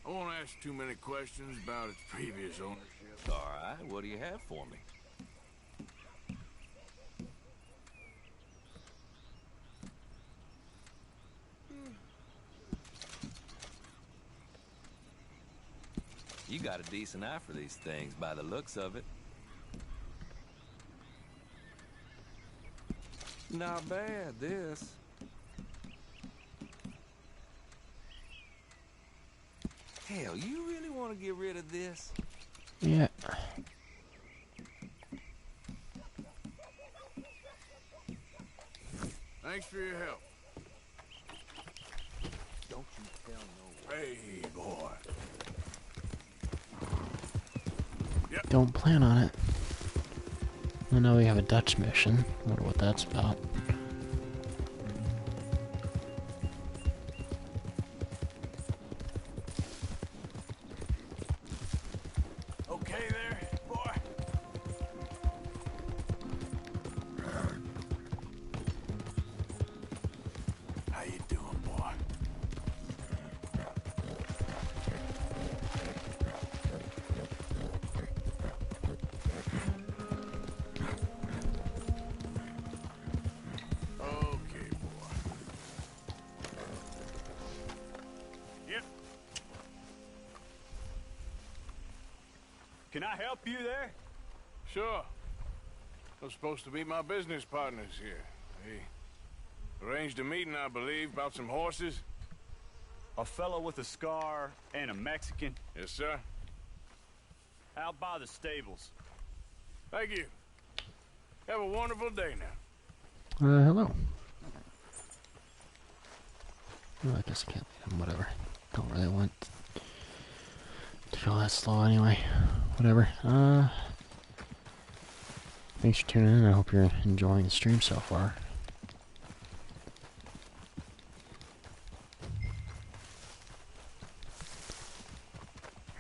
I won't ask too many questions about its previous ownership. All right, what do you have for me? You got a decent eye for these things by the looks of it. Not bad, this. Hell, you really want to get rid of this? Yeah. Thanks for your help. Don't you tell no one. Hey, boy. Don't plan on it. I know we have a Dutch mission. Wonder what that's about. Okay there, boy? How you doing, boy? Okay, boy. Yep. Can I help you there? Sure. Those supposed to be my business partners here. They arranged a meeting, I believe, about some horses. A fellow with a scar and a Mexican. Yes, sir. Out by the stables. Thank you. Have a wonderful day now. Hello. Well, I guess I can't. Whatever. Don't really want to go that slow anyway. Whatever. Thanks for tuning in. I hope you're enjoying the stream so far.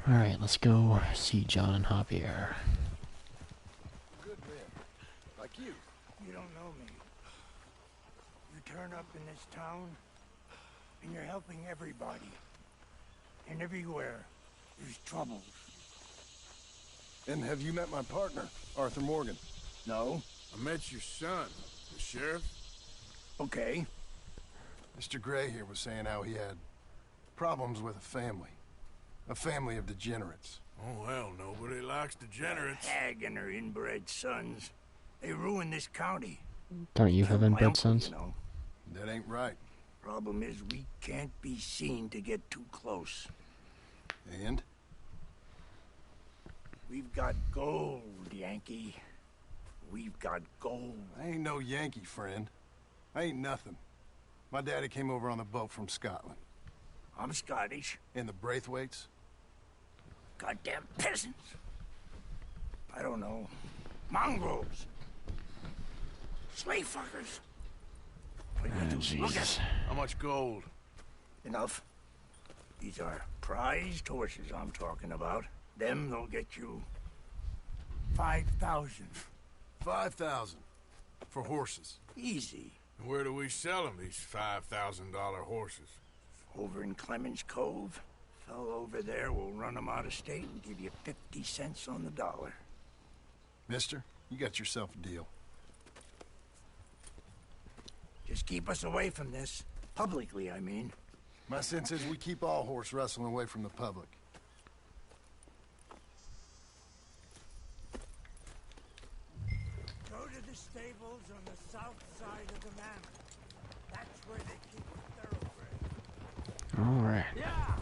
Alright, let's go see John and Javier. Good men. Like you. You don't know me. You turn up in this town, and you're helping everybody. And everywhere, there's trouble. And have you met my partner, Arthur Morgan? No? I met your son, the sheriff. Okay. Mr. Gray here was saying how he had problems with a family. A family of degenerates. Oh, well, nobody likes degenerates. That hag and her inbred sons. They ruin this county. Don't you have Killed my inbred uncle, sons? You know. That ain't right. Problem is, we can't be seen to get too close. And? We've got gold, Yankee. We've got gold. I ain't no Yankee, friend. I ain't nothing. My daddy came over on the boat from Scotland. I'm Scottish. And the Braithwaites? Goddamn peasants. I don't know. Mongrels. Slave fuckers. What are you gonna do? Look at Jesus. How much gold? Enough. These are Prized horses I'm talking about. Them they'll get you 5,000. 5,000 for horses. Easy. And where do we sell them, these $5,000 horses? Over in Clemens Cove. Fellow over there will run them out of state and give you 50 cents on the dollar. Mister, you got yourself a deal. Just keep us away from this. Publicly, I mean. My sense is we keep all horse wrestling away from the public. Go to the stables on the south side of the manor. That's where they keep the thoroughbred. All right. Yeah!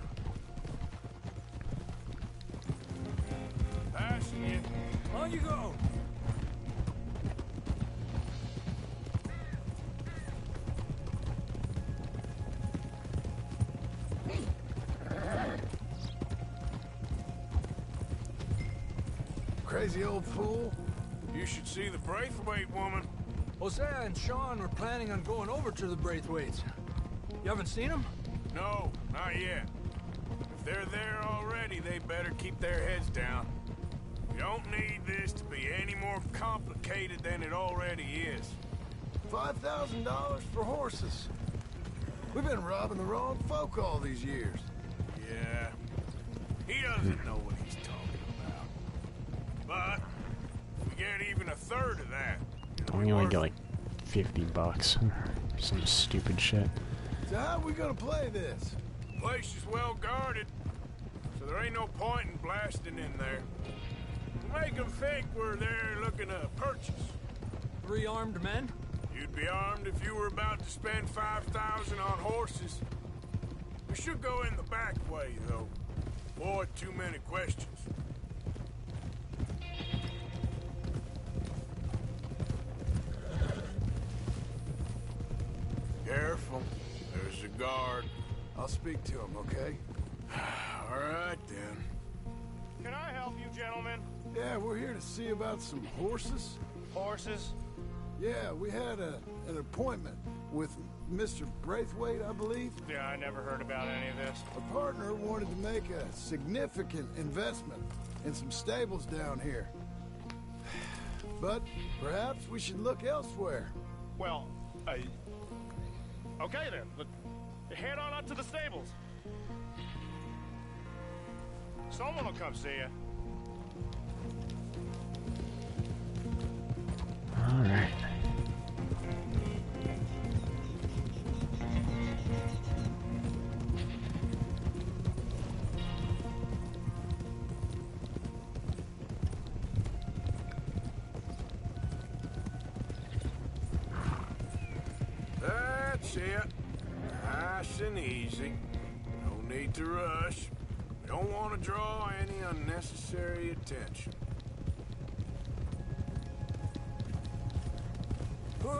Passing you. On you go! Crazy old fool. You should see the Braithwaite woman. Hosea and Sean were planning on going over to the Braithwaites. You haven't seen them? No, not yet. If they're there already, they better keep their heads down. We don't need this to be any more complicated than it already is. $5,000 for horses. We've been robbing the wrong folk all these years. Yeah, he doesn't know what he's talking about. But if we get even a third of that, Don't you only get like $50? Some stupid shit. So how are we gonna play this? the place is well guarded, so there ain't no point in blasting in there. We'll make them think we're there looking to purchase. 3 armed men? You'd be armed if you were about to spend 5,000 on horses. We should go in the back way, though. Avoid too many questions. Careful. There's a guard. I'll speak to him, okay? All right, then. Can I help you, gentlemen? Yeah, we're here to see about some horses. Horses? Yeah, we had an appointment with Mr. Braithwaite, I believe. Yeah, I never heard about any of this. A partner wanted to make a significant investment in some stables down here. But perhaps we should look elsewhere. Well, okay then. Head on up to the stables. Someone will come see you. All right. That's it. Nice and easy. No need to rush. We don't want to draw any unnecessary attention. All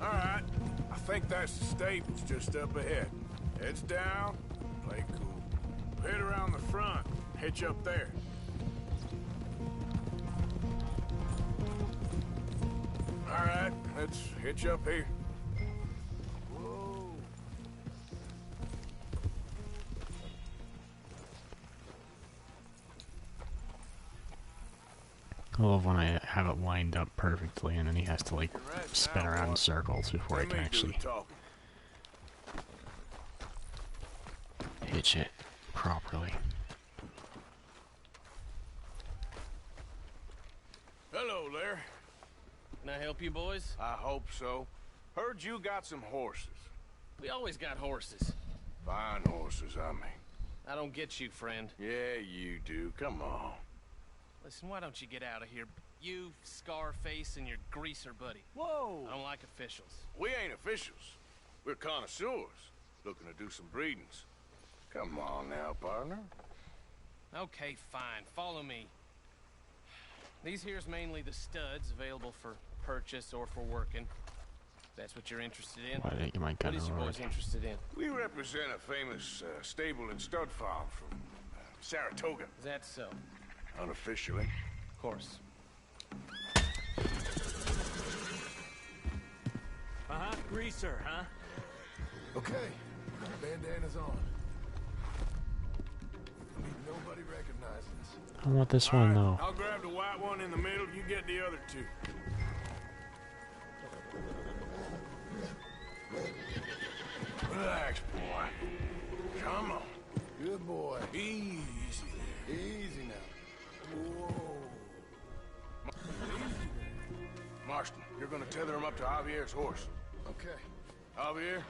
right. I think that's the stables just up ahead. Heads down, play cool. Head around the front, hitch up there. All right, let's hitch up here. I love when I have it lined up perfectly and then he has to like spin around in circles before I can actually hitch it properly. Hello there. Can I help you, boys? I hope so. Heard you got some horses. We always got horses. Fine horses, I mean. I don't get you, friend. Yeah, you do. Come on. Listen, why don't you get out of here? You, Scarface, and your greaser buddy. Whoa! I don't like officials. We ain't officials. We're connoisseurs, looking to do some breedings. Come on now, partner. Okay, fine. Follow me. These here's mainly the studs available for purchase or for working. That's what you're interested in. Why didn't you my gun What is your boys interested in? We represent a famous stable and stud farm from Saratoga. Is that so? Unofficially. Of course. Greaser, huh? Okay, bandana's on. Nobody recognizes us. I want this one though. I'll grab the white one in the middle. You get the other two. Relax, boy. Come on. Good boy. Easy there. Easy now. Whoa. Marston, you're gonna tether him up to Javier's horse. Okay. Javier,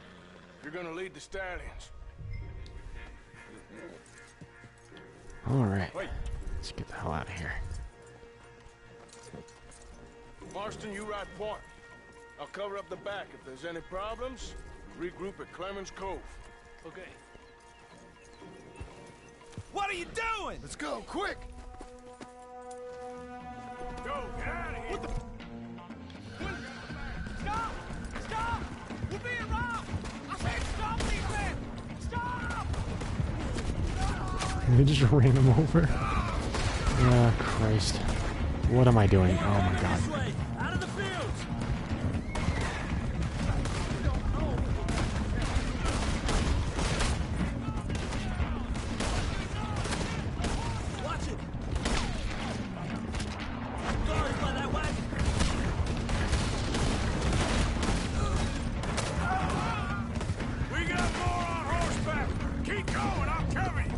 you're gonna lead the stallions. Alright. Wait. Let's get the hell out of here. Marston, you ride point. I'll cover up the back. If there's any problems, regroup at Clemens Cove. Okay. What are you doing? Let's go, quick! Go, get out of here! What the? Stop! Stop! We're being robbed! I said stop these men! Stop! They just ran him over. Oh, Christ. What am I doing? Oh my God. This way! Out of the fields! Watch it! Guards by that wagon! We got more on horseback! Keep going, I'll cover you!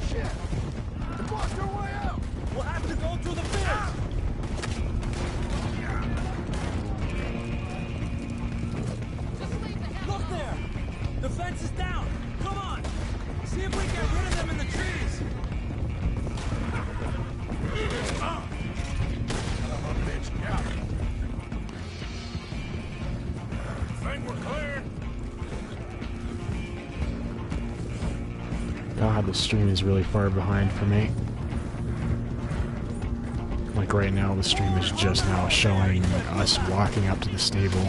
Shit! They blocked our way out! We'll have to go through the fields! Look there! The fence is down! Come on! See if we can get rid of them in the trees! Bitch, yeah. Think we're clear? God, the stream is really far behind for me. Like right now, the stream is just now showing us walking up to the stable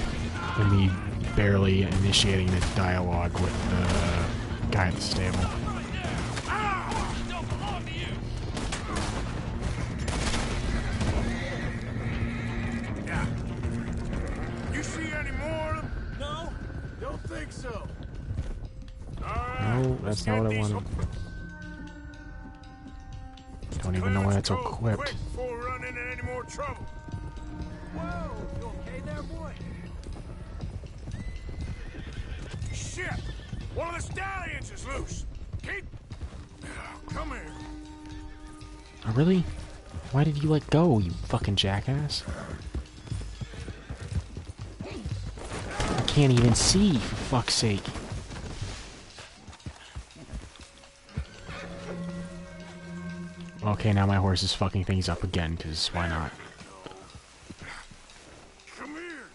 and me barely initiating the dialogue with the guy at the stable. Yeah. You see any more of them? No? Don't think so. Alright. No, that's not what I wanted. Don't even know why it's equipped. Quick before we run into any more trouble. Whoa! You okay there, boy? Shit! One of the stallions is loose. Keep... Come here. Oh, really? Why did you let go, you fucking jackass? I can't even see, for fuck's sake. Okay, now my horse is fucking things up again, because why not? Come here.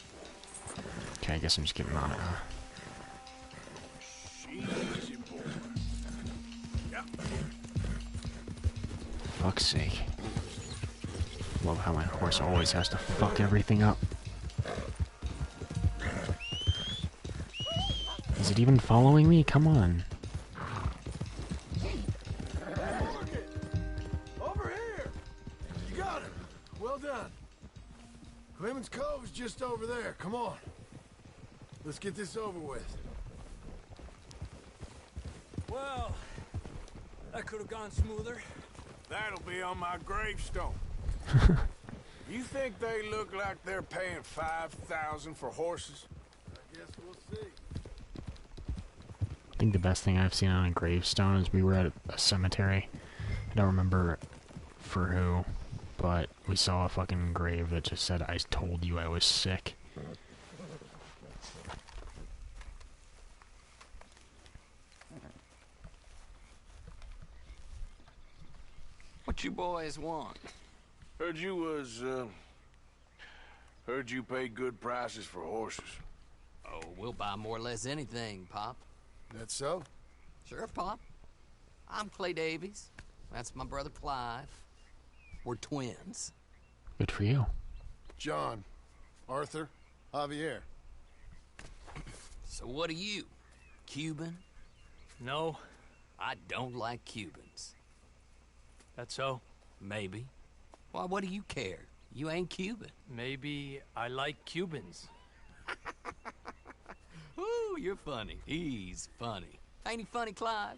Okay, I guess I'm just getting on it, huh? Easy, boy. Yep. Fuck's sake. Love how my horse always has to fuck everything up. Is it even following me? Come on. Over here! You got it! Well done. Clemens Cove's just over there. Come on. Let's get this over with. Well, that could have gone smoother. That'll be on my gravestone. You think they look like they're paying $5,000 for horses? I guess we'll see. I think the best thing I've seen on a gravestone is we were at a cemetery. I don't remember for who, but we saw a fucking grave that just said, "I told you I was sick." What you boys want? Heard you pay good prices for horses. Oh, we'll buy more or less anything, Pop. That so? Sure, Pop. I'm Clay Davies. That's my brother Clive. We're twins. Good for you. John, Arthur, Javier. So what are you? Cuban? No. I don't like Cubans. That's so? Maybe. Why, what do you care? You ain't Cuban. Maybe I like Cubans. Ooh, you're funny. He's funny. Ain't he funny, Clive?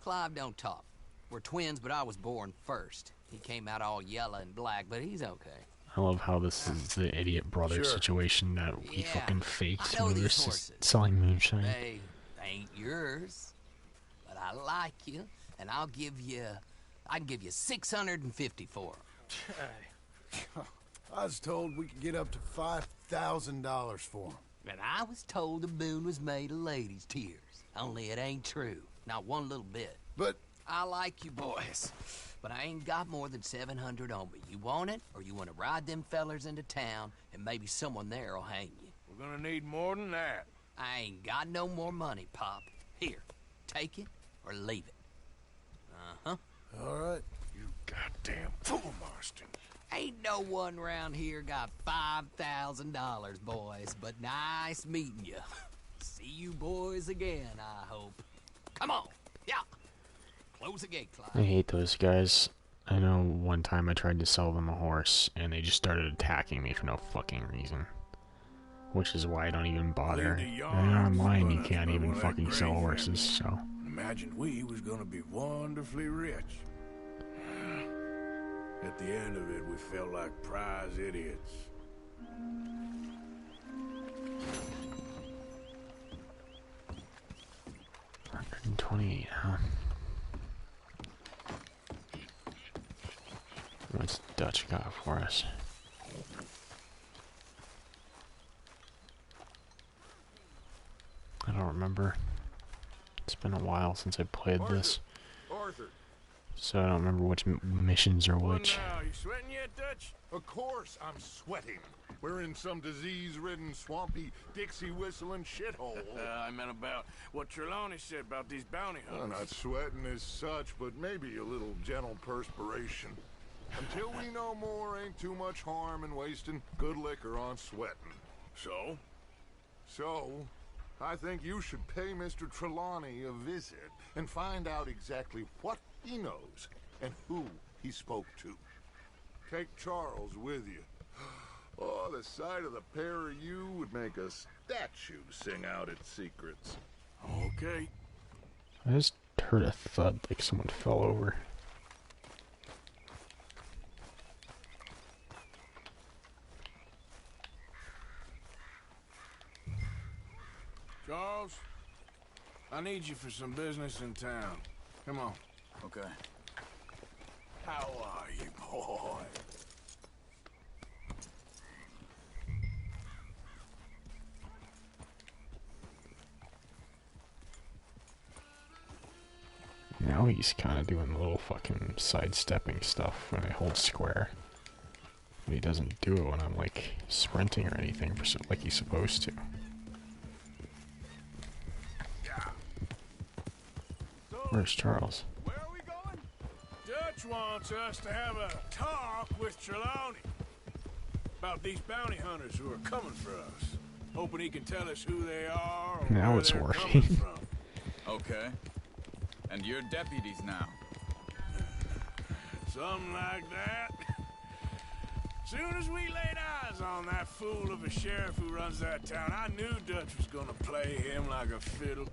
Clive don't talk. We're twins, but I was born first. He came out all yellow and black, but he's okay. I love how this is the idiot brother situation that we fucking faked when we were selling moonshine. They ain't yours, but I like you, and I can give you 650 for them. I was told we could get up to $5,000 for them. And I was told the moon was made of ladies' tears. Only it ain't true. Not one little bit. But I like you boys, but I ain't got more than 700 on me. You want it, or you want to ride them fellers into town, and maybe someone there'll hang you? We're gonna need more than that. I ain't got no more money, Pop. Here, take it or leave it. Uh-huh. All right. You goddamn fool, Marston. Ain't no one around here got $5,000, boys, but nice meeting you. See you boys again, I hope. Come on, yeah. Close the gate, Clyde. I hate those guys. I know one time I tried to sell them a horse, and they just started attacking me for no fucking reason. Which is why I don't even bother. And online, you can't even fucking sell horses, so. Imagined we was gonna be wonderfully rich. At the end of it, we felt like prize idiots. $128, huh? What's Dutch got for us? I don't remember. It's been a while since I played this. Arthur. So I don't remember which missions are which. Well, now, you sweating yet, Dutch? Of course I'm sweating. We're in some disease-ridden, swampy, Dixie-whistling shithole. I meant about what Trelawney said about these bounty hunters. Not sweating as such, but maybe a little gentle perspiration. Until we know more, ain't too much harm in wasting good liquor on sweating. So? So, I think you should pay Mr. Trelawney a visit and find out exactly what he knows and who he spoke to. Take Charles with you. Oh, the sight of the pair of you would make a statue sing out its secrets. Okay. I just heard a thud like someone fell over. Charles, I need you for some business in town. Come on. Okay. How are you, boy? Now he's kind of doing a little fucking sidestepping stuff when I hold square. But he doesn't do it when I'm like sprinting or anything like he's supposed to. Where's Charles? Where are we going? Dutch wants us to have a talk with Trelawney about these bounty hunters who are coming for us. Hoping he can tell us who they are or now where it's they're working. coming from. Okay. And you're deputies now. Something like that. Soon as we laid eyes on that fool of a sheriff who runs that town, I knew Dutch was gonna play him like a fiddle.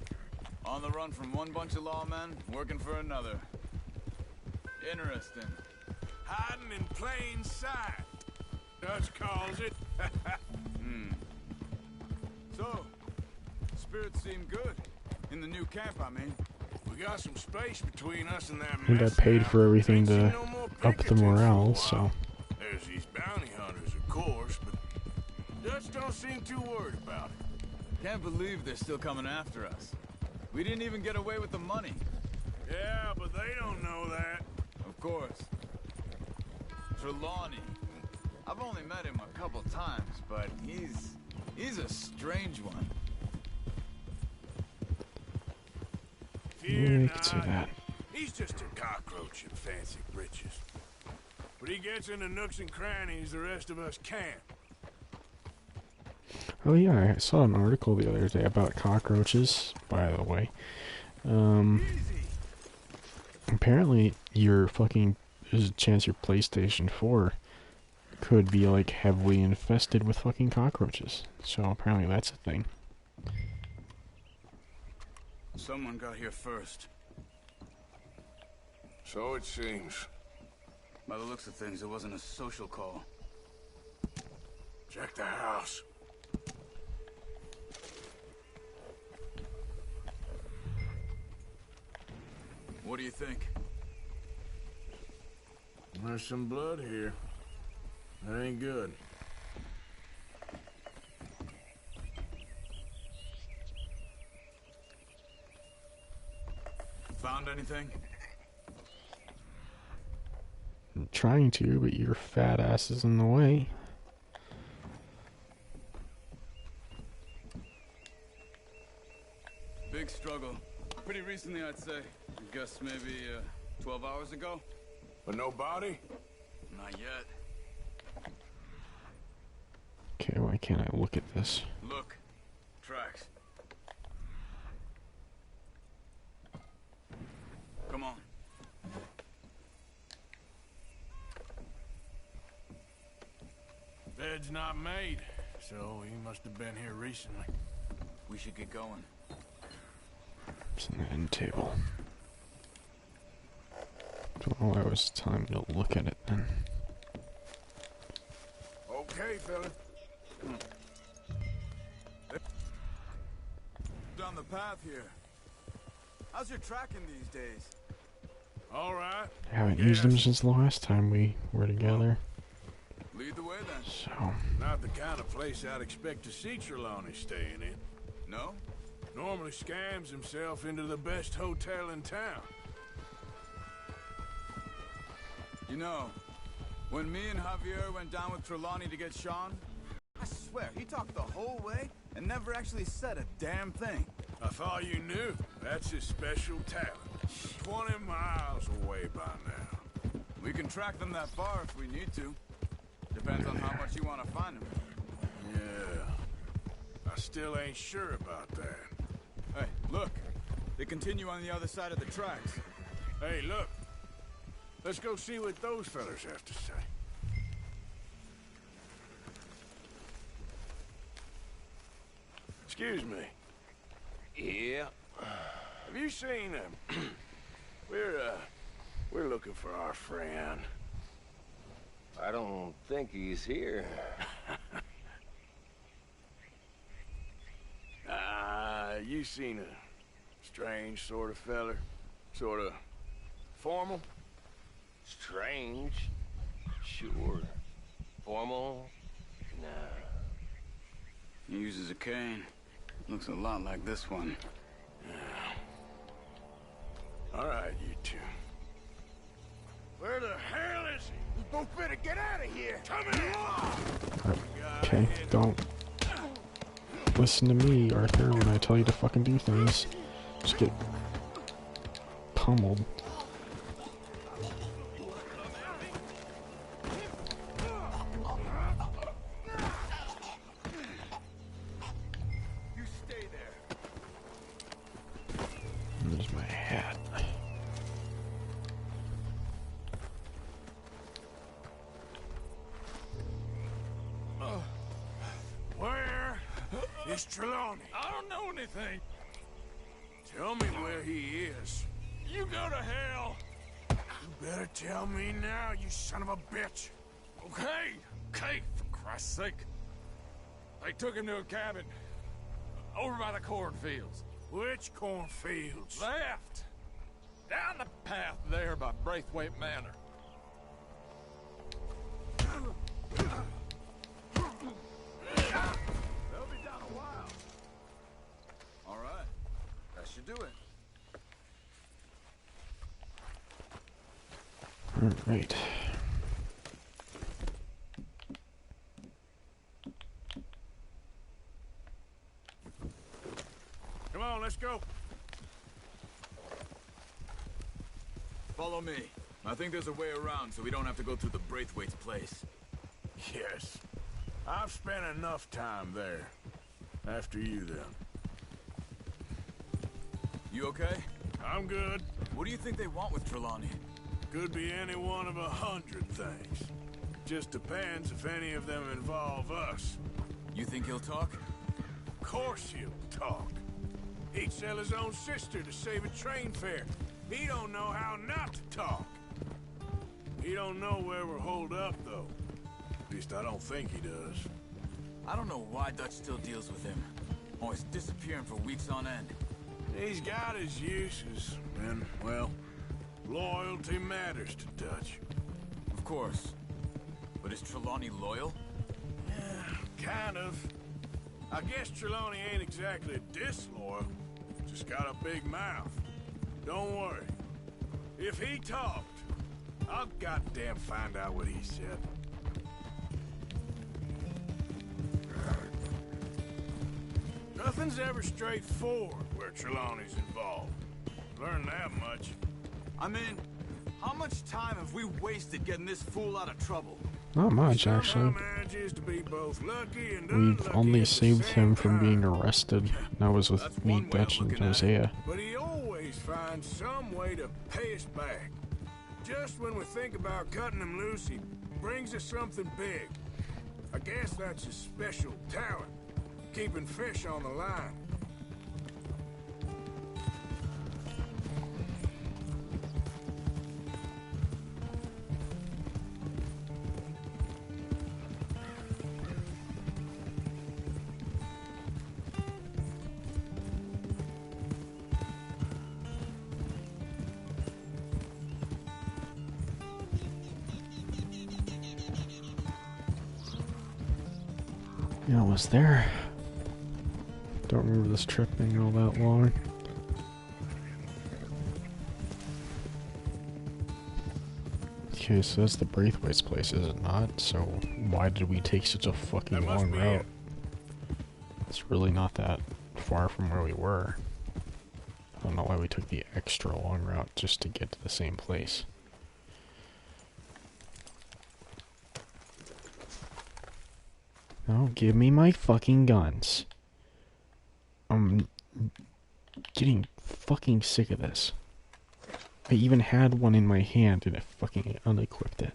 On the run from one bunch of lawmen, working for another. Interesting. Hiding in plain sight, Dutch calls it. So, spirits seem good. In the new camp, I mean. We got some space between us and that And I mess paid now. for everything Ain't seen to no more up the picketers for a morale, while. so. There's these bounty hunters, of course, but Dutch don't seem too worried about it. Can't believe they're still coming after us. We didn't even get away with the money. Yeah, but they don't know that. Of course. Trelawney. I've only met him a couple times, but he's a strange one. Fear Yeah, I can see not. that. He's just a cockroach in fancy breeches. But he gets into nooks and crannies the rest of us can't. Oh yeah, I saw an article the other day about cockroaches, by the way. Apparently there's a chance your PlayStation 4 could be like heavily infested with fucking cockroaches. So apparently that's a thing. Someone got here first. So it seems. By the looks of things, it wasn't a social call. Check the house. What do you think? There's some blood here. That ain't good. Found anything? I'm trying to, but your fat ass is in the way. Big struggle. Pretty recently, I'd say. I guess maybe 12 hours ago. But no body? Not yet. Okay, why can't I look at this? Look. Tracks. Come on. Bed's not made, so he must have been here recently. We should get going. It's an end table. Well, that was time to look at it then. Okay, fella. Down the path here. How's your tracking these days? All right. I haven't used them since the last time we were together. Lead the way then. So. Not the kind of place I'd expect to see Trelawney staying in. No? Normally scams himself into the best hotel in town. You know, when me and Javier went down with Trelawney to get Sean, I swear, he talked the whole way and never actually said a damn thing. I thought you knew. That's his special talent. 20 miles away by now. We can track them that far if we need to. Depends on how much you want to find them. Yeah. I still ain't sure about that. Hey, look. They continue on the other side of the tracks. Hey, look. Let's go see what those fellas have to say. Excuse me. Yeah. Have you seen him? We're looking for our friend. I don't think he's here. You seen a strange sort of feller? Sort of formal? Strange? Sure. Formal? Nah. He uses a cane. Looks a lot like this one. Yeah. All right, you two. Where the hell is he? We both better get out of here. Come here! Okay, don't listen to me, Arthur, when I tell you to fucking do things. Just get pummeled. You stay there. There's my hat. Where is Trelawney? I don't know anything. Tell me where he is. You go to hell. You better tell me now, you son of a bitch. Okay, for Christ's sake. They took him to a cabin over by the cornfields. Which cornfields? Left. Down the path there by Braithwaite Manor. They'll be down a while. All right. That should do it. Alright. Come on, let's go. Follow me. I think there's a way around so we don't have to go through the Braithwaites' place. Yes. I've spent enough time there. After you, then. You okay? I'm good. What do you think they want with Trelawney? Could be any one of 100 things. just depends if any of them involve us. You think he'll talk? Of course he'll talk. He'd sell his own sister to save a train fare. He don't know how not to talk. He don't know where we're holed up, though. At least I don't think he does. I don't know why Dutch still deals with him. Always disappearing for weeks on end. He's got his uses, and, well, loyalty matters to Dutch. Of course. But is Trelawney loyal? Yeah, kind of. I guess Trelawney ain't exactly disloyal. Just got a big mouth. Don't worry. If he talked, I'll goddamn find out what he said. Nothing's ever straightforward where Trelawney's involved. Learn that much. I mean, how much time have we wasted getting this fool out of trouble? Not much, actually. We've only saved him from being arrested. That was with me, Dutch, and Hosea. But he always finds some way to pay us back. Just when we think about cutting him loose, he brings us something big. I guess that's his special talent, keeping fish on the line. Yeah, I was there. Don't remember this trip being all that long. Okay, so that's the Braithwaites place, is it not? So why did we take such a fucking long route? It's really not that far from where we were. I don't know why we took the extra long route just to get to the same place. No, give me my fucking guns. I'm getting fucking sick of this. I even had one in my hand and I fucking unequipped it.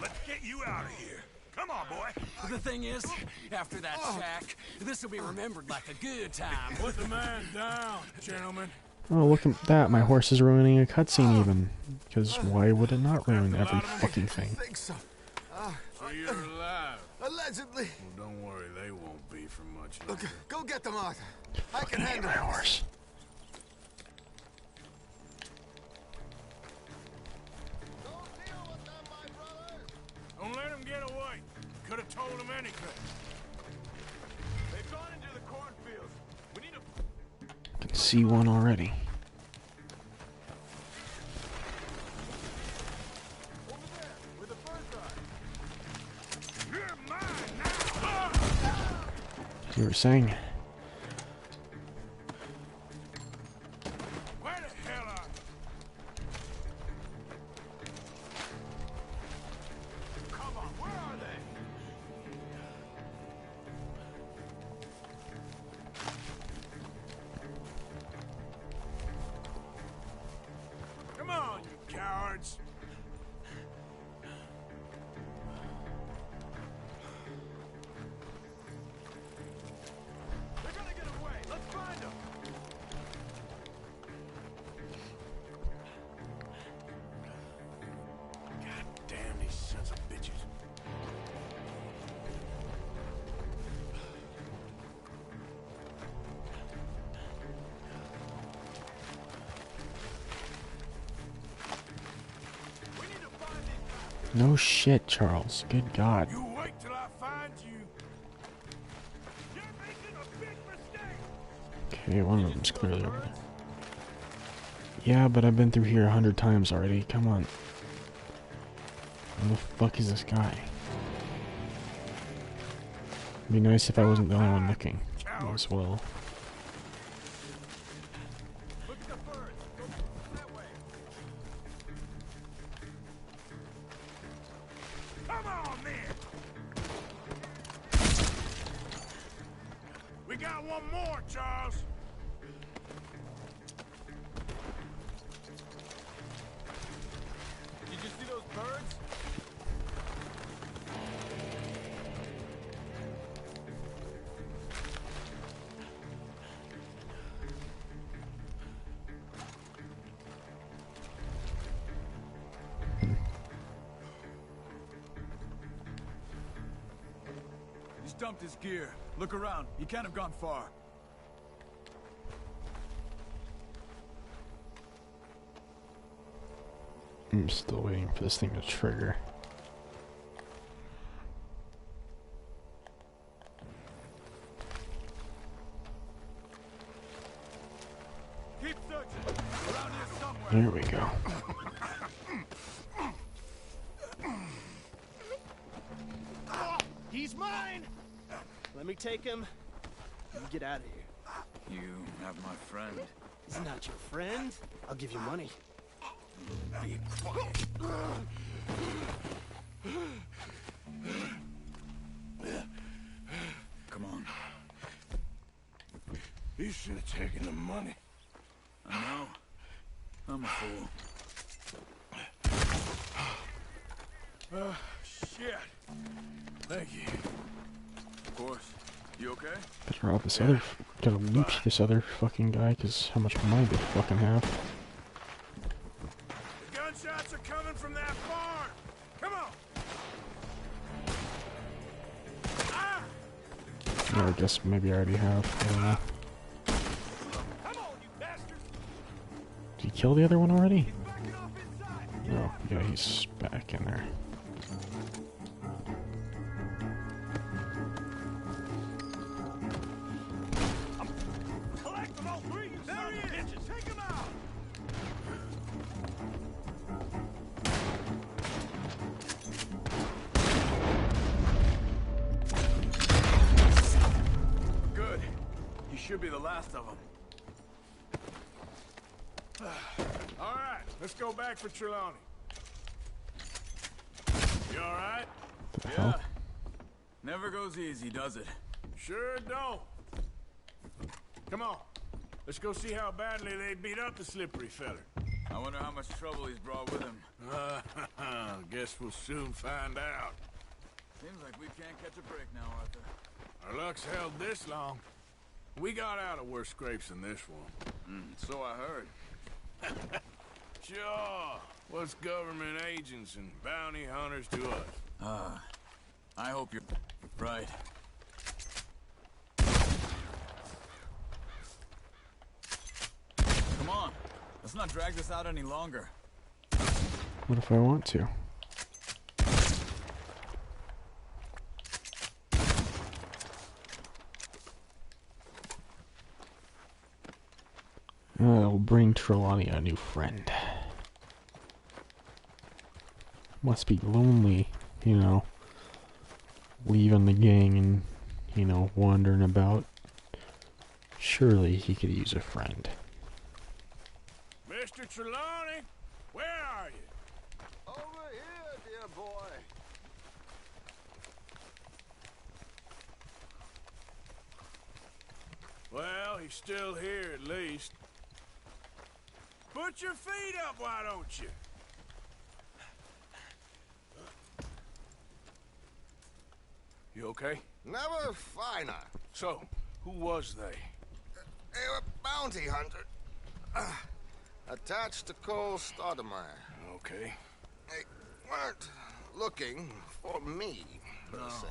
Let's get you out of here. Come on, boy. The thing is, after that shack, this will be remembered like a good time. Put the man down, gentlemen. Oh, look at that. My horse is ruining a cutscene even. Because why would it not ruin every fucking thing? I think so. So you're alive. Allegedly. Well, don't worry, they won't be for much Look, longer. go get them, Arthur. I Fucking can hate handle my this. horse. Don't let him get away. Could have told him anything. They've gone into the cornfields. We need to... I can see one already. Over there, where the birds are. You're mine now. You were saying? Where the hell are you? Come on, where are they? Come on, you cowards. They're gonna get away. Let's find them. God damn these sons of bitches. No shit, Charles. Good God. You wait till I find you. You're making a big mistake. Okay, one of them's clearly over there. Yeah, but I've been through here 100 times already. Come on. Where the fuck is this guy? It'd be nice if I wasn't the only one looking as well. Look at the birds. Go that way. Come on, man. We got one more, Charles. Did you see those birds? dumped his gear. Look around. He can't have gone far. I'm still waiting for this thing to trigger. Keep searching. Around here somewhere. There we go. He's mine! Let me take him. You get out of here. You have my friend. He's not your friend. I'll give you money. Be quiet. Come on. You should have taken the money. I know. I'm a fool. Shit. Thank you. Of course. You okay? Better rob this other. Gotta loot this other fucking guy, cause how much money they fucking have. The gunshots are coming from that barn. Come on. Ah! Yeah, I guess maybe I already have. I don't know. Come on, you bastard. Did he kill the other one already? No, yeah, he's back in there. Collect them all three, you son of bitches. Take them out. Good. You should be the last of them. All right, let's go back for Trelawney. You all right? Yeah. Never goes easy, does it? Sure don't. Come on. Let's go see how badly they beat up the slippery feller. I wonder how much trouble he's brought with him. Guess we'll soon find out. Seems like we can't catch a break now, Arthur. Our luck's held this long. We got out of worse scrapes than this one. So I heard. Sure. What's government agents and bounty hunters to us? I hope you're right. Come on. Let's not drag this out any longer. What if I want to? I'll bring Trelawney a new friend. Must be lonely, you know, leaving the gang and, you know, wandering about. Surely he could use a friend. Mr. Trelawney, where are you? Over here, dear boy. Well, he's still here at least. Put your feet up, why don't you? You okay? Never finer. So, who was they? They were bounty hunter. Attached to Cole Stoudemire. Okay. They weren't looking for me, per se.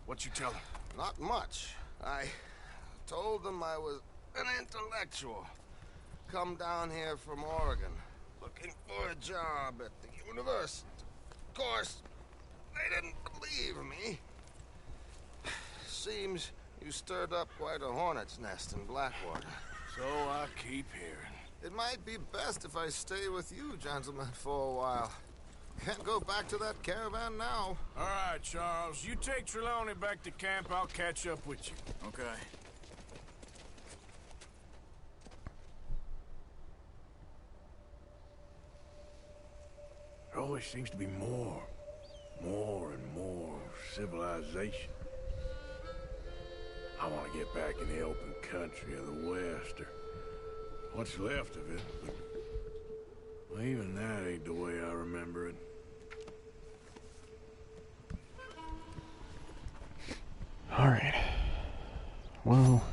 What you tell them? Not much. I told them I was an intellectual. Come down here from Oregon, looking for a job at the university. Of course, they didn't believe me. Seems you stirred up quite a hornet's nest in Blackwater. So I keep hearing. It might be best if I stay with you, gentlemen, for a while. Can't go back to that caravan now. All right, Charles. You take Trelawney back to camp. I'll catch up with you. Okay. There always seems to be more and more civilization. I want to get back in the open country of the West, or what's left of it, but well, even that ain't the way I remember it. Alright. Well,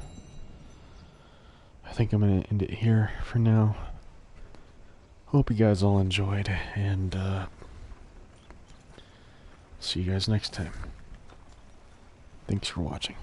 I think I'm going to end it here for now. Hope you guys all enjoyed, and see you guys next time. Thanks for watching.